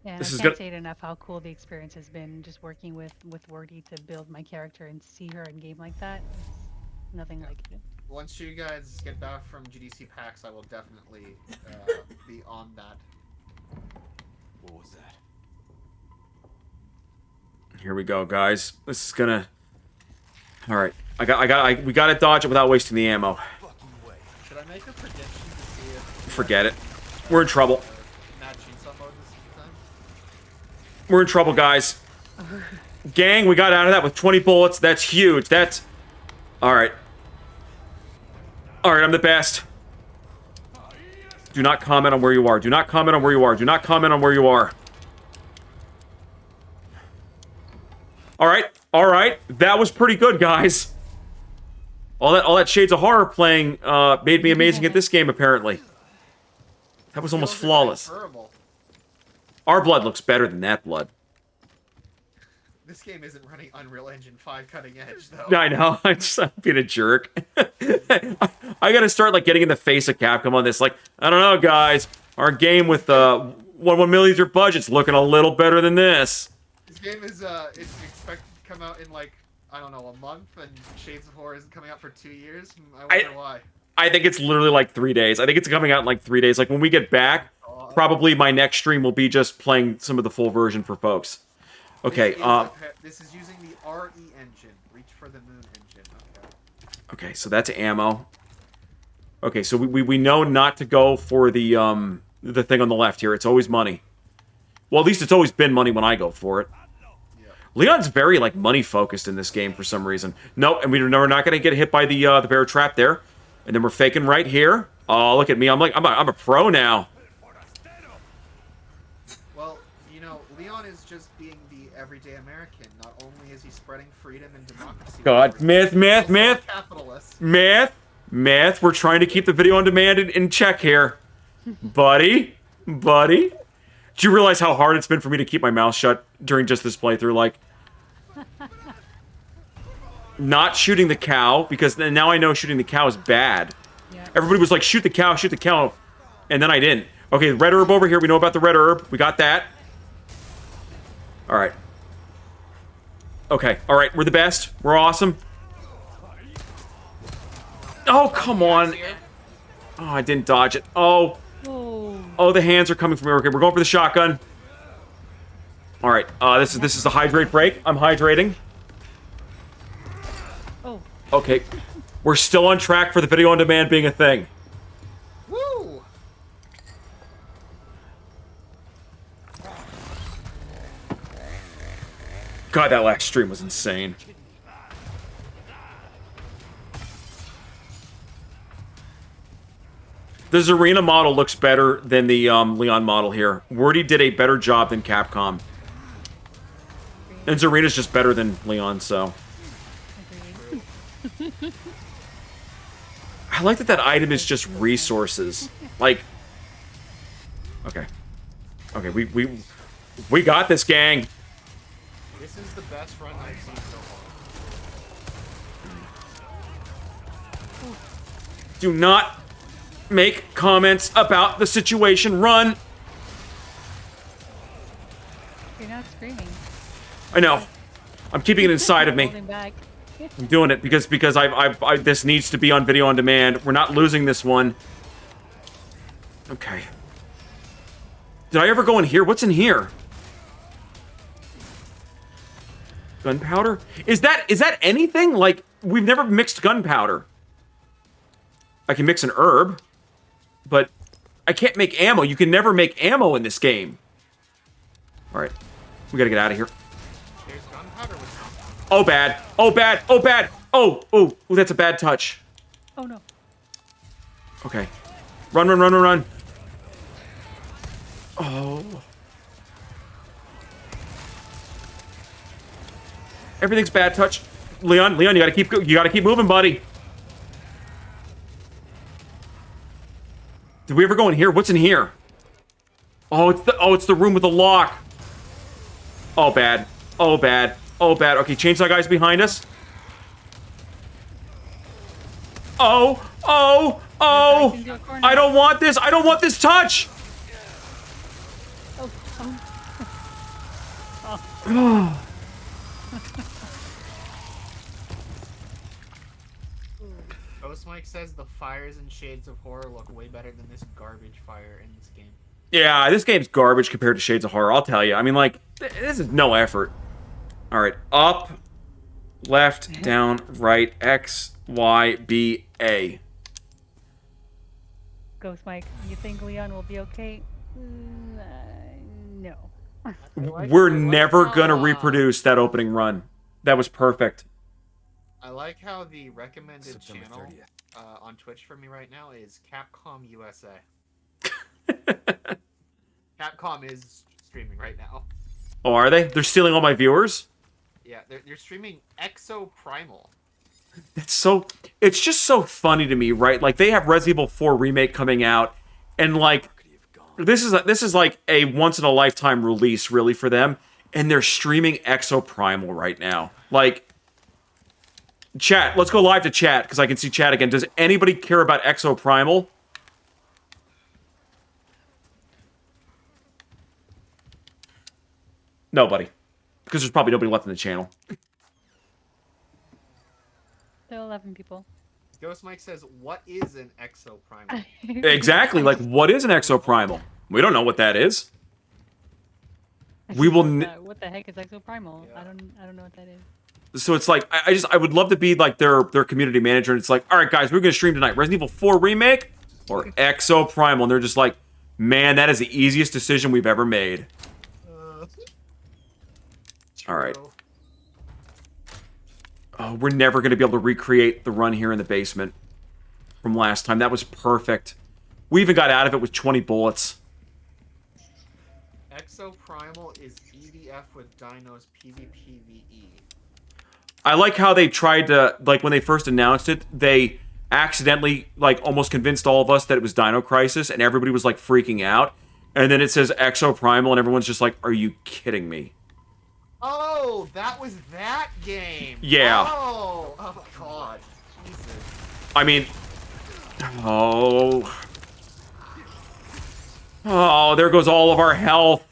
Yeah, this I can't say it enough how cool the experience has been just working with Wordy to build my character and see her in game like that. It's nothing like it. Once you guys get back from GDC PAX, I will definitely be on that. What was that? Here we go, guys. This is gonna. All right, we gotta dodge it without wasting the ammo. Should I make a prediction to see if? Forget it. We're in trouble. Mad Chainsaw mode this time? We're in trouble, guys. Gang, we got out of that with 20 bullets. That's huge. That's all right. All right, I'm the best. Do not comment on where you are. Do not comment on where you are. Do not comment on where you are. All right. All right. That was pretty good, guys. All that Shades of Horror playing made me amazing at this game, apparently. That was almost flawless. Our blood looks better than that blood. This game isn't running Unreal Engine 5 cutting edge, though. I know. I'm being a jerk. I gotta start, like, getting in the face of Capcom on this. Like, I don't know, guys. Our game with 1 million budget's looking a little better than this. This game is it's expected to come out in, like, I don't know, a month, and Shades of Horror isn't coming out for 2 years. I wonder why. I think it's literally like 3 days. I think it's coming out in like 3 days. Like, when we get back, probably my next stream will be just playing some of the full version for folks. Okay, this is using the RE engine, Reach for the Moon engine. Okay, so that's ammo. Okay, so we know not to go for the thing on the left here. It's always money. Well, at least it's always been money when I go for it. Yeah. Leon's very, like, money focused in this game for some reason. Nope, and we're not gonna get hit by the bear trap there. And then we're faking right here. Oh, look at me! I'm a pro now. Well, you know, Leon is just being the everyday American. Not only is he spreading freedom and democracy. God, myth. Capitalist. Myth. We're trying to keep the video on demand in check here, buddy. Do you realize how hard it's been for me to keep my mouth shut during just this playthrough? Like, not shooting the cow, because now I know shooting the cow is bad. Yeah. Everybody was like, shoot the cow, and then I didn't. Okay, red herb over here. We know about the red herb. We got that. All right. Okay, all right. We're the best. We're awesome. Oh, come on. Oh, I didn't dodge it. Oh, the hands are coming from here. Okay, we're going for the shotgun. All right, this is the hydrate break. I'm hydrating. Oh. Okay, we're still on track for the video on demand being a thing. Woo! God, that last stream was insane. The Zarina model looks better than the Leon model here. Wordy did a better job than Capcom. And Zarina's just better than Leon, so. I like that item is just resources. Like, okay. Okay, we got this, gang. This is the best run I've seen so far. Do not make comments about the situation. Run. You're not screaming. I know. I'm keeping it inside of me. Holding back. I'm doing it because this needs to be on video on demand. We're not losing this one. Okay. Did I ever go in here? What's in here? Gunpowder? Is that anything? Like, we've never mixed gunpowder. I can mix an herb, but I can't make ammo. You can never make ammo in this game. All right. We gotta get out of here. There's gunpowder with something. Oh, bad. Oh, bad. Oh, bad. Oh, oh, oh, that's a bad touch. Oh no. Okay. Run, run, run, run, run. Oh. Everything's bad touch. Leon, you gotta keep moving, buddy. Did we ever go in here? What's in here? Oh, it's the room with the lock. Oh, bad. Oh, bad. Oh, bad. Okay, chainsaw guy's behind us. Oh, oh, oh. I don't want this. I don't want this touch. Oh, oh. Ghost Mike says the fires and shades of horror look way better than this garbage fire in this game. Yeah, this game's garbage compared to Shades of Horror, I'll tell you. I mean, like, this is no effort. All right, up, left, down, right, X, Y, B, A. Ghost Mike, you think Leon will be okay? No. We're never gonna reproduce that opening run. That was perfect. I like how the recommended September channel 30th. on Twitch for me right now is Capcom USA. Capcom is streaming right now. Oh, are they? They're stealing all my viewers? Yeah, they're streaming Exo Primal. It's just so funny to me, right? Like, they have Resident Evil 4 Remake coming out, and like, this is like a once-in-a-lifetime release, really, for them, and they're streaming Exo Primal right now. Like, chat, let's go live to chat, because I can see chat again. Does anybody care about Exo Primal? Nobody. Because there's probably nobody left in the channel. There are 11 people. Ghost Mike says, "What is an Exo Primal?" Exactly. Like, what is an Exo Primal? We don't know what that is. We will. What the heck is Exoprimal? Yeah. I don't know what that is. So it's like I would love to be like their community manager, and it's like, all right, guys, we're gonna stream tonight. Resident Evil 4 Remake or Exo Primal, and they're just like, man, that is the easiest decision we've ever made. All right. Oh, we're never gonna be able to recreate the run here in the basement from last time. That was perfect. We even got out of it with 20 bullets. Exo Primal is EDF with Dinos PvPvE. I like how they tried to, like, when they first announced it, they accidentally, like, almost convinced all of us that it was Dino Crisis, and everybody was, like, freaking out. And then it says Exo Primal, and everyone's just like, are you kidding me? Oh, that was that game. Yeah. Oh my god. Jesus. I mean, oh. Oh, there goes all of our health.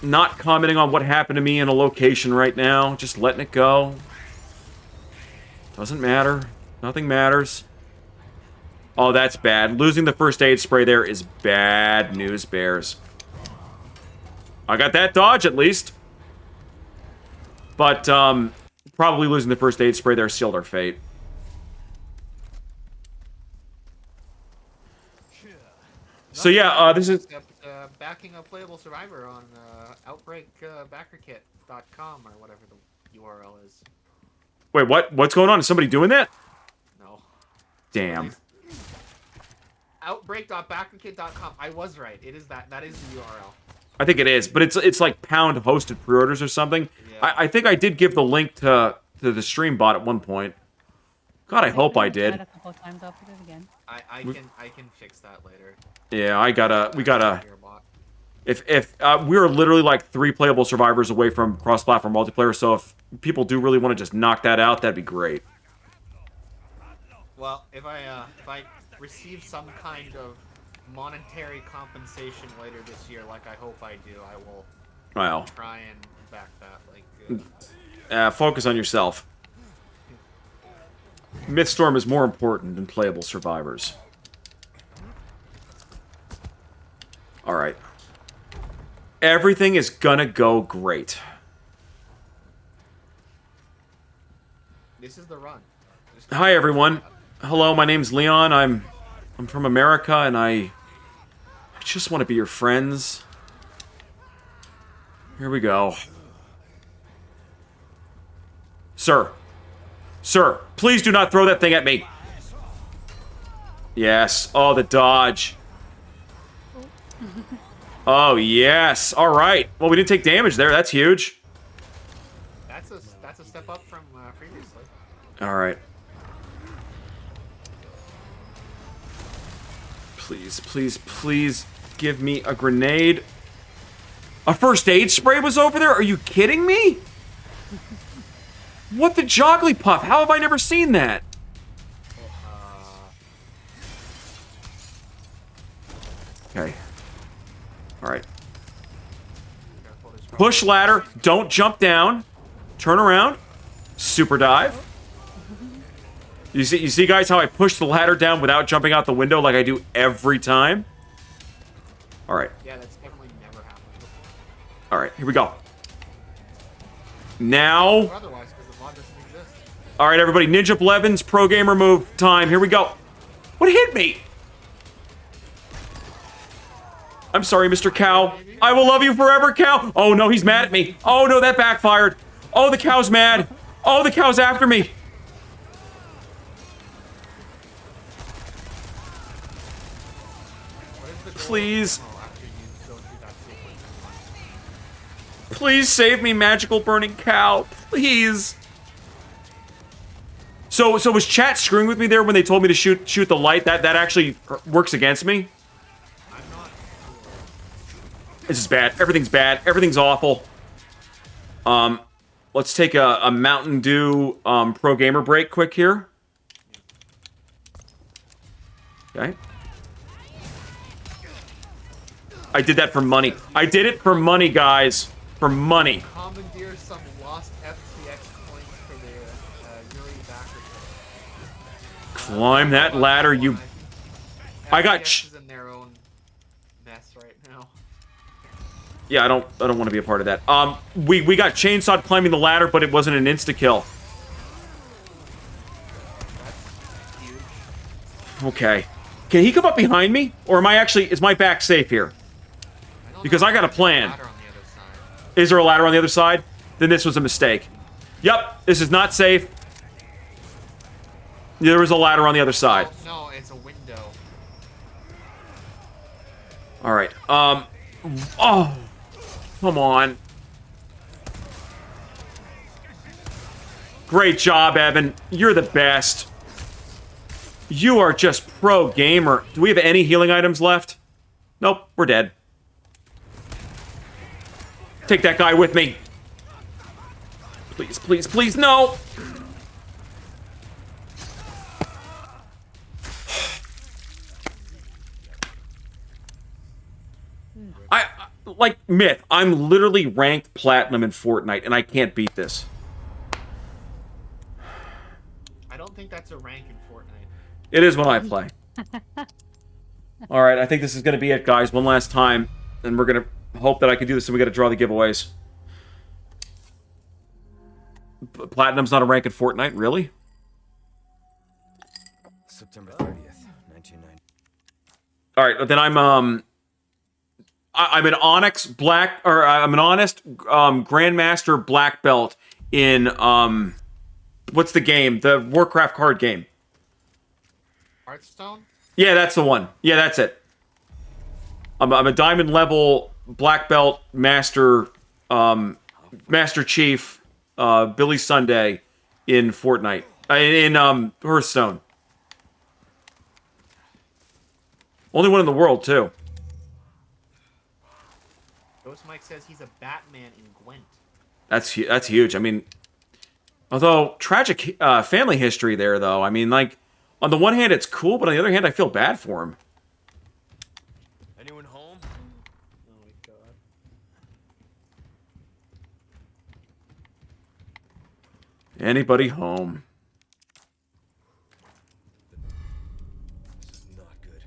Not commenting on what happened to me in a location right now. Just letting it go. Doesn't matter. Nothing matters. Oh, that's bad. Losing the first aid spray there is bad news, Bears. I got that dodge, at least. But, probably losing the first aid spray there sealed our fate. So, yeah, this is... Backing a playable survivor on Outbreak backerkit.com or whatever the URL is. Wait, what? What's going on? Is somebody doing that? No. Damn. Outbreak.backerkit.com. I was right. It is that. That is the URL. I think it is, but it's like pound hosted pre-orders or something. Yeah. I think I did give the link to the stream bot at one point. God, I hope I did. A couple of times, I'll put it again. I can fix that later. Yeah, we gotta. If we're literally like 3 playable survivors away from cross-platform multiplayer, so if people do really want to just knock that out, that'd be great. Well, if I receive some kind of monetary compensation later this year, like I hope I do, I will Wow. try and back that. Like, focus on yourself. Mythstorm is more important than playable survivors. Alright. Everything is gonna go great. this is the run. Hi everyone. Hello, my name's Leon. I'm from America and I just want to be your friends. Here we go. Sir. Sir, please do not throw that thing at me. Yes. Oh, the dodge. Oh, yes. All right. Well, we didn't take damage there. That's huge. That's a step up from previously. All right. Please, please, please give me a grenade. A first aid spray was over there? Are you kidding me? What the Jogglypuff? How have I never seen that? Okay. Alright. Push ladder. Don't jump down. Turn around. Super dive. You see, guys, how I push the ladder down without jumping out the window like I do every time? Alright. Yeah, that's definitely never happened before. Alright, here we go. Now... Or otherwise, because the mod doesn't exist. Alright, everybody, Ninja Blevins pro gamer move time. Here we go. What hit me? I'm sorry, Mr. Cow. I will love you forever, Cow. Oh, no, he's mad at me. Oh, no, that backfired. Oh, the cow's mad. Oh, the cow's after me. Please. Please save me, magical burning cow. Please. So was chat screwing with me there when they told me to shoot the light? That actually works against me? I'm not sure. This is bad. Everything's bad. Everything's awful. Let's take a Mountain Dew pro gamer break quick here. Okay. I did that for money. I did it for money, guys. For money. Commandeer some lost FTX coins for their Yuri backer. Climb that ladder, you... I got... FTX is in their own mess right now. Yeah, I don't want to be a part of that. We got chainsawed climbing the ladder, but it wasn't an insta-kill. That's huge. Okay. Can he come up behind me? Or am I actually... Is my back safe here? Because I got a plan. Is there a ladder on the other side? Then this was a mistake. Yep, this is not safe. There was a ladder on the other side. Oh, no, it's a window. Alright, oh. Come on. Great job, Evan. You're the best. You are just pro gamer. Do we have any healing items left? Nope, we're dead. Take that guy with me. Please, please, please, no! Like, Myth, I'm literally ranked platinum in Fortnite, and I can't beat this. I don't think that's a rank in Fortnite. It is when I play. Alright, I think this is going to be it, guys. One last time, and we're going to hope that I can do this, and we got to draw the giveaways. Platinum's not a rank in Fortnite, really? September 30th, 1990. Alright, then I'm an Onyx black, or I'm an honest Grandmaster black belt in, what's the game? The Warcraft card game. Hearthstone? Yeah, that's the one. Yeah, that's it. I'm a diamond level black belt master, Master Chief, Billy Sunday in Fortnite. In Hearthstone. Only one in the world, too. Ghost Mike says he's a Batman in Gwent. That's huge. I mean, although tragic family history there, though. I mean, like, on the one hand, it's cool, but on the other hand, I feel bad for him. Anyone home? Oh my god. Anybody home? This is not good.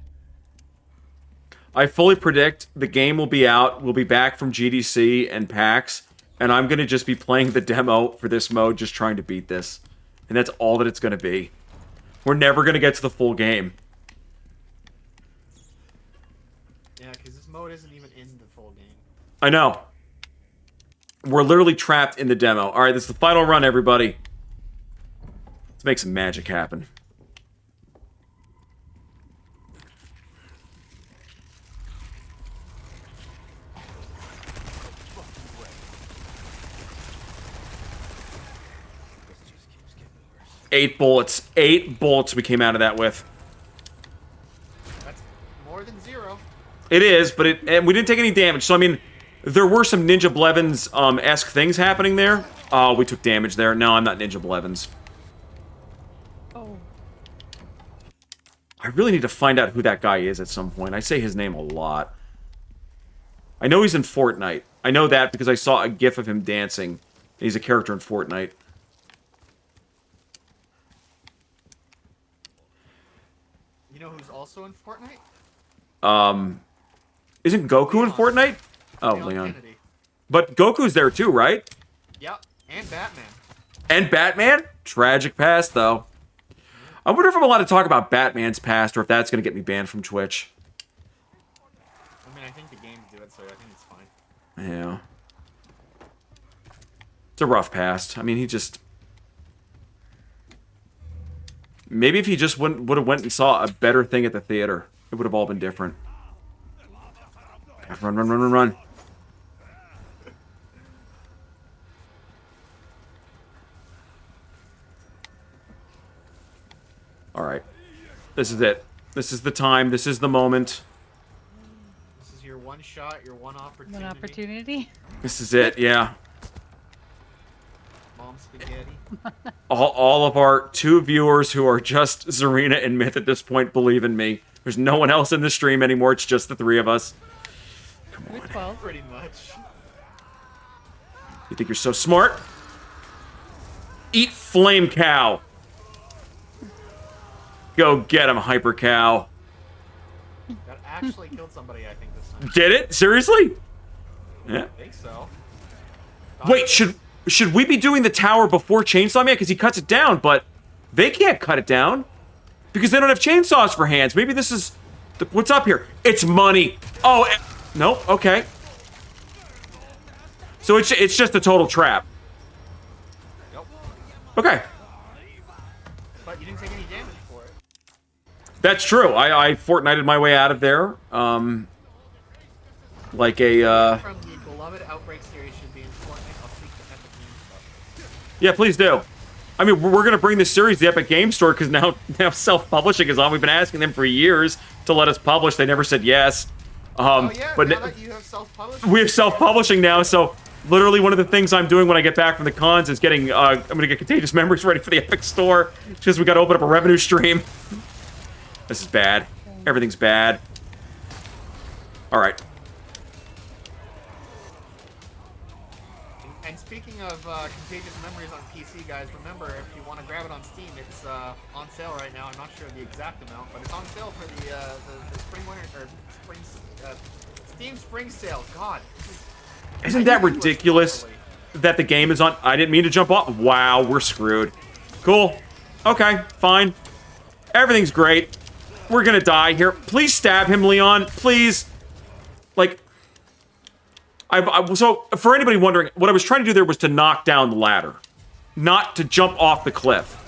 I fully predict the game will be out. We'll be back from GDC and PAX, and I'm going to just be playing the demo for this mode, just trying to beat this. And that's all that it's going to be. We're never going to get to the full game. Yeah, because this mode isn't even in the full game. I know. We're literally trapped in the demo. All right, this is the final run, everybody. Let's make some magic happen. This just keeps getting worse. 8 bullets. 8 bullets we came out of that with. That's more than 0. It is, but and we didn't take any damage. So, I mean, there were some Ninja Blevins-esque things happening there. Oh, we took damage there. No, I'm not Ninja Blevins. Oh. I really need to find out who that guy is at some point. I say his name a lot. I know he's in Fortnite. I know that because I saw a gif of him dancing. He's a character in Fortnite. You know who's also in Fortnite? Isn't Goku in Fortnite? Oh, Leon. Kennedy. But Goku's there too, right? Yep, and Batman. And Batman? Tragic past, though. I wonder if I'm allowed to talk about Batman's past, or if that's going to get me banned from Twitch. I mean, I think the games do it, so I think it's fine. Yeah. It's a rough past. I mean, he just... Maybe if he just would have went and saw a better thing at the theater, it would have all been different. Run, run, run, run, run. Alright. This is it. This is the time. This is the moment. This is your one shot, your one opportunity. One opportunity. This is it, yeah. Mom spaghetti. All of our 2 viewers who are just Zarina and Myth at this point believe in me. There's no one else in the stream anymore. It's just the 3 of us. Come We're on. 12. Pretty much. You think you're so smart? Eat flame cow. Go get him, hyper cow. That actually killed somebody, I think, this time. Did it? Seriously? Yeah. I think so. Wait, should we be doing the tower before Chainsaw Man? Because he cuts it down, but they can't cut it down. Because they don't have chainsaws for hands. Maybe this is... what's up here? It's money. Oh, no, okay. So it's just a total trap. Yep. Okay. But you didn't take any damage for it. That's true. I Fortnited my way out of there. Like a... From the beloved Outbreak series should be in Fortnite. I'll speak to Epic Games about this. Yeah, please do. I mean, we're going to bring this series to the Epic Games Store because now self-publishing is on. We've been asking them for years to let us publish. They never said yes. Oh yeah, but now that you have self-publishing. we have self-publishing now, so literally one of the things I'm doing when I get back from the cons is getting, I'm going to get Contagious Memories ready for the Epic Store because we got to open up a revenue stream. This is bad. Everything's bad. All right. And speaking of Contagious Memories on PC, guys, remember if you want to grab it on Steam, it's on sale right now. I'm not sure the exact amount, but it's on sale for the spring winter or spring Steam spring sale. God, Isn't that ridiculous that the game is on? I didn't mean to jump off. Wow, we're screwed. Cool. Okay, fine. Everything's great. We're gonna die here. Please stab him, Leon. Please. Like, so for anybody wondering, what I was trying to do there was to knock down the ladder, not to jump off the cliff.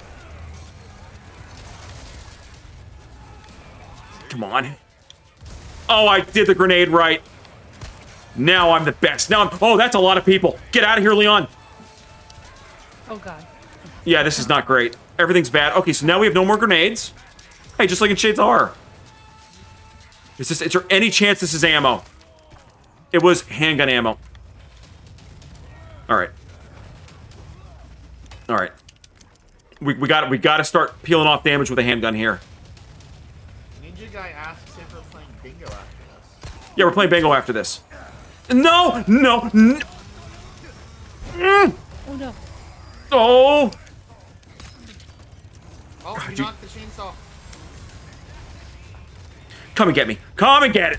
Come on. Oh, I did the grenade right. Now I'm the best. Now I'm... Oh, that's a lot of people. Get out of here, Leon. Oh god. Yeah, this is not great. Everything's bad. Okay, so now we have no more grenades. Hey, just like in Shades of Horror. Is there any chance this is ammo? It was handgun ammo. All right. All right. We got to start peeling off damage with a handgun here. Ninja guy asks if we're playing bingo after this. Yeah, we're playing bingo after this. No, no, no. Oh no. Oh. Oh, God, you dude. knocked the chainsaw. Come and get me. Come and get it.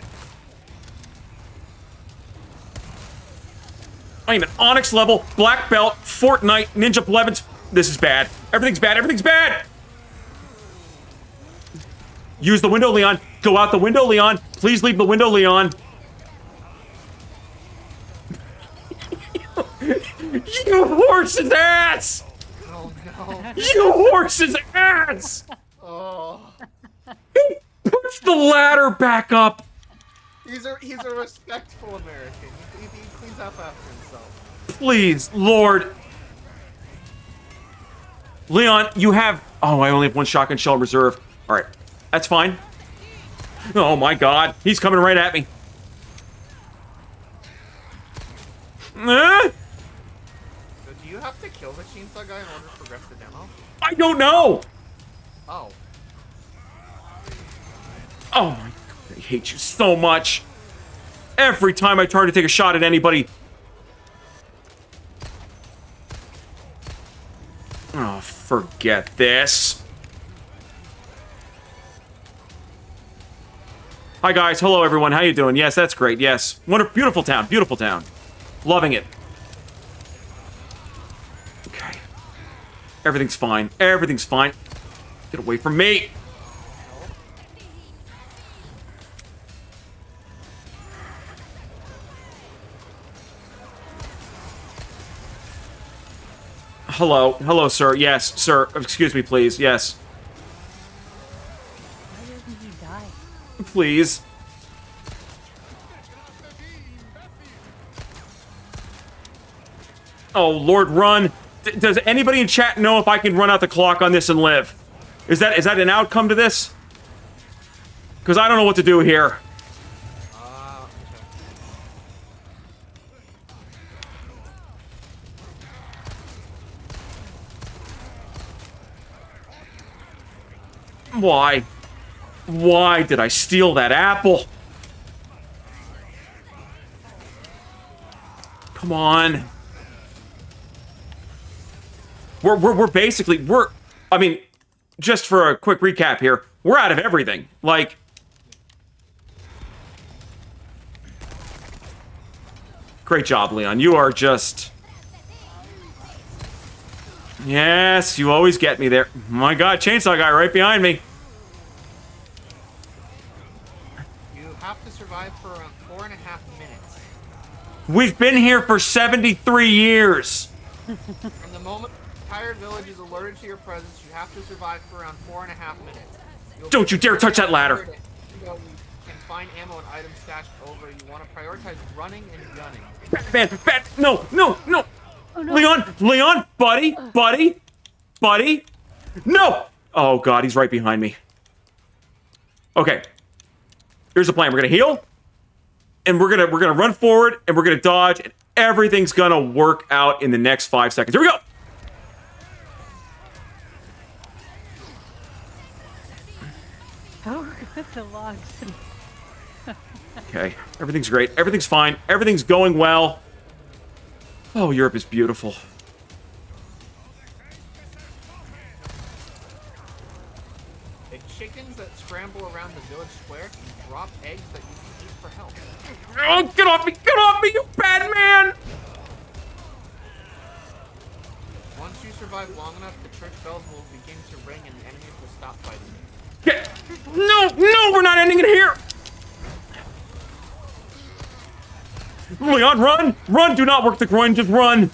I am an Onyx level, black belt, Fortnite, Ninja Blevins. This is bad. Everything's bad. Everything's bad. Use the window, Leon. Go out the window, Leon. Please leave the window, Leon. You horse's ass! Oh no. You horse's ass! Oh. He puts the ladder back up. He's a respectful American. He cleans up after himself. Please, Lord. Leon, you have... Oh, I only have one shotgun shell in reserve. All right, that's fine. Oh my God, he's coming right at me. So do you have to kill the chainsaw guy in order to progress the demo? I don't know. Oh. Oh my God, I hate you so much. Every time I try to take a shot at anybody. Oh, forget this. Hi guys, hello everyone, how you doing? Yes, that's great, yes. Wonderful, beautiful town, beautiful town. Loving it. Okay. Everything's fine, everything's fine. Get away from me. Hello, hello sir, yes, sir, excuse me please, yes. Why doesn't he die? Please. Oh, Lord, run. Does anybody in chat know if I can run out the clock on this and live? Is that an outcome to this? Because I don't know what to do here. Why? Why did I steal that apple? Come on. We're basically, I mean, just for a quick recap here, we're out of everything. Like, great job, Leon. You are just... Yes, you always get me there. My God, chainsaw guy right behind me. You have to survive for around 4.5 minutes. We've been here for 73 years. From the moment the entire village is alerted to your presence, you have to survive for around 4.5 minutes. Don't you dare touch that ladder. You can find ammo and items stashed over. You want to prioritize running and gunning. Batman, no, no, no. Oh, no. Leon, buddy, no! Oh God, he's right behind me. Okay, here's the plan. We're gonna heal, and we're gonna run forward, and we're gonna dodge, and everything's gonna work out in the next 5 seconds. Here we go. Oh, good, the logs. Okay, everything's great. Everything's fine. Everything's going well. Oh, Europe is beautiful. The chickens that scramble around the village square can drop eggs that you can eat for help. Oh, get off me, you bad man! Once you survive long enough, the church bells will begin to ring and the enemies will stop fighting you. No, we're not ending it here! Leon, run! Run! Do not work the groin, just run! I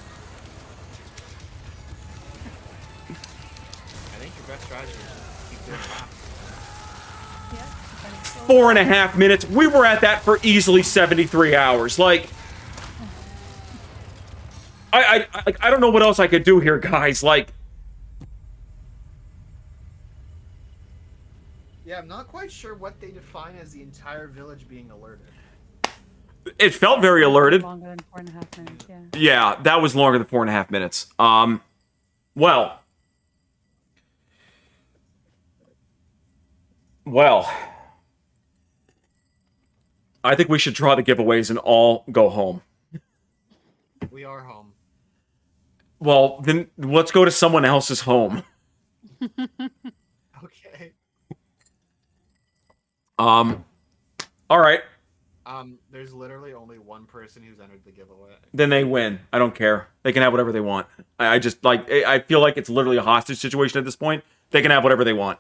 think your best strategy is to keep doing laps. 4.5 minutes. We were at that for easily 73 hours. Like, I don't know what else I could do here, guys. Like, Yeah, I'm not quite sure what they define as the entire village being alerted. It felt very alerted. Longer than 4.5 minutes, yeah. Yeah, that was longer than 4.5 minutes. Well. I think we should draw the giveaways and all go home. We are home. Well, then let's go to someone else's home. Okay. All right. There's literally only one person who's entered the giveaway. Then they win. I don't care. They can have whatever they want. I just like. I feel like it's literally a hostage situation at this point. They can have whatever they want.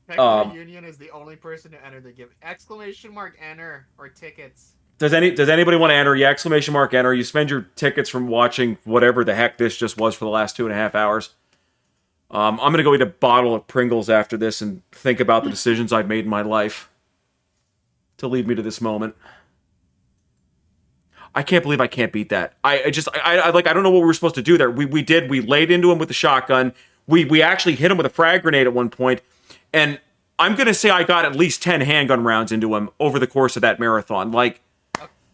Techno Union is the only person who entered the give. Exclamation mark enter or tickets. Does anybody want to enter? Yeah, exclamation mark enter. You spend your tickets from watching whatever the heck this just was for the last 2.5 hours. I'm gonna go eat a bottle of Pringles after this and think about the decisions I've made in my life to lead me to this moment. I can't believe I can't beat that. I don't know what we were supposed to do there. We laid into him with the shotgun. We actually hit him with a frag grenade at one point, and I'm gonna say I got at least 10 handgun rounds into him over the course of that marathon. Like,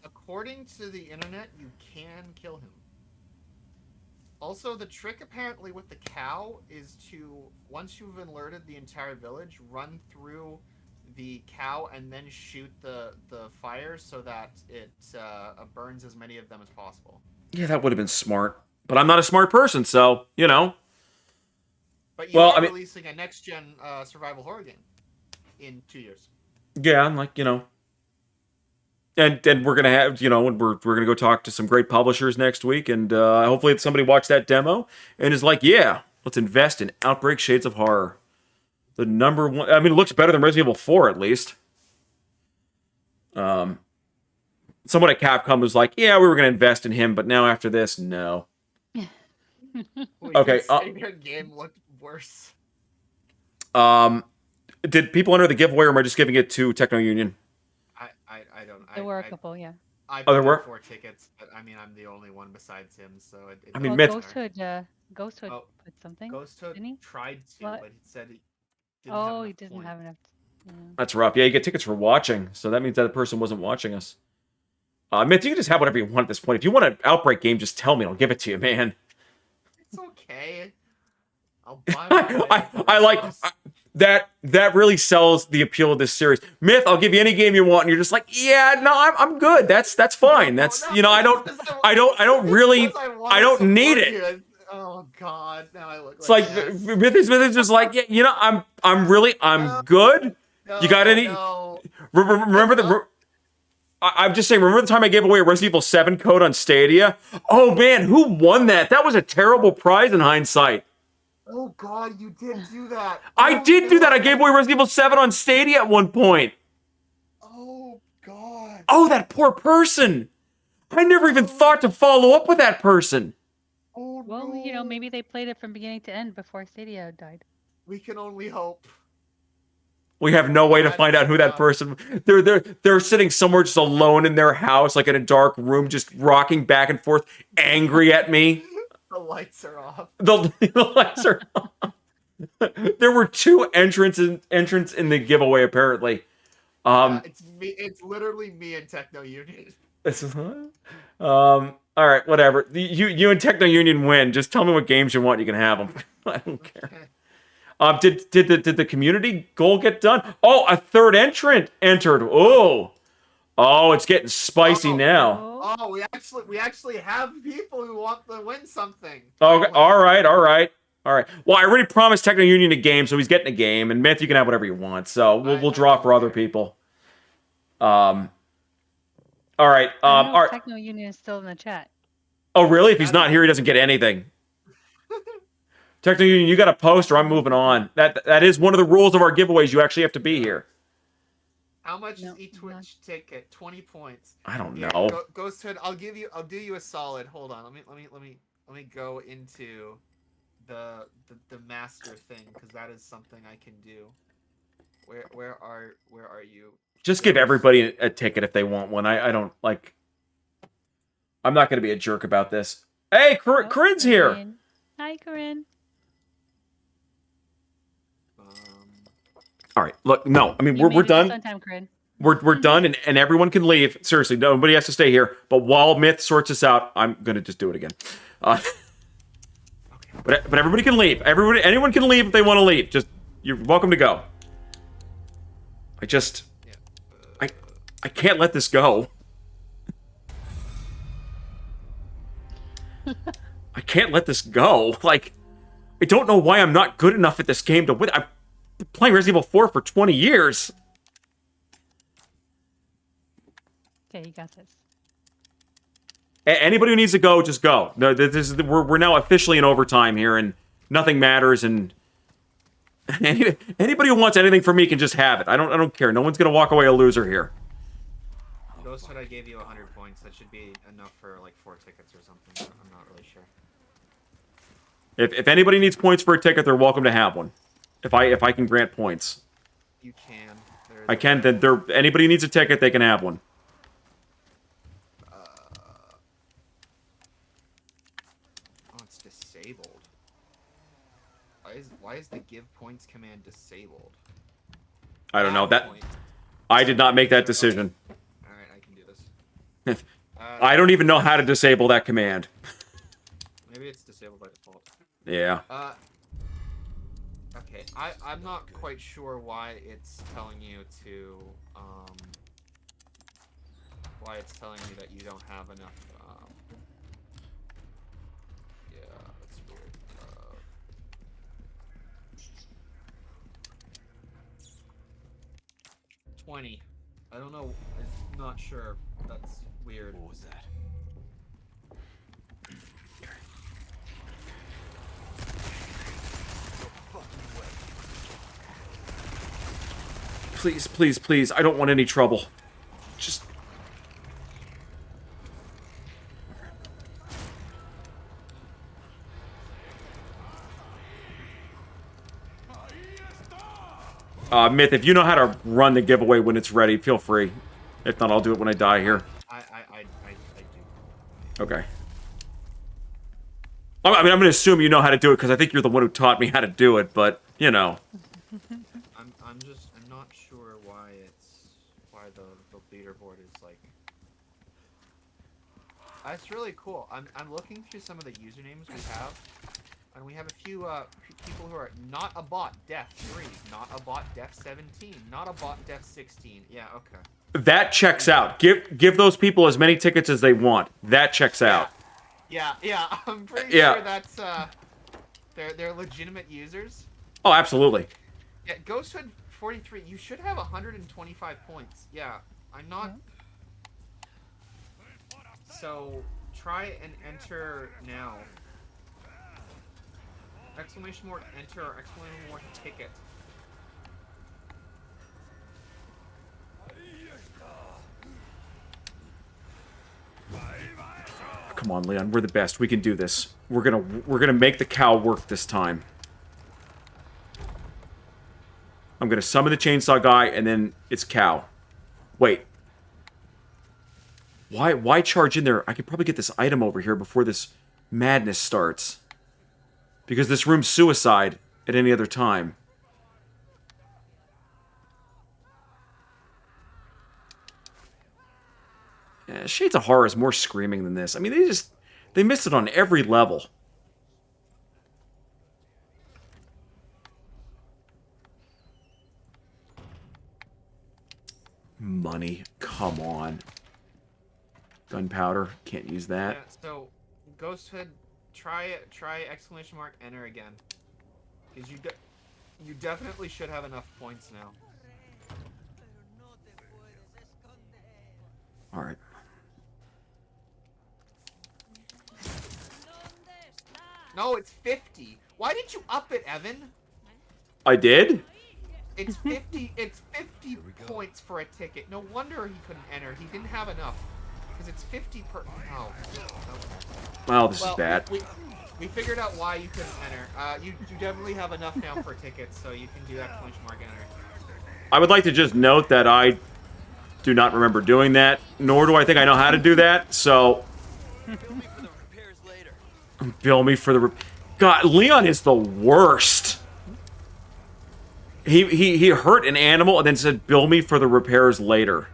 according to the internet, you can kill him. Also, the trick apparently with the cow is to, once you've alerted the entire village, run through the cow and then shoot the fire so that it burns as many of them as possible. yeah, that would have been smart. But I'm not a smart person, so, you know. But you are releasing a next-gen survival horror game in 2 years. Yeah, I'm like, you know. And we're gonna have, you know, and we're gonna go talk to some great publishers next week, and hopefully somebody watched that demo and is like, yeah, let's invest in Outbreak Shades of Horror. The number one. I mean, it looks better than Resident Evil 4 at least. Someone at Capcom was like, yeah, we were gonna invest in him, but now after this, no. Okay. Your game looked worse. Did people enter the giveaway, or am I just giving it to Techno Union? I don't. There were a couple, yeah. I there were 4 tickets, but I mean, I'm the only one besides him, so it I mean, Well, Myth- Ghost Hood put something. Ghost Hood didn't he? tried to, What? but he said he didn't have enough He didn't points. have enough. Yeah. That's rough. Yeah, you get tickets for watching, so that means that person wasn't watching us. Myth, you can just have whatever you want at this point. If you want an Outbreak game, just tell me, and I'll give it to you, man. It's okay. I'll buy I like that really sells the appeal of this series. Myth, I'll give you any game you want, and you're just like, yeah, no, I'm good. That's fine. That's you know, I don't need it. Oh God, now I look. It's like Myth is just like, yeah, you know, I'm good. You got any? Remember the. I'm just saying, remember the time I gave away a Resident Evil 7 code on Stadia? Oh man, who won that? That was a terrible prize in hindsight. Oh God, you did do that. I did do that. I gave away Resident Evil 7 on Stadia at one point. Oh God. Oh, that poor person. I never even thought to follow up with that person. Oh, Well, no. you know, maybe they played it from beginning to end before Stadia died. We can only hope. We have no way to find out who that person. They're sitting somewhere just alone in their house, like in a dark room, just rocking back and forth, angry at me. The lights are off. The lights are off. There were 2 entrants in the giveaway, apparently. It's me. It's literally me and Techno Union. All right, whatever. You and Techno Union win. Just tell me what games you want. You can have them. I don't care. Did the community goal get done? Oh, a 3rd entrant entered. Oh, it's getting spicy now. Oh, we actually have people who want to win something. Okay, all right. Well, I already promised Techno Union a game, so he's getting a game. And Myth, you can have whatever you want. So we'll draw for other people. All right. All right. Techno Union is still in the chat. Oh, really? If he's not here, he doesn't get anything. Techno Union, you got a post, or I'm moving on. That is one of the rules of our giveaways. You actually have to be here. How much is each Twitch ticket? 20 points. I don't know. Ghost Hood, I'll do you a solid. Hold on. Let me go into the master thing, because that is something I can do. Where are you? Just give everybody a ticket if they want one. I don't like. I'm not going to be a jerk about this. Hey, Corinne's here. Hi, Corinne. All right, look, no, I mean we're done. Time, Corinne. We're done, and everyone can leave. Seriously, nobody has to stay here. But while Myth sorts this out, I'm gonna just do it again. But everybody can leave. Anyone can leave if they want to leave. Just you're welcome to go. I can't let this go. I can't let this go. Like, I don't know why I'm not good enough at this game to win. I've been playing Resident Evil 4 for 20 years. Okay, you got this. Anybody who needs to go, just go. No, we're now officially in overtime here, and nothing matters. And anybody who wants anything from me can just have it. I don't care. No one's gonna walk away a loser here. Ghost said I gave you 100 points. That should be enough for like 4 tickets or something. I'm not really sure. If anybody needs points for a ticket, they're welcome to have one. If I can grant points, you can. I can. Then anybody who needs a ticket, they can have one. Disabled. Why is the give points command disabled? I don't know that. I did not make that decision. All right, I can do this. I don't even know how to disable that command. Maybe it's disabled by default. Yeah. Okay. I'm not quite sure why it's telling you to why it's telling you that you don't have enough. Yeah, that's weird. 20. I don't know. I'm not sure. That's weird. What was that? Please, please, please. I don't want any trouble. Just... Myth, if you know how to run the giveaway when it's ready, feel free. If not, I'll do it when I die here. I do. Okay. I mean, I'm going to assume you know how to do it because I think you're the one who taught me how to do it, but, you know. I'm not sure why the leaderboard is like. It's really cool. I'm looking through some of the usernames we have, and we have a few people who are not a bot Def 3, not a bot Def 17, not a bot Def 16. Yeah, okay. That checks out. Give those people as many tickets as they want. That checks out. Yeah. I'm pretty sure that's they're legitimate users. Oh, absolutely. Yeah, Ghosthood 43. You should have 125 points. Yeah, I'm not. So try and enter now. Exclamation mark enter or exclamation mark ticket. Come on, Leon. We're the best. We can do this. We're gonna make the cow work this time. I'm gonna summon the chainsaw guy, and then it's cow. Wait. Why charge in there? I could probably get this item over here before this madness starts. Because this room's suicide at any other time. Yeah, Shades of Horror is more screaming than this. I mean, they missed it on every level. Money, come on. Gunpowder, can't use that. Yeah, so Ghosthood, try exclamation mark enter again. Because you definitely should have enough points now. Alright. No, it's 50. Why did you up it, Evan? I did? It's 50. It's 50 points for a ticket. No wonder he couldn't enter. He didn't have enough. Because it's 50 per. Oh. Okay. Well, this is bad. We figured out why you couldn't enter. You definitely have enough now for tickets, so you can do exclamation mark enter. I would like to just note that I do not remember doing that, nor do I think I know how to do that, so... Bill me for the repairs later. Bill me for the... God, Leon is the worst. He hurt an animal and then said, "Bill me for the repairs later."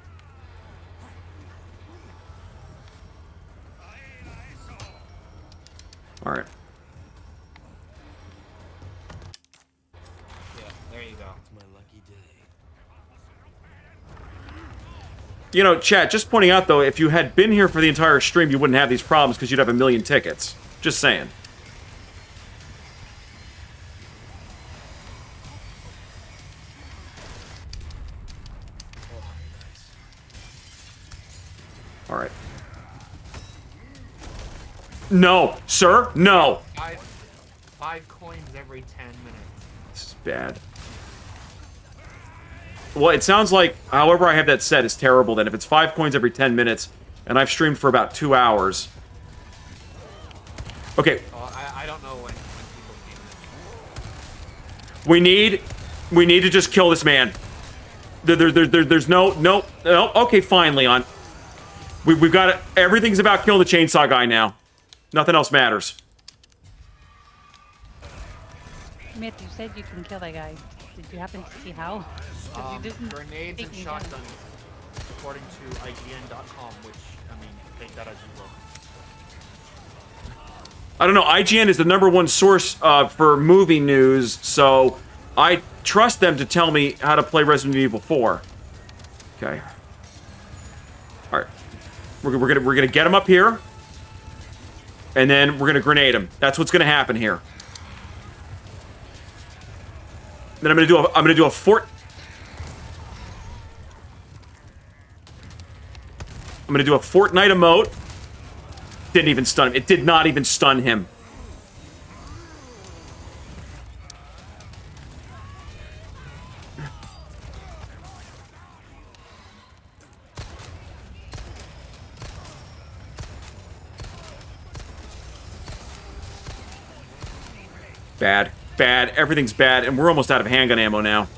All right. Yeah, there you go. It's my lucky day. You know, chat, just pointing out, though, if you had been here for the entire stream, you wouldn't have these problems because you'd have a million tickets. Just saying. All right. No, sir, no. Five coins every 10 minutes. This is bad. Well, it sounds like however I have that set is terrible then. If it's 5 coins every 10 minutes, and I've streamed for about 2 hours. Okay. I don't know when people game We need to just kill this man. There's no. Okay, fine, Leon. We've got it. Everything's about killing the chainsaw guy now. Nothing else matters. Myth, you said you can kill that guy. Did you happen to see how? 'Cause you didn't grenades take and me down. shotguns, according to IGN.com, which, I mean, take that as you will. I don't know. IGN is the #1 source for movie news, so I trust them to tell me how to play Resident Evil 4. Okay. All right. We're gonna get him up here, and then we're gonna grenade him. That's what's gonna happen here. Then I'm gonna do a fort. I'm gonna do a Fortnite emote. Didn't even stun him. It did not even stun him. Bad. Bad. Everything's bad, and we're almost out of handgun ammo now.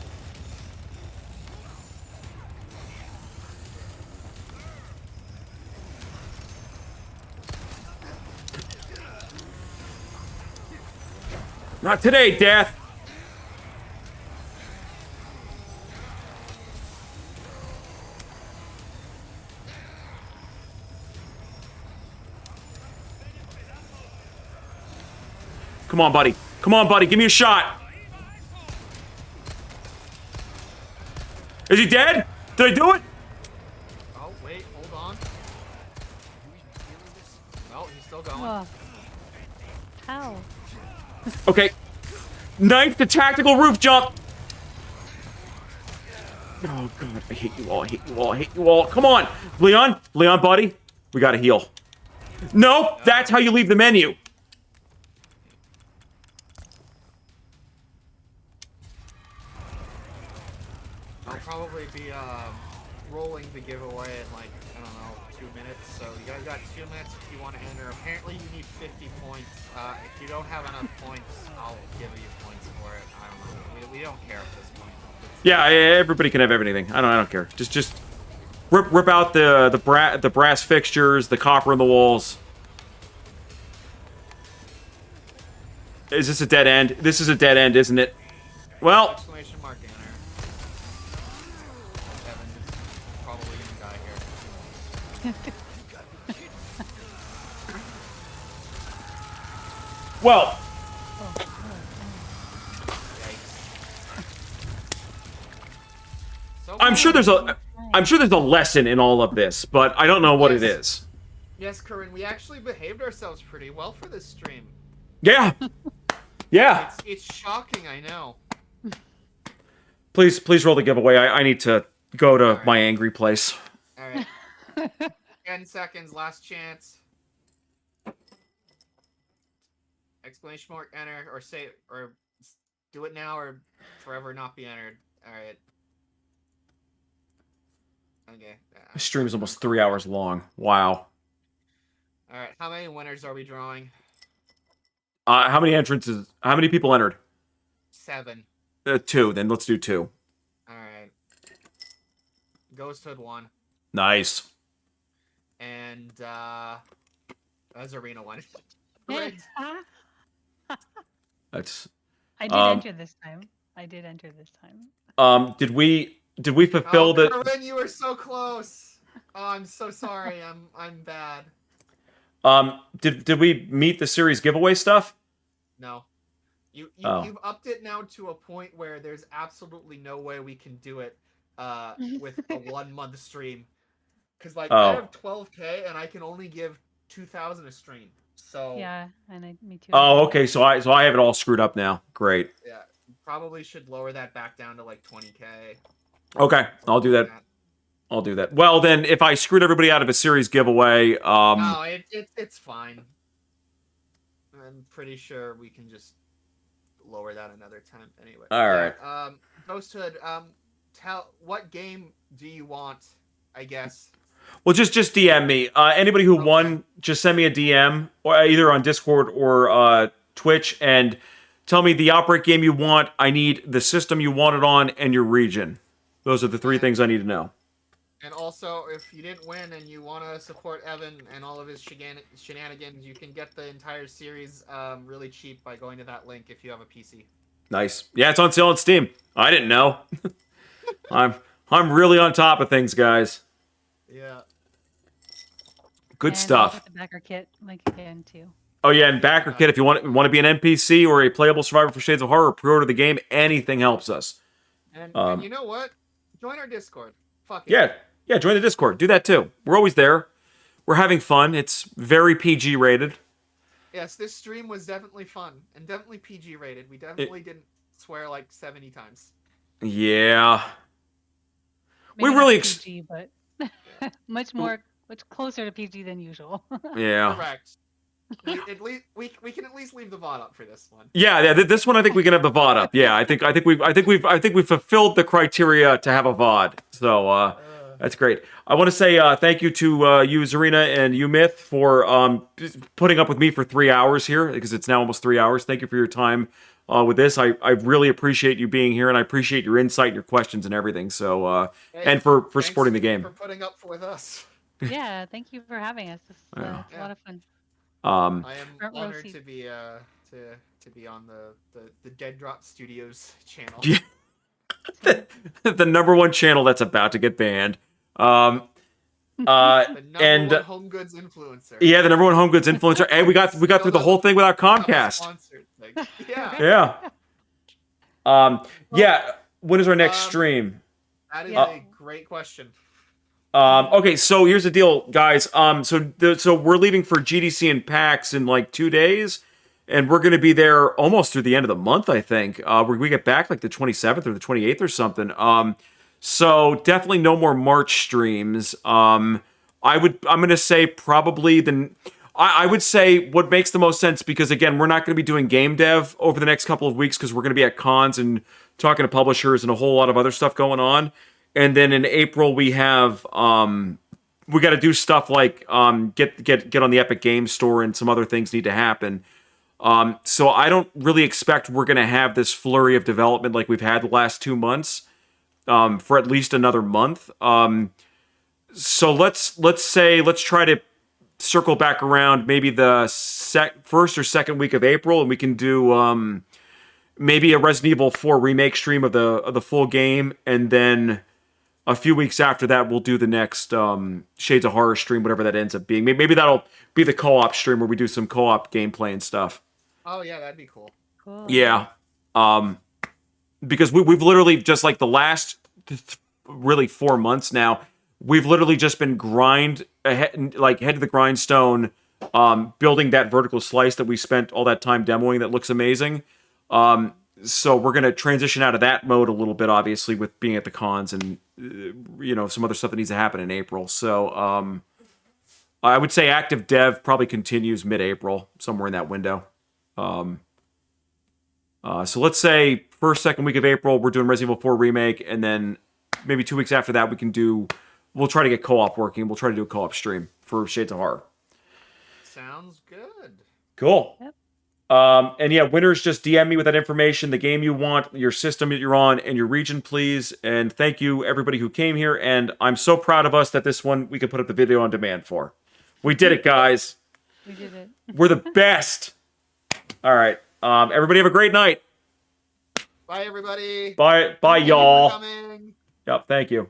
Not today, Death! Come on, buddy. Come on, buddy. Give me a shot. Is he dead? Did I do it? Oh, wait, hold on. No, he's still going. Oh. How? Okay. Knife to tactical roof jump. Oh, God. I hate you all. I hate you all. I hate you all. Come on. Leon. Leon, buddy. We gotta heal. Nope. That's how you leave the menu. I'll probably be rolling the giveaway in like, I don't know, 2 minutes. So you guys got 2 minutes if you want to enter. Apparently you need 50 points. If you don't have enough points, I'll give you points for it. I don't know. We don't care at this point. Yeah, everybody can have everything. I don't care. Just rip out the brass fixtures, the copper in the walls. Is this a dead end? This is a dead end, isn't it? Well, Exclamation mark enter. Evan is probably gonna die here. well. So I'm sure there's a lesson in all of this, but I don't know what it is. Yes, Corinne, we actually behaved ourselves pretty well for this stream. Yeah. Yeah. It's shocking, I know. Please roll the giveaway. I need to go to my angry place. Alright. 10 seconds, last chance. Exclamation mark enter, or say, or do it now, or forever not be entered. Alright. Okay. This stream is almost 3 hours long. Wow. Alright, how many winners are we drawing? How many entrances? How many people entered? 7. 2. Then let's do 2. Alright. Ghosthood 1. Nice. And, Zarina 1. Yes. That's. I did enter this time. I did enter this time. Did we fulfill the? Corinne, you were so close. Oh, I'm so sorry. I'm bad. Did we meet the series giveaway stuff? No. Oh. You've upped it now to a point where there's absolutely no way we can do it with a 1 month stream. Because like I have 12K and I can only give 2,000 a stream. So Yeah, and me too. Oh, okay. So I have it all screwed up now. Great. yeah, probably should lower that back down to like 20K. Okay, I'll do that. I'll do that. Well, then, if I screwed everybody out of a series giveaway, No, it's fine. I'm pretty sure we can just lower that another time. Anyway. All right. Ghosthood. Tell what game do you want? I guess. Well, just DM me. Anybody who won, just send me a DM, or either on Discord or Twitch, and tell me the Outbreak game you want. I need the system you want it on and your region. Those are the 3 things I need to know. And also, if you didn't win and you want to support Evan and all of his shenanigans, you can get the entire series really cheap by going to that link if you have a PC. Nice. Yeah, it's on sale on Steam. I didn't know. I'm really on top of things, guys. Yeah. Good And stuff. I'll put the backer kit link again too. Oh yeah, and backer kit. If you want to be an NPC or a playable survivor for Shades of Horror, pre-order the game. Anything helps us. And you know what? Join our Discord. Fuck it. Yeah. Join the Discord. Do that too. We're always there. We're having fun. It's very PG rated. Yes, this stream was definitely fun and definitely PG rated. We definitely didn't swear like 70 times. Yeah. Maybe We really not PG, but much closer to PG than usual. Yeah. Correct. We can at least leave the VOD up for this one. Yeah. This one, I think we can have the VOD up. Yeah, I think we've fulfilled the criteria to have a VOD. So that's great. I want to say thank you to you, Zarina, and you, Myth, for putting up with me for 3 hours here, because it's now almost 3 hours. Thank you for your time with this. I really appreciate you being here, and I appreciate your insight and your questions and everything. So and for supporting the game. For putting up with us. Yeah, thank you for having us. It's a lot of fun. I am Front row honored seat. to be on the Dead Drop Studios channel. the #1 channel that's about to get banned. The and #1 home goods influencer. Yeah, the #1 home goods influencer. And we got through the whole thing without Comcast. Sponsored thing. Yeah. Yeah. When is our next stream? That is a great question. Okay, so here's the deal, guys. So we're leaving for GDC and PAX in like 2 days, and we're going to be there almost through the end of the month, I think. We get back like the 27th or the 28th or something. So definitely no more March streams. I'm going to say probably I would say what makes the most sense, because again, we're not going to be doing game dev over the next couple of weeks because we're going to be at cons and talking to publishers and a whole lot of other stuff going on. And then in April we have we got to do stuff like get on the Epic Games Store, and some other things need to happen. So I don't really expect we're going to have this flurry of development like we've had the last 2 months for at least another month. So let's try to circle back around maybe the first or second week of April, and we can do maybe a Resident Evil 4 remake stream of the full game, and then a few weeks after that we'll do the next Shades of Horror stream, whatever that ends up being. Maybe that'll be the co-op stream where we do some co-op gameplay and stuff. Oh yeah, that'd be cool. Cool. Yeah. Because we've literally just like the last really 4 months now, we've literally just been head to the grindstone, building that vertical slice that we spent all that time demoing that looks amazing. So we're going to transition out of that mode a little bit, obviously, with being at the cons and some other stuff that needs to happen in April. So I would say active dev probably continues mid-April, somewhere in that window. So let's say first, second week of April, we're doing Resident Evil 4 Remake, and then maybe 2 weeks after that we'll try to get co-op working. We'll try to do a co-op stream for Shades of Horror. Sounds good. Cool. Yep. And yeah, winners, just DM me with that information, the game you want, your system that you're on, and your region, please. And thank you, everybody who came here. And I'm so proud of us that this one we could put up the video on demand for. We did it, guys. We did it. We're the best. All right. Everybody have a great night. Bye, everybody. Bye, Thank you for y'all. coming. Yep, thank you.